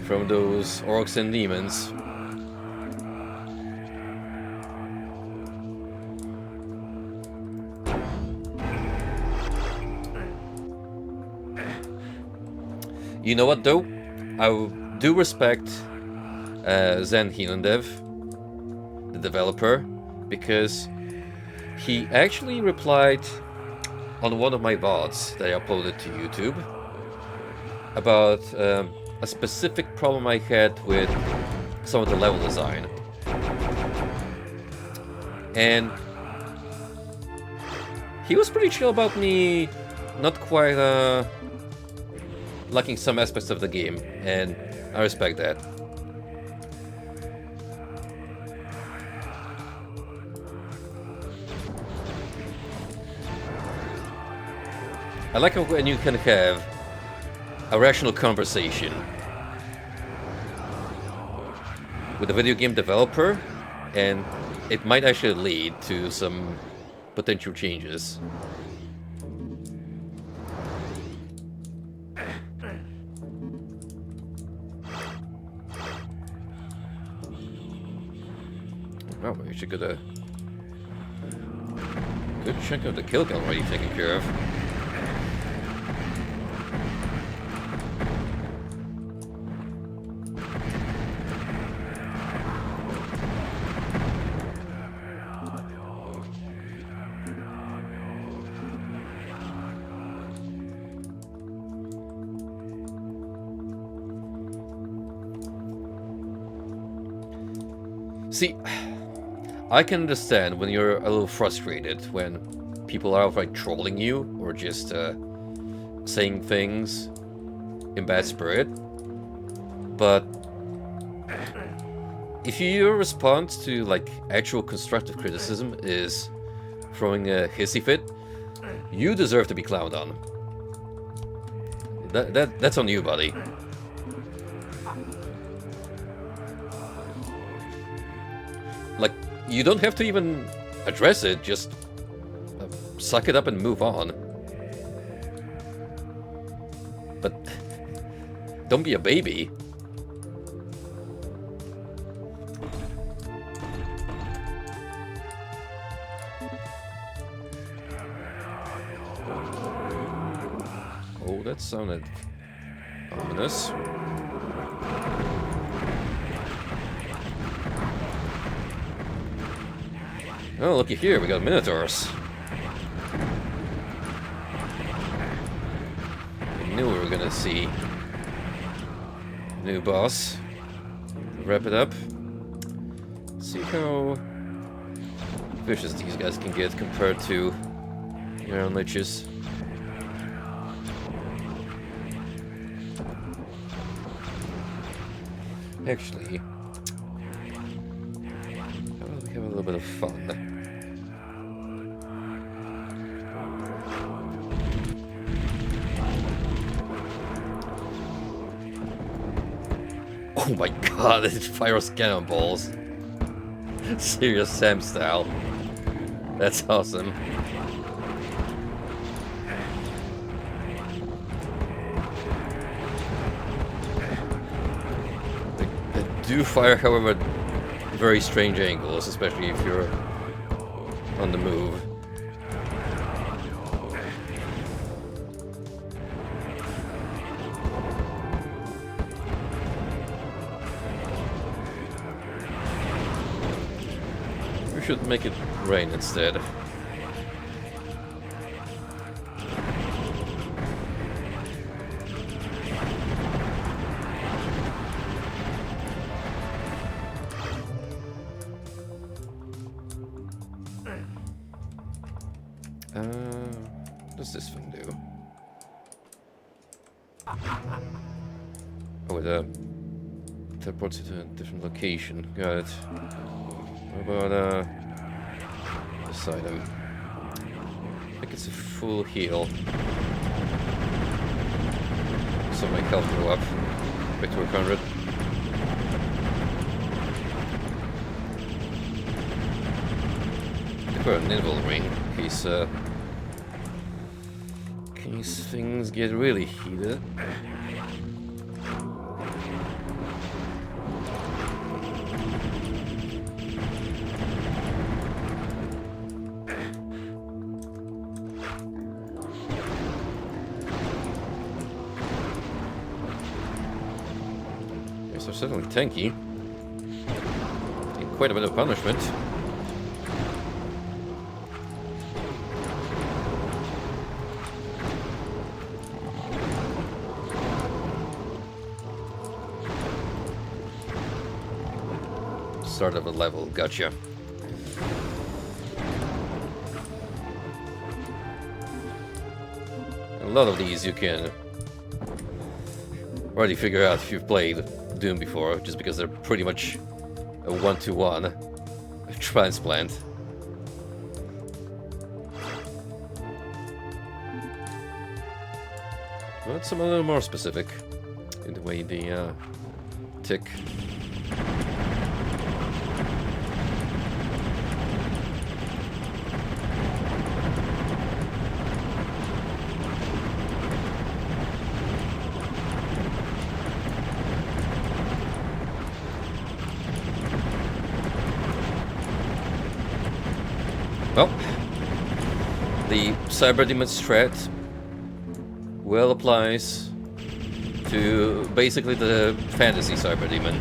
from those orcs and demons. You know what, though? I do respect Zen Healendev, the developer, because he actually replied on one of my VODs that I uploaded to YouTube about a specific problem I had with some of the level design. And he was pretty chill about me not quite liking some aspects of the game, and I respect that. I like when you can have a rational conversation with a video game developer, and it might actually lead to some potential changes. Well, we should get a good chunk of the kill gun already taken care of. See, I can understand when you're a little frustrated when people are outright trolling you or just saying things in bad spirit, but if your response to like actual constructive criticism is throwing a hissy fit, you deserve to be clowned on. That's on you, buddy. Like, you don't have to even address it, just suck it up and move on. But don't be a baby. Oh, that sounded ominous. Oh, looky here, we got Minotaurs. I knew we were gonna see new boss. wrap it up. See how vicious these guys can get compared to your own liches. Actually, how about we have a little bit of fun? Oh my god, it fires cannonballs. Serious Sam style. That's awesome. They do fire, however, very strange angles, especially if you're on the move. We should make it rain instead. What does this thing do? Oh, it teleports you to a different location. Got it. What about this item? I think it's a full heal. So my health go up. Back to 100. For a Nineveh ring, in case things get really heated. Yes, they're certainly tanky. Take quite a bit of punishment. Start of a level, gotcha. A lot of these you can already figure out if you've played Doom before, just because they're pretty much a one-to-one transplant. But some a little more specific in the way they tick. Well, the Cyber Demon strat well applies to basically the fantasy Cyber Demon.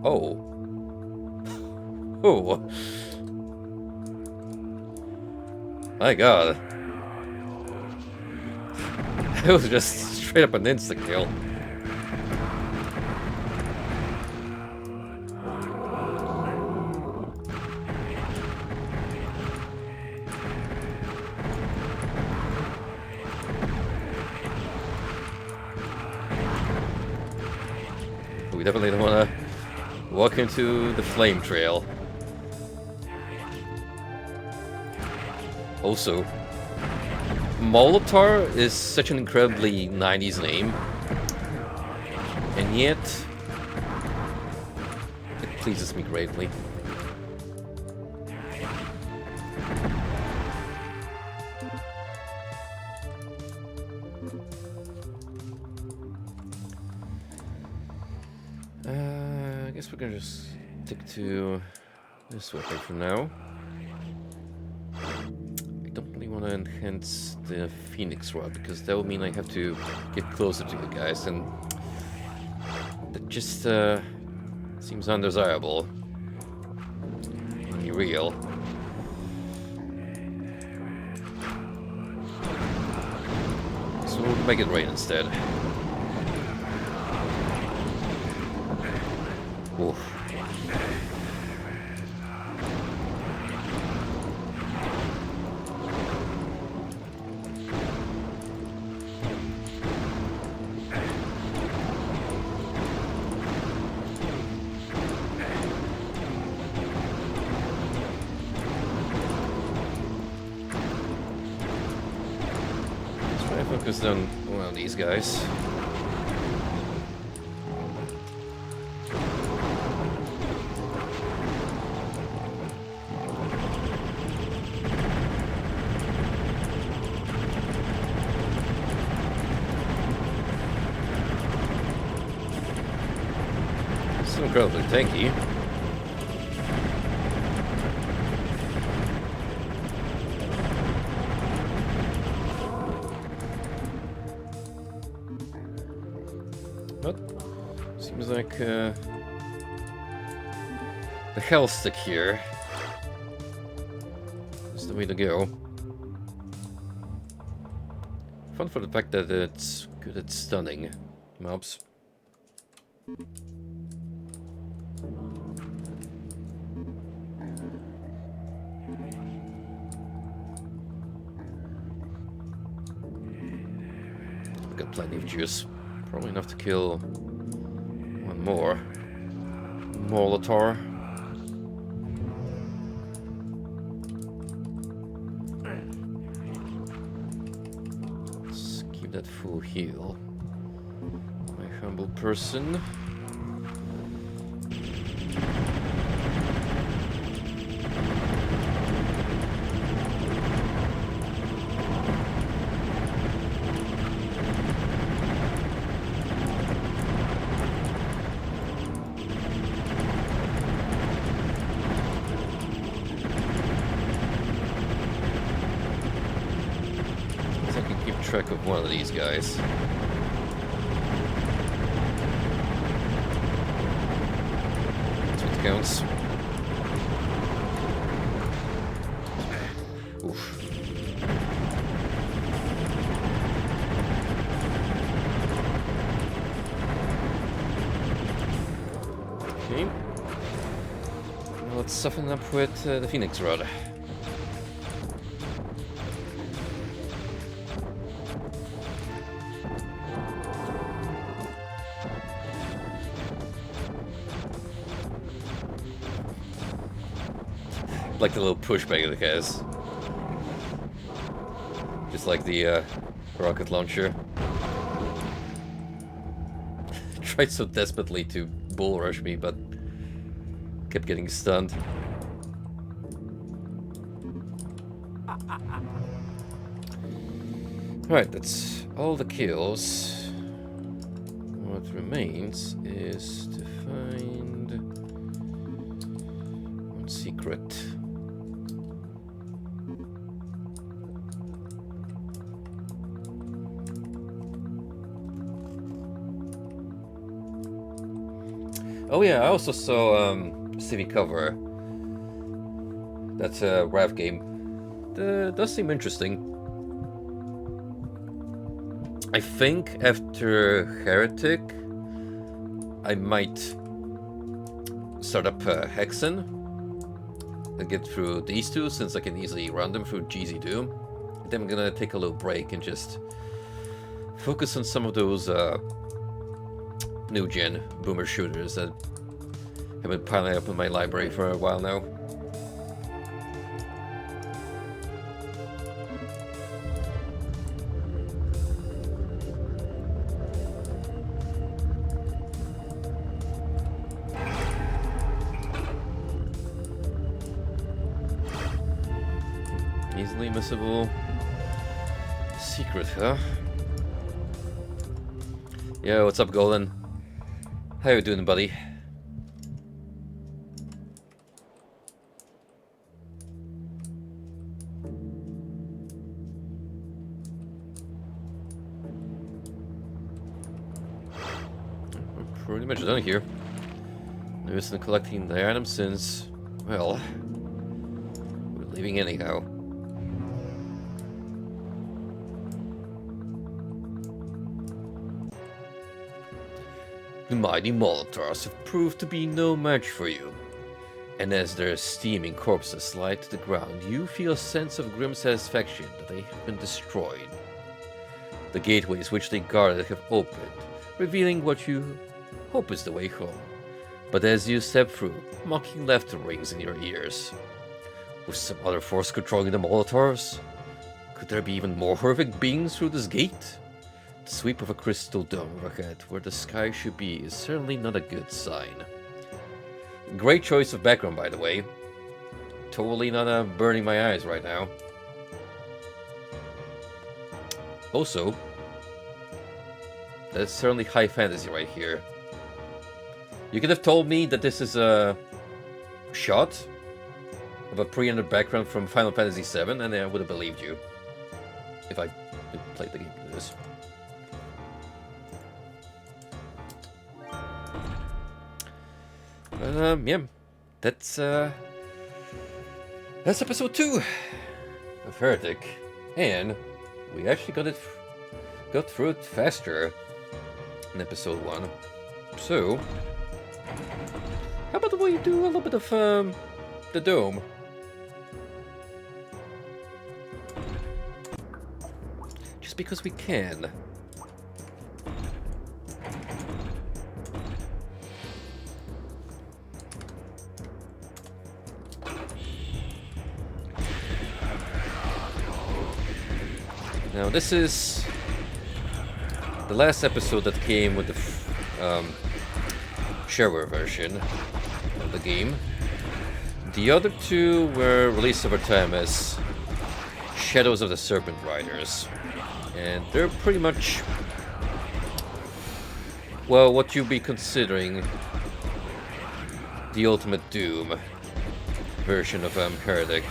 Oh. Oh. My god. It was just straight up an insta-kill. We definitely don't want to walk into the flame trail. Also, Molitar is such an incredibly 90s name, and yet it pleases me greatly. I guess we're gonna just stick to this weapon for now. Want to enhance the Phoenix Rod because that will mean I have to get closer to you guys, and that just seems undesirable. Be real. So we'll make it rain instead. Oof. Focus on one of these guys. It's incredibly tanky. But seems like the health stick here is the way to go. Fun for the fact that it's good at stunning mobs. We've got plenty of juice. Probably enough to kill one more Molitor. Let's keep that full heal. My humble person. Track of one of these guys. That's what counts. Oof. Okay. Now let's soften up with the Phoenix Rod. Like the little pushback it has. Just like the rocket launcher. Tried so desperately to bull rush me, but kept getting stunned. Alright, that's all the kills. What remains is to find one secret. Oh yeah, I also saw CV cover. That's a RAV game. Does seem interesting. I think after Heretic, I might start up Hexen and get through these two, since I can easily run them through GZ Doom. Then I'm gonna take a little break and just focus on some of those new gen boomer shooters that have been piling up in my library for a while now. Easily missable secret, huh? Yo, what's up, Golden? How you doing, buddy? We're pretty much done here. I've been collecting the items since, well, Leaving anyhow. The mighty Molotovs have proved to be no match for you. And as their steaming corpses slide to the ground, you feel a sense of grim satisfaction that they have been destroyed. The gateways which they guarded have opened, revealing what you hope is the way home. But as you step through, mocking laughter rings in your ears. Was some other force controlling the Molotovs? Could there be even more horrific beings through this gate? The sweep of a crystal dome overhead, where the sky should be, is certainly not a good sign. Great choice of background, by the way. Totally not burning my eyes right now. Also, that's certainly high fantasy right here. You could have told me that this is a shot of a pre-rendered background from Final Fantasy VII, and I would have believed you if I played the game like this. Yeah, that's episode 2 of Heretic, and we actually got through it faster in episode 1. So, how about we do a little bit of the dome? Just because we can. Now this is the last episode that came with the shareware version of the game. The other two were released over time as Shadows of the Serpent Riders, and they're pretty much, well, what you'd be considering the Ultimate Doom version of Heretic.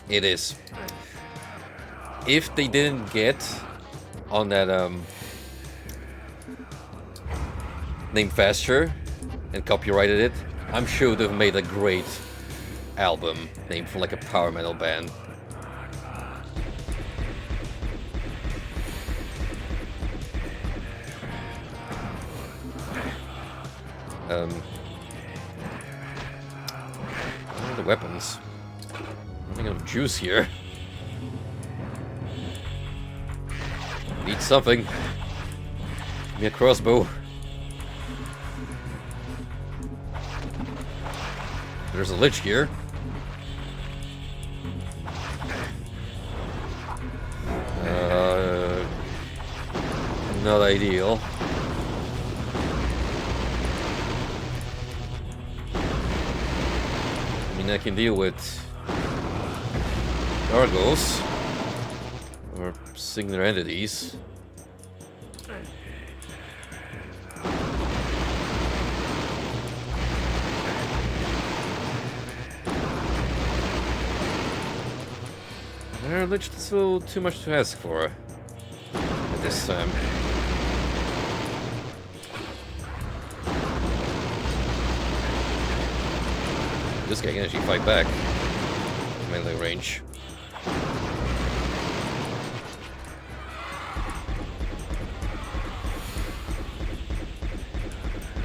It is. If they didn't get on that name faster and copyrighted it, I'm sure they've made a great album named for like a power metal band. What are the weapons? Nothing of juice here. Need something. Give me a crossbow. There's a lich here. Not ideal. I mean, I can deal with Argos or singular entities. Lich is a little too much to ask for at this time. This guy can actually fight back. Melee range.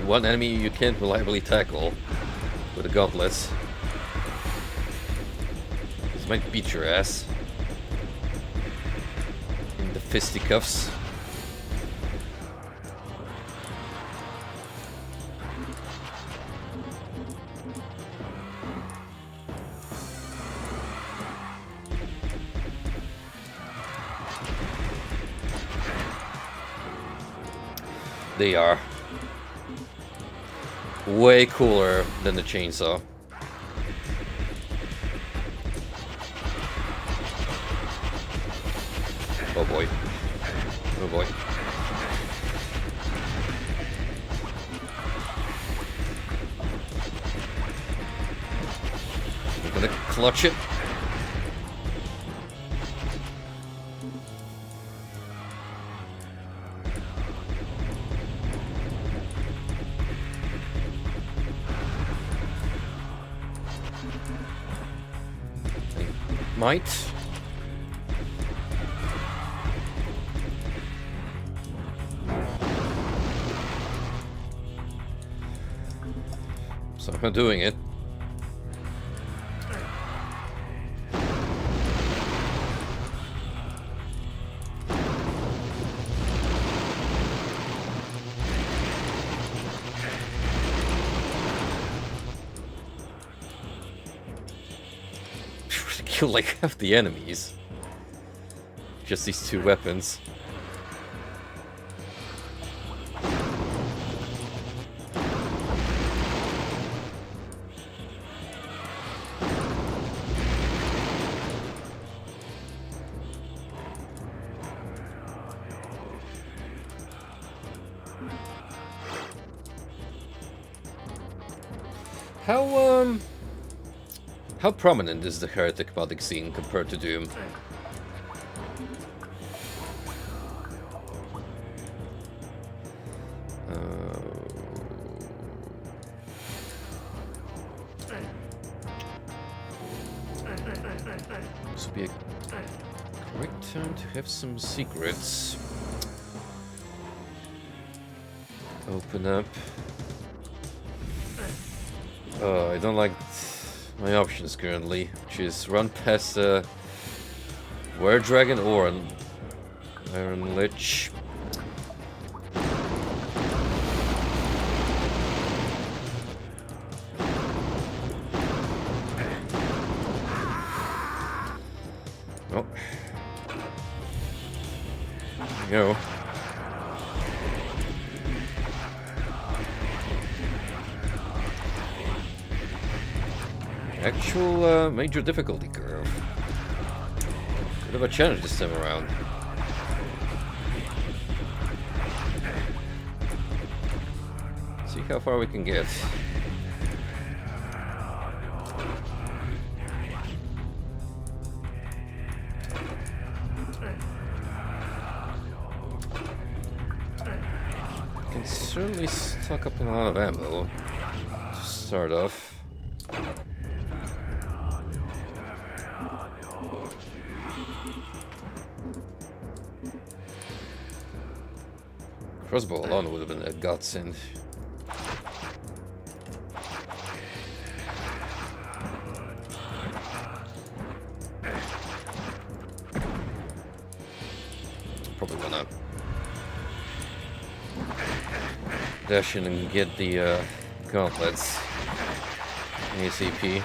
One enemy you can't reliably tackle with the gauntlets. This might beat your ass. In the fisticuffs. They are way cooler than the chainsaw. Oh boy. Oh boy. gonna clutch it. I might. So I'm doing it. Kill like half the enemies. Just these two weapons. How prominent is the Heretic modding scene compared to Doom? This would be a great time to have some secrets. Open up. Oh, I don't like my options currently, which is run past a Were Dragon or an Iron Lich. Oh. There we go. Actual major difficulty curve. Bit of a challenge this time around. See how far we can get. Can certainly stock up on a lot of ammo to start off. Crossbow alone would have been a godsend. Probably gonna dash in and get the gauntlets ASAP.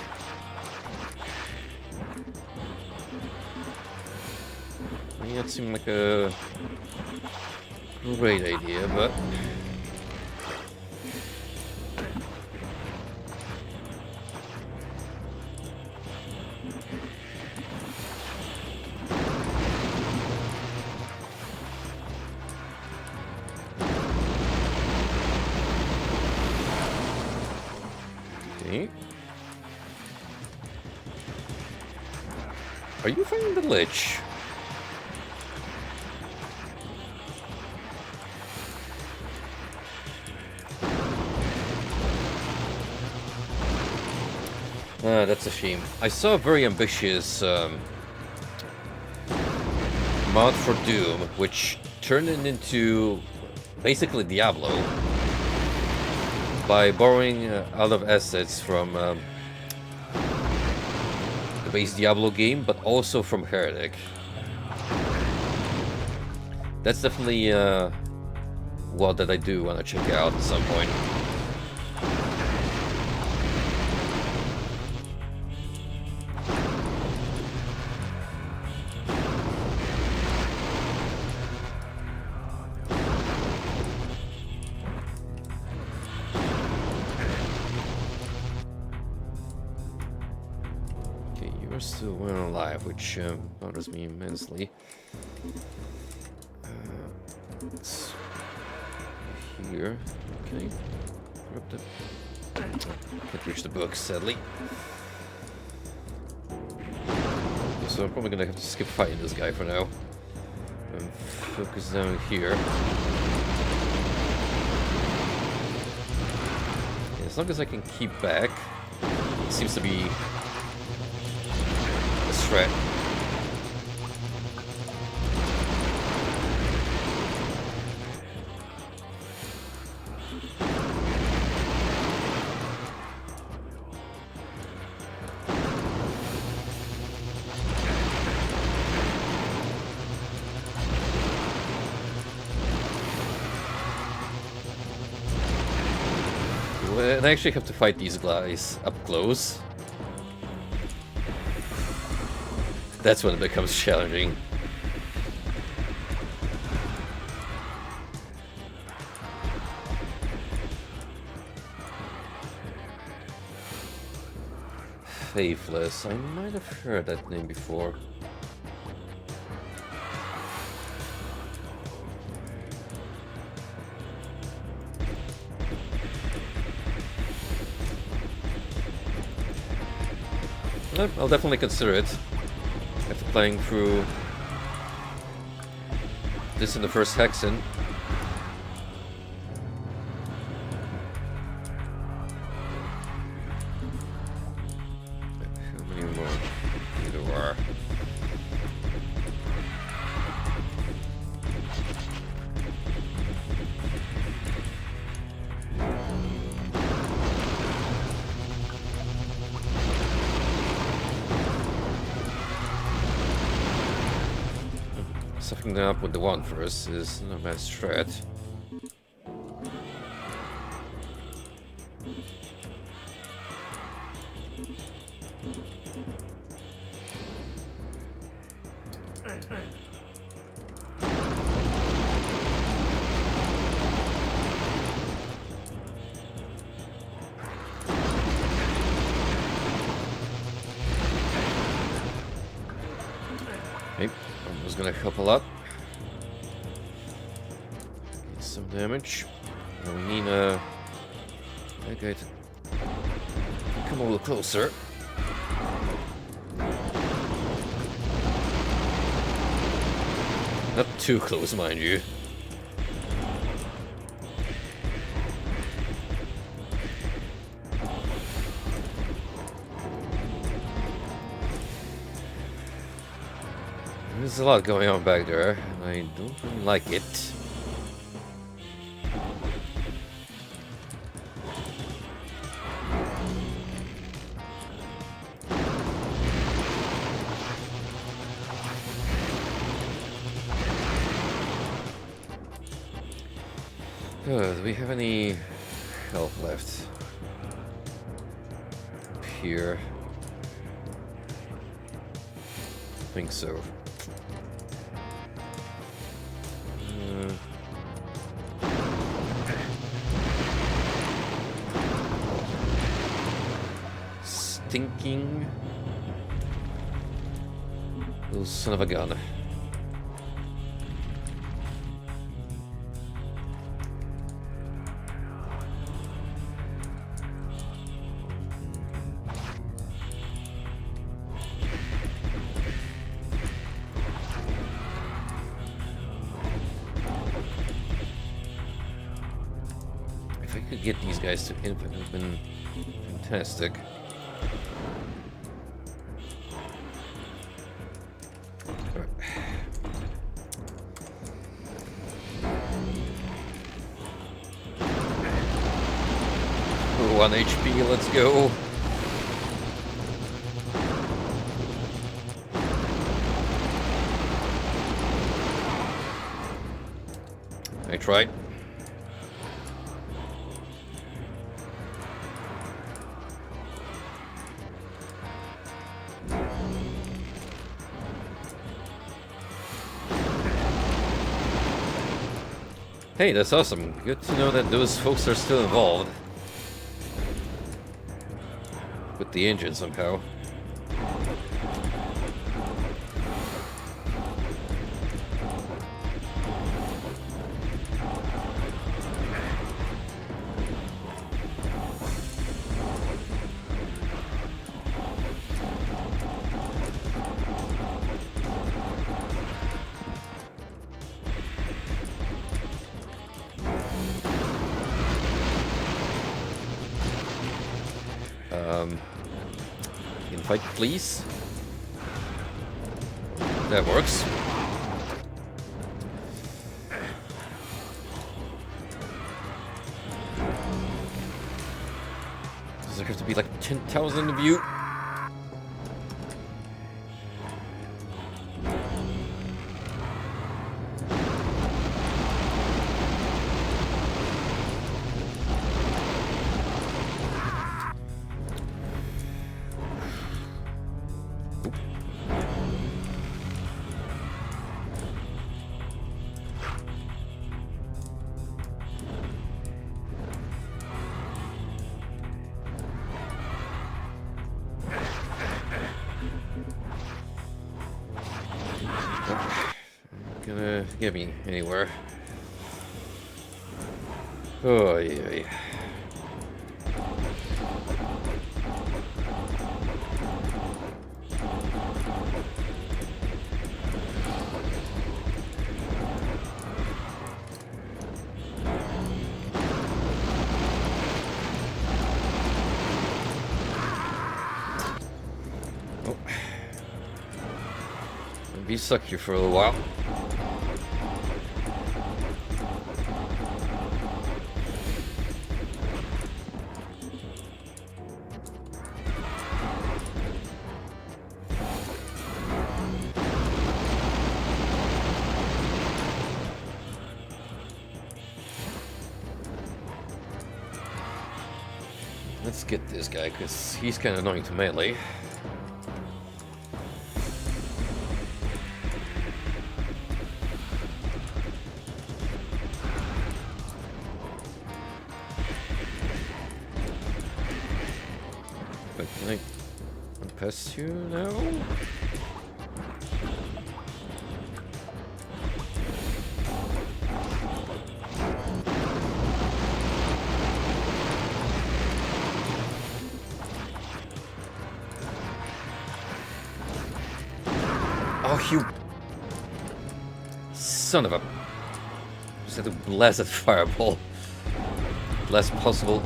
May not seem like a great idea, but okay. Are you fighting the Lich? That's a shame. I saw a very ambitious mod for Doom, which turned it into basically Diablo by borrowing out of assets from the base Diablo game, but also from Heretic. That's definitely one that I do want to check out at some point. Still well alive, which bothers me immensely. It's here. Okay. Can't reach the book, sadly. so I'm probably gonna have to skip fighting this guy for now. And focus down here. As long as I can keep back, it seems to be a threat. And I actually have to fight these guys up close. That's when it becomes challenging. Faithless. I might have heard that name before. I'll definitely consider it after playing through this in the first Hexen. How many more there are? Sucking them up with the one first is not a bad strat. Okay, I was gonna help a lot. Get some damage. Now we need that guy to come a little closer. Not too close, mind you. There's a lot going on back there, and I don't really like it. Do we have any health left? Up here. I think so. Stinking little son of a gun. If I could get these guys to infinite, it would have been fantastic. Oh, 1 HP, let's go. I tried. Hey, that's awesome. Good to know that those folks are still involved with the engine somehow. Invite, please. That works. Does there have to be like 10,000 of you? Gonna get me anywhere. Oh yeah. Oh. I'll be stuck here for a little while. Let's get this guy, because he's kind of annoying to melee. But can I pass you now? Oh, you son of a... Just had to blast that fireball. Last possible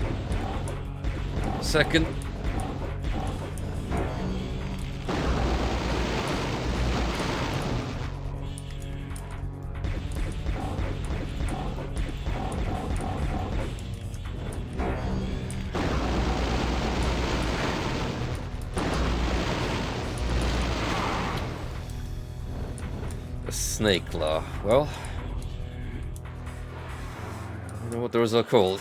second. Snake claw. Well, I don't know what those are called.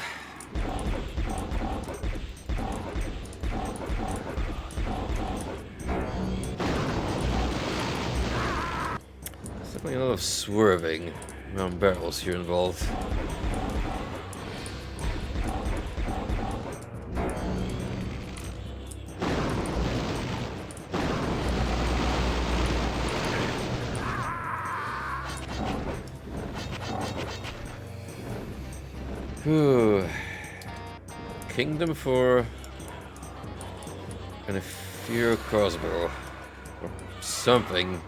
There's definitely a lot of swerving around barrels here involved. Whew. Kingdom for an inferior crossbow or something.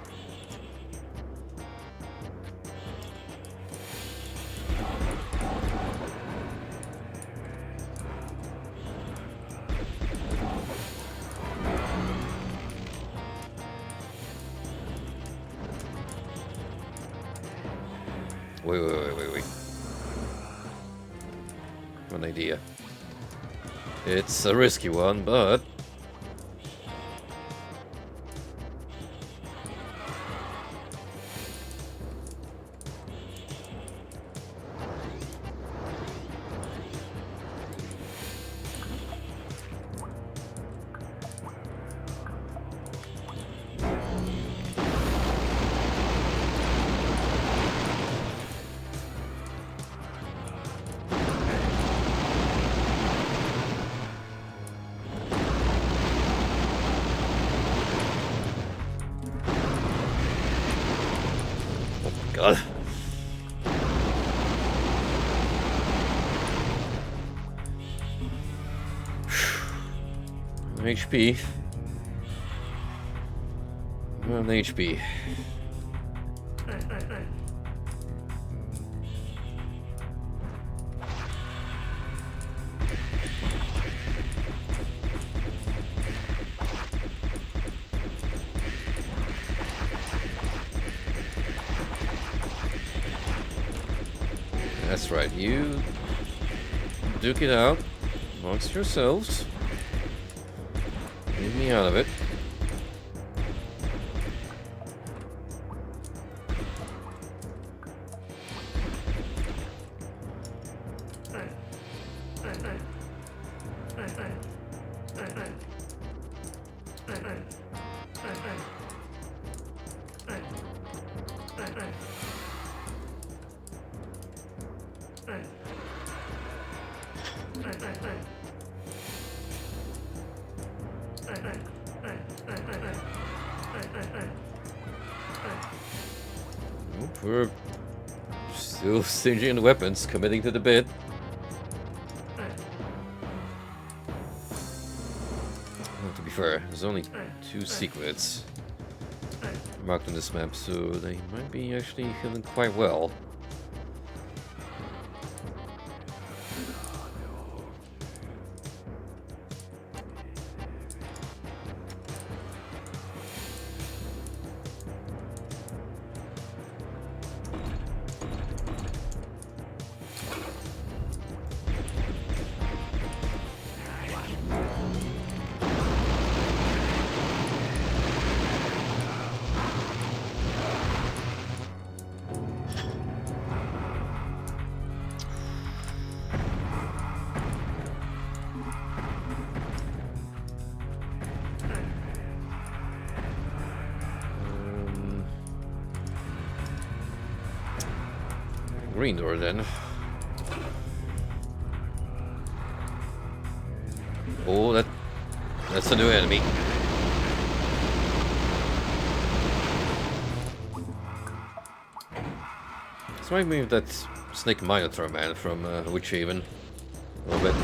Wait. One idea. It's a risky one, but God. HP. 1 HP. That's right, you duke it out amongst yourselves. Leave me out of it. We're still stingy in the weapons, committing to the bit. Well, to be fair, there's only 2 secrets marked on this map, so they might be actually hidden quite well. Green door then. Oh, that's a new enemy. This reminds me of that Snake Minotaur man from Witch Haven. A little bit.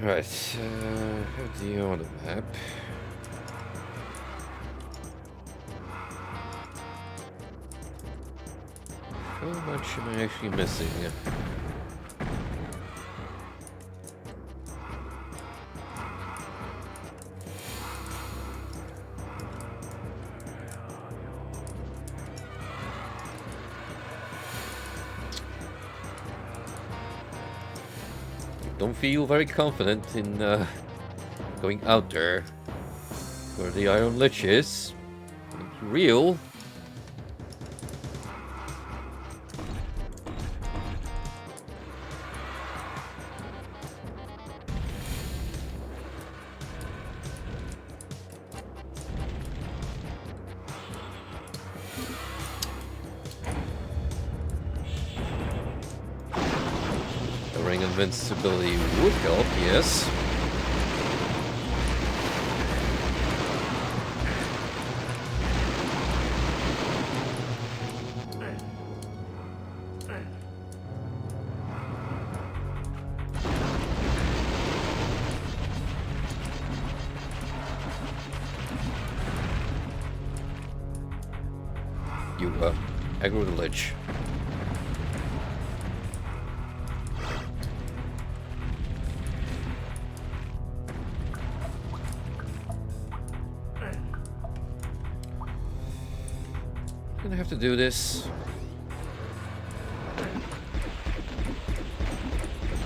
Right, have the other map. How much am I actually missing? Don't feel very confident in going out there where the Iron Lich is. It's real. Invincibility would help, yes. You aggro the lich. I have to do this.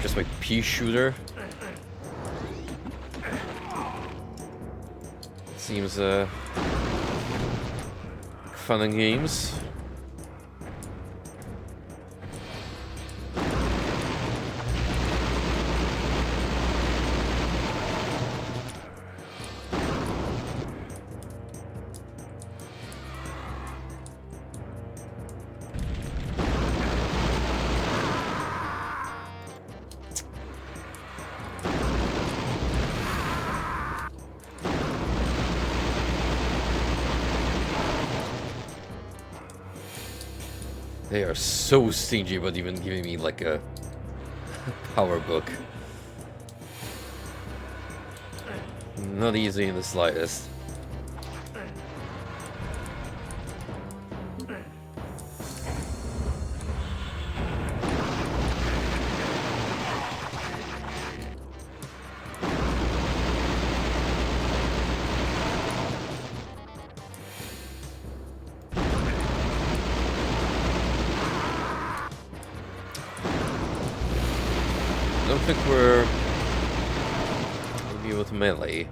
Just my pea shooter. Seems fun and games. They are so stingy about even giving me like a power book. Not easy in the slightest. don't think we're maybe with melee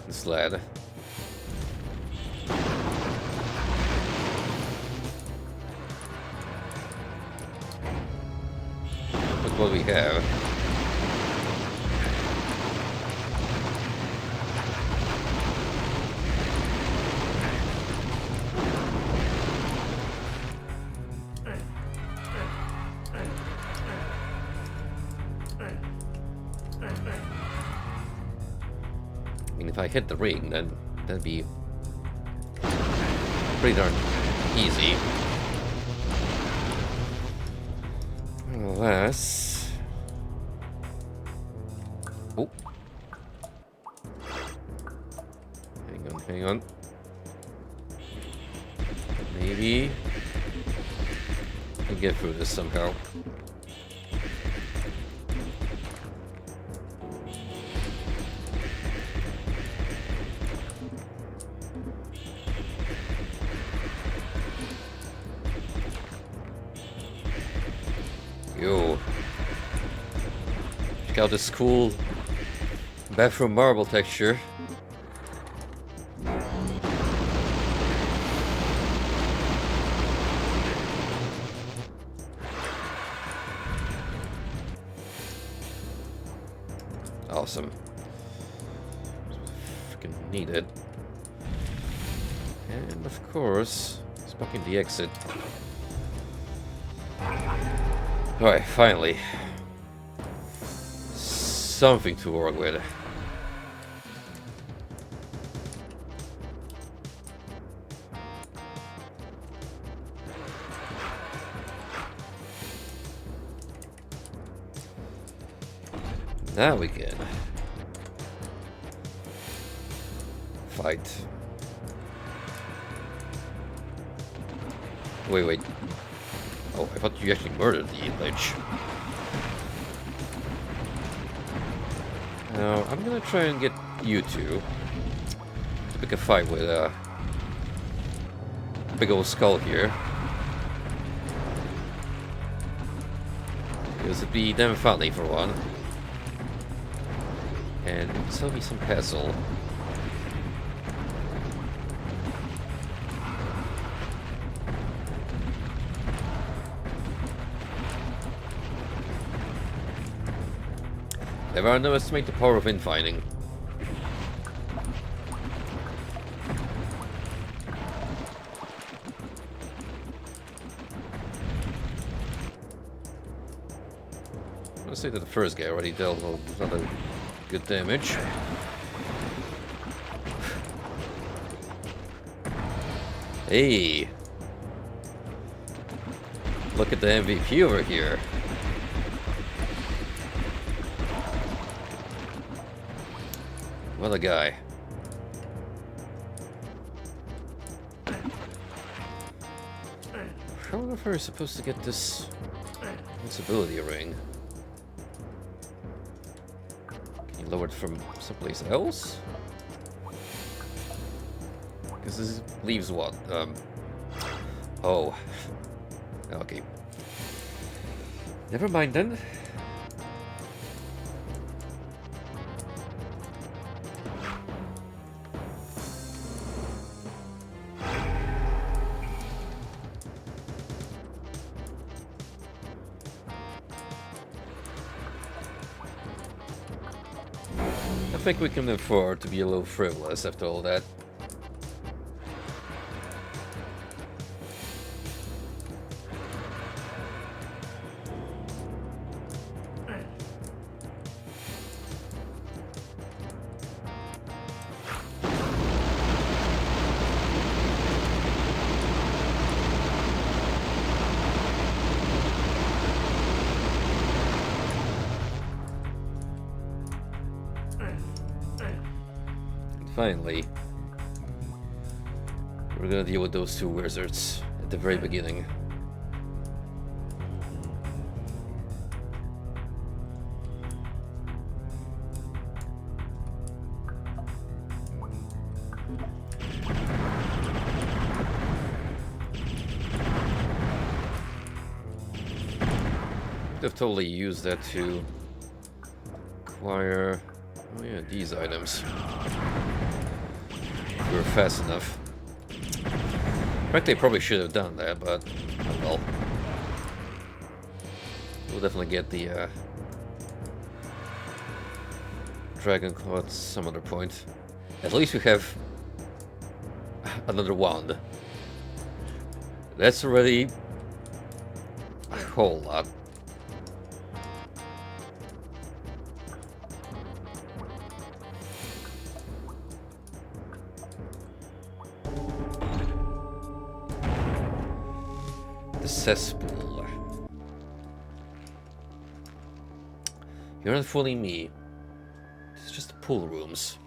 this lad. Look what we have. I mean, if I hit the ring, then that'd be pretty darn easy. Unless... Oh. Hang on. Maybe I can get through this somehow. Yo. Check out this cool bathroom marble texture. Awesome. Freaking need it. And of course, it's fucking the exit. Alright, finally. Something to work with. Now we can fight. Wait. Oh, I thought you actually murdered the lich. Now, I'm gonna try and get you two to pick a fight with a big old skull here. Because it'd be damn funny for one. And sell me some hassle. Never underestimate the power of infighting. Let's say that the first guy already dealt with other good damage. Hey! Look at the MVP over here. What a guy. I don't know if we're supposed to get this ability ring. Can you lower it from someplace else? Because this leaves what? Oh. Okay. Never mind then. I think we can afford to be a little frivolous after all that. Finally, we're gonna deal with those two wizards at the very beginning. Could have totally used that to acquire... Oh yeah, these items. We were fast enough. Frankly, I probably should have done that, but oh well. We'll definitely get the Dragon Claw at some other point. At least we have another wand. That's already a whole lot. The cesspool. You're not fooling me. It's just the pool rooms.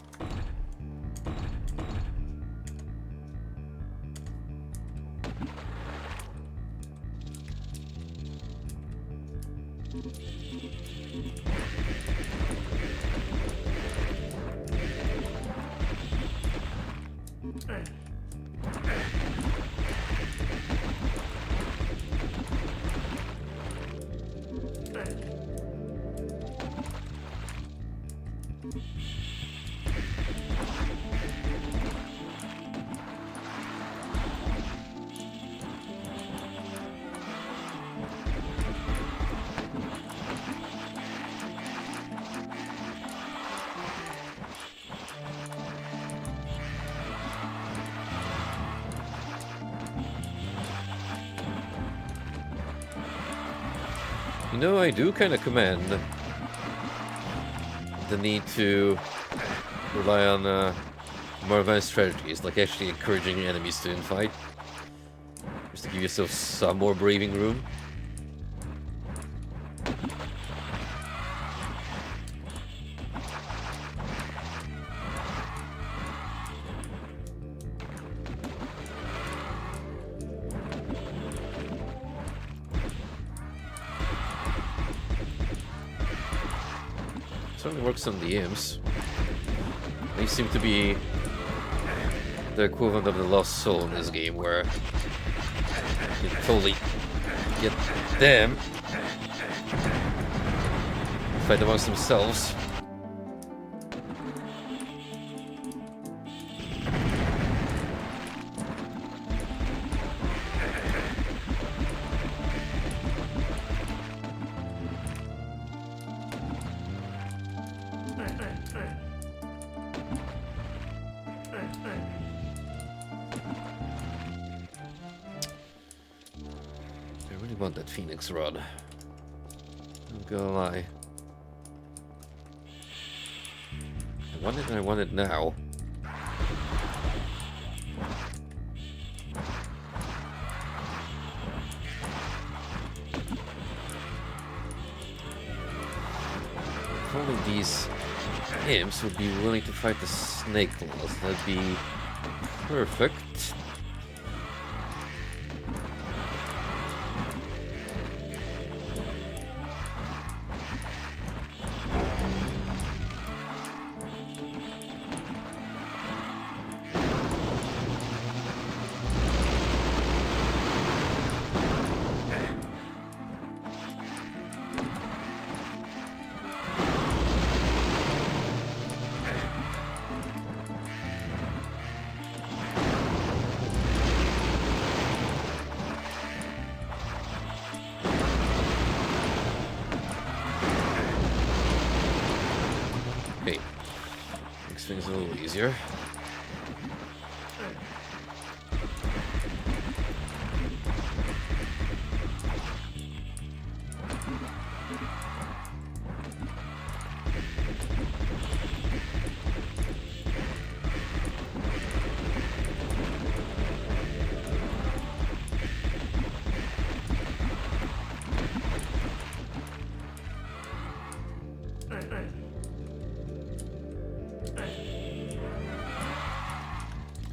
You know, I do kind of commend the need to rely on more advanced strategies, like actually encouraging enemies to infight, just to give yourself some more breathing room. Certainly works on the imps. They seem to be the equivalent of the lost soul in this game, where you totally get them fight amongst themselves. Want that Phoenix Rod. I'm not gonna lie. I want it and I want it now. If only these imps would be willing to fight the snake claws, that'd be perfect. Okay, makes things a little easier.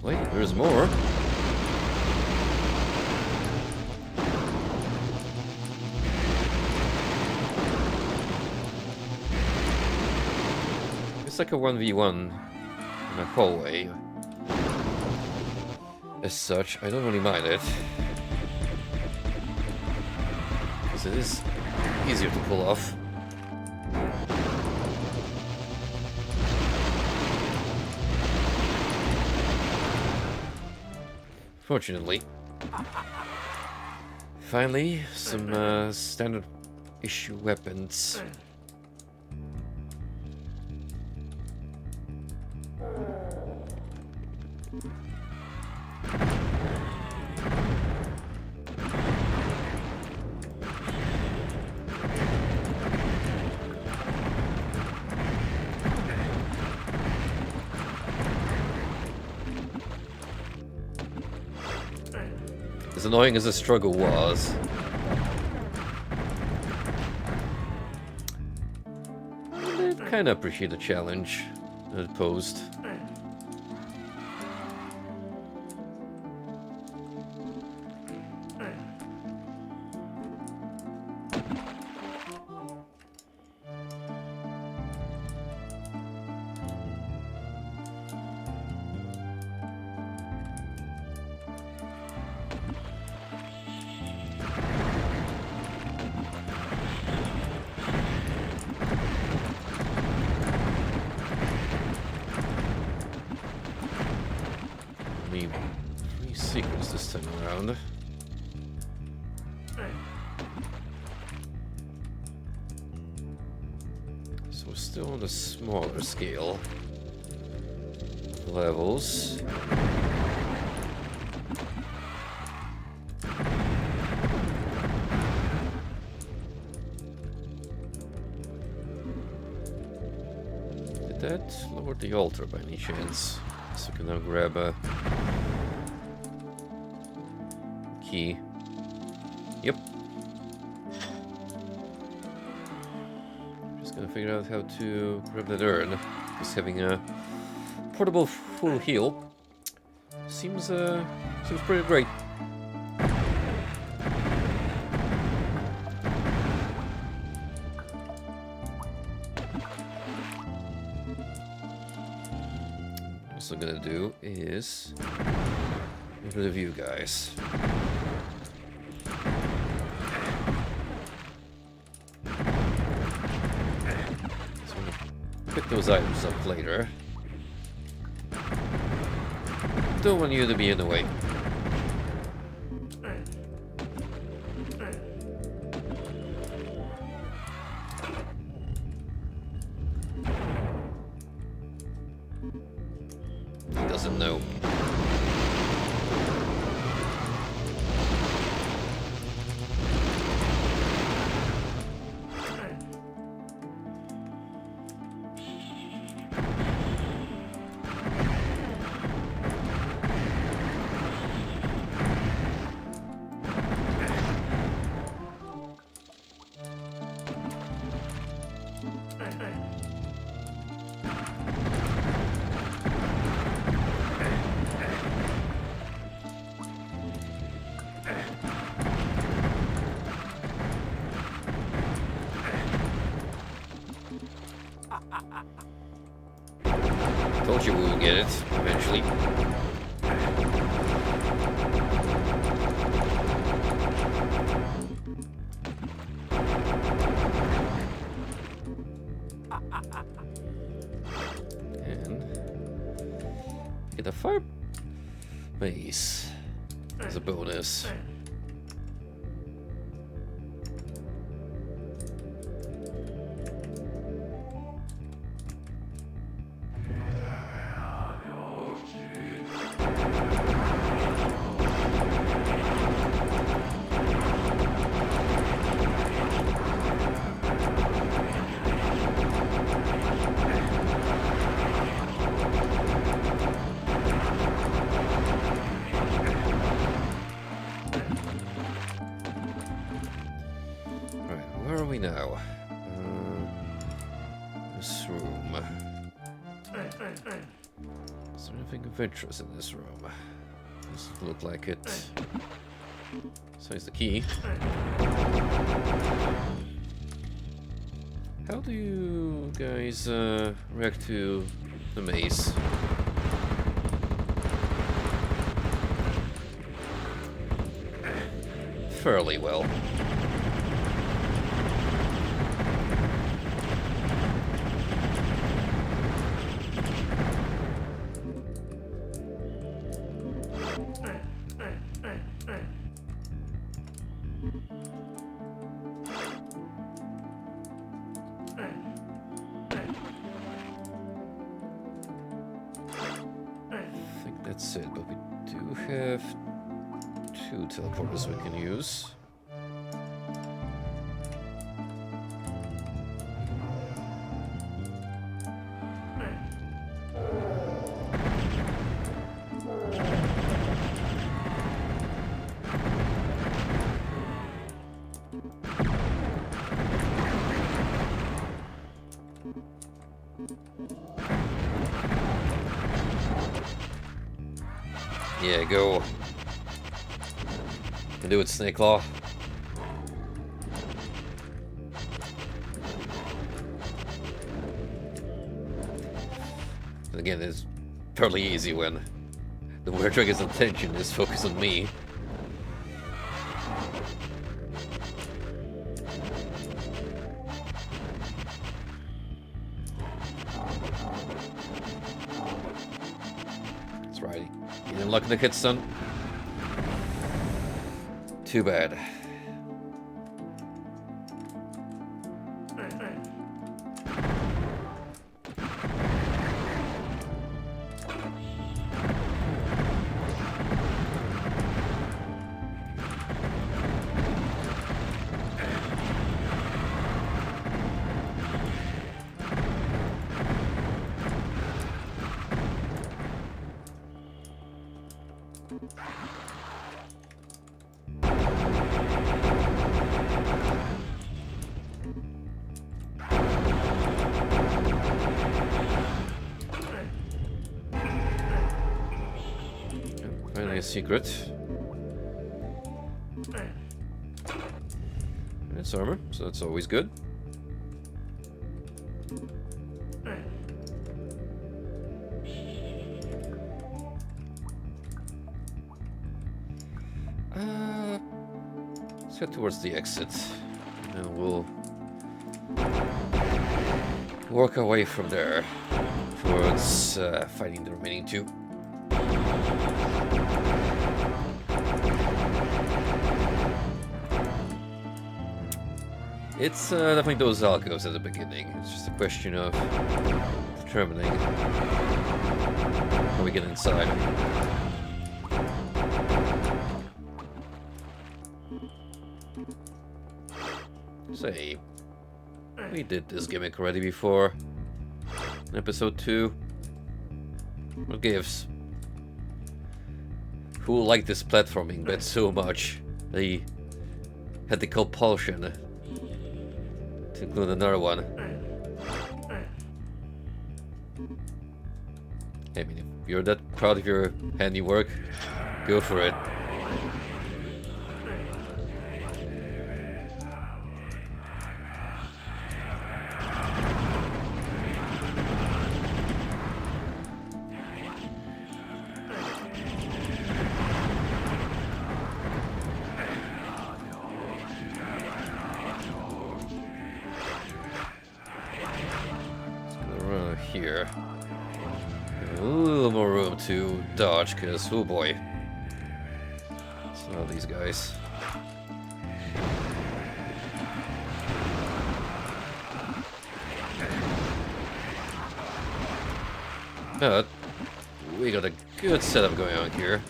Wait, there's more. It's like a 1v1 in a hallway. As such, I don't really mind it. Because it is easier to pull off. Fortunately. Finally, some standard issue weapons. As annoying as the struggle was, I kind of appreciate the challenge that it posed. Only 3 secrets this time around. So we're still on the smaller scale levels. Did that lower the altar by any chance? So we can now grab a key. Yep. Just gonna figure out how to grab that urn, because having a portable full heal seems pretty great. What I'm gonna do is get rid of you guys. So I'm gonna pick those items up later. Don't want you to be in the way. He doesn't know. Told you we would get it eventually. And get a fire base as a bonus. Where are we now? This room. Is there anything adventurous in this room? Doesn't look like it. So here's the key. How do you guys react to the maze? Fairly well. I think that's it, but we do have 2 teleporters we can use. Yeah, go. Can do it, Snake Claw. Again, it's fairly easy when the Were Dragon's attention is focused on me. That's right. You didn't lock the hit stun. Too bad. Very nice secret. And it's armor, so that's always good. Let's head towards the exit, and we'll work our way from there towards fighting the remaining 2. It's definitely those alcoves at the beginning. It's just a question of determining how we get inside. Say, we did this gimmick already before. In episode 2. What gives? Who liked this platforming bit so much? They had the compulsion to include another one. I mean, if you're that proud of your handiwork, go for it. Here. A little more room to dodge, because, oh boy. Some of these guys. But we got a good setup going on here.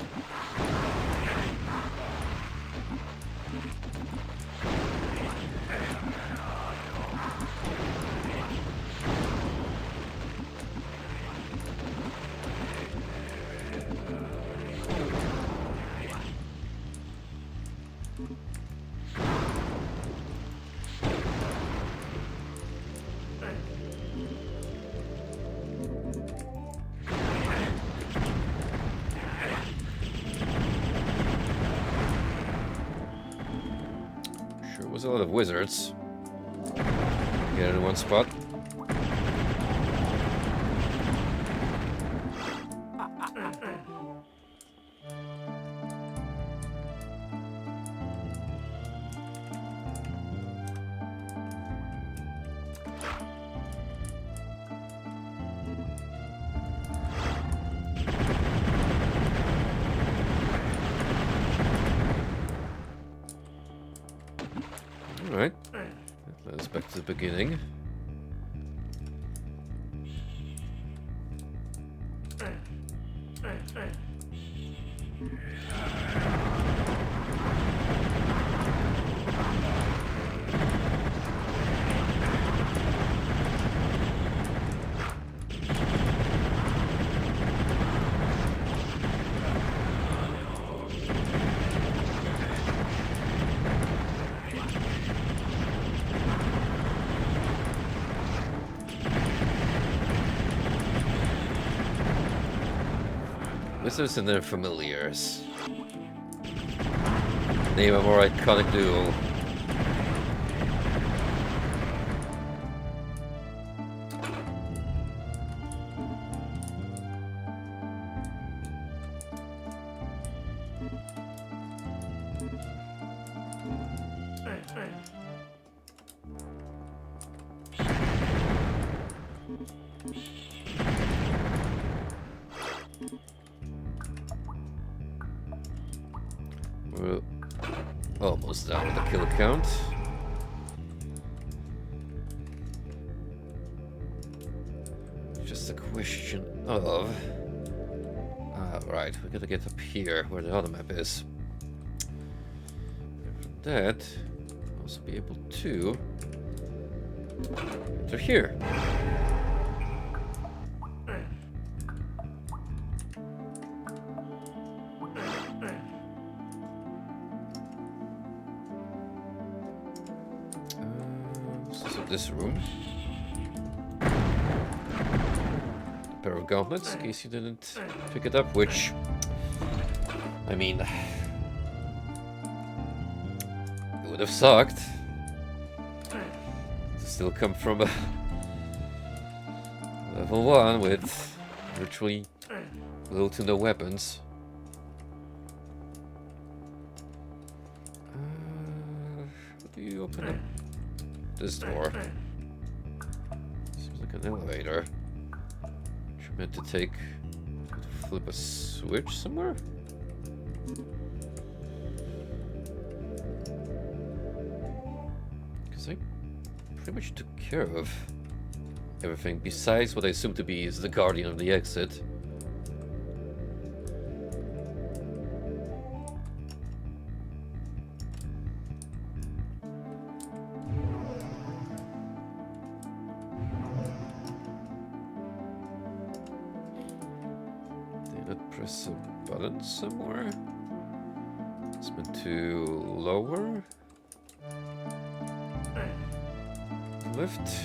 There's a lot of wizards. Get in one spot. Alright. Let's back to the beginning. Wizards and their familiars. Name a more iconic duel. We're almost down with the kill count. Just a question of... right, we gotta get up here where the other map is. And from that, I'll also be able to enter here. This room. A pair of gauntlets, in case you didn't pick it up, which... I mean... It would have sucked to still come from a level 1 with virtually little to no weapons. How do you open up this door? Seems like an elevator. Should meant to take... flip a switch somewhere? Because I pretty much took care of everything besides what I assume to be is the guardian of the exit. Press a button somewhere. It's meant to lower. Lift.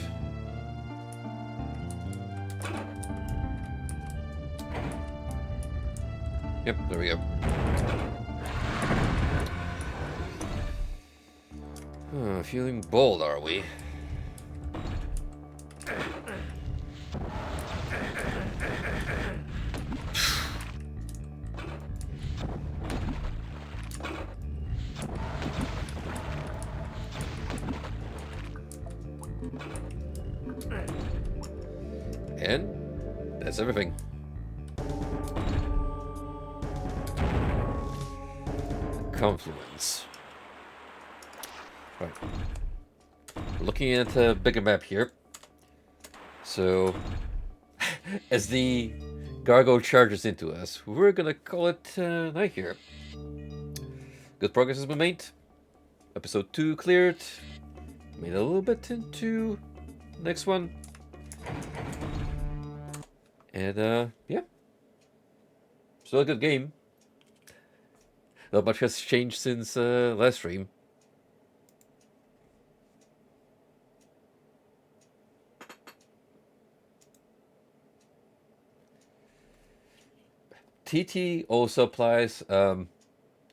Yep, there we go. Feeling bold, are we? And that's everything. Confluence. Right. Looking at a bigger map here. So, as the gargoyle charges into us, we're gonna call it night here. Good progress has been made. Episode 2 cleared. Made a little bit into next one. And yeah. Still a good game. Not much has changed since last stream. TT also applies,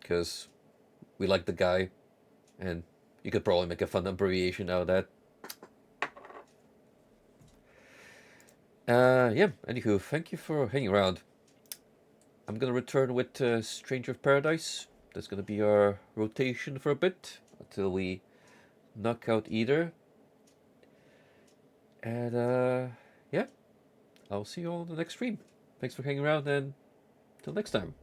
because we like the guy, and you could probably make a fun abbreviation out of that. Yeah, anywho, thank you for hanging around. I'm gonna return with Stranger of Paradise. That's gonna be our rotation for a bit, until we knock out either. And yeah, I'll see you all in the next stream. Thanks for hanging around, and till next time.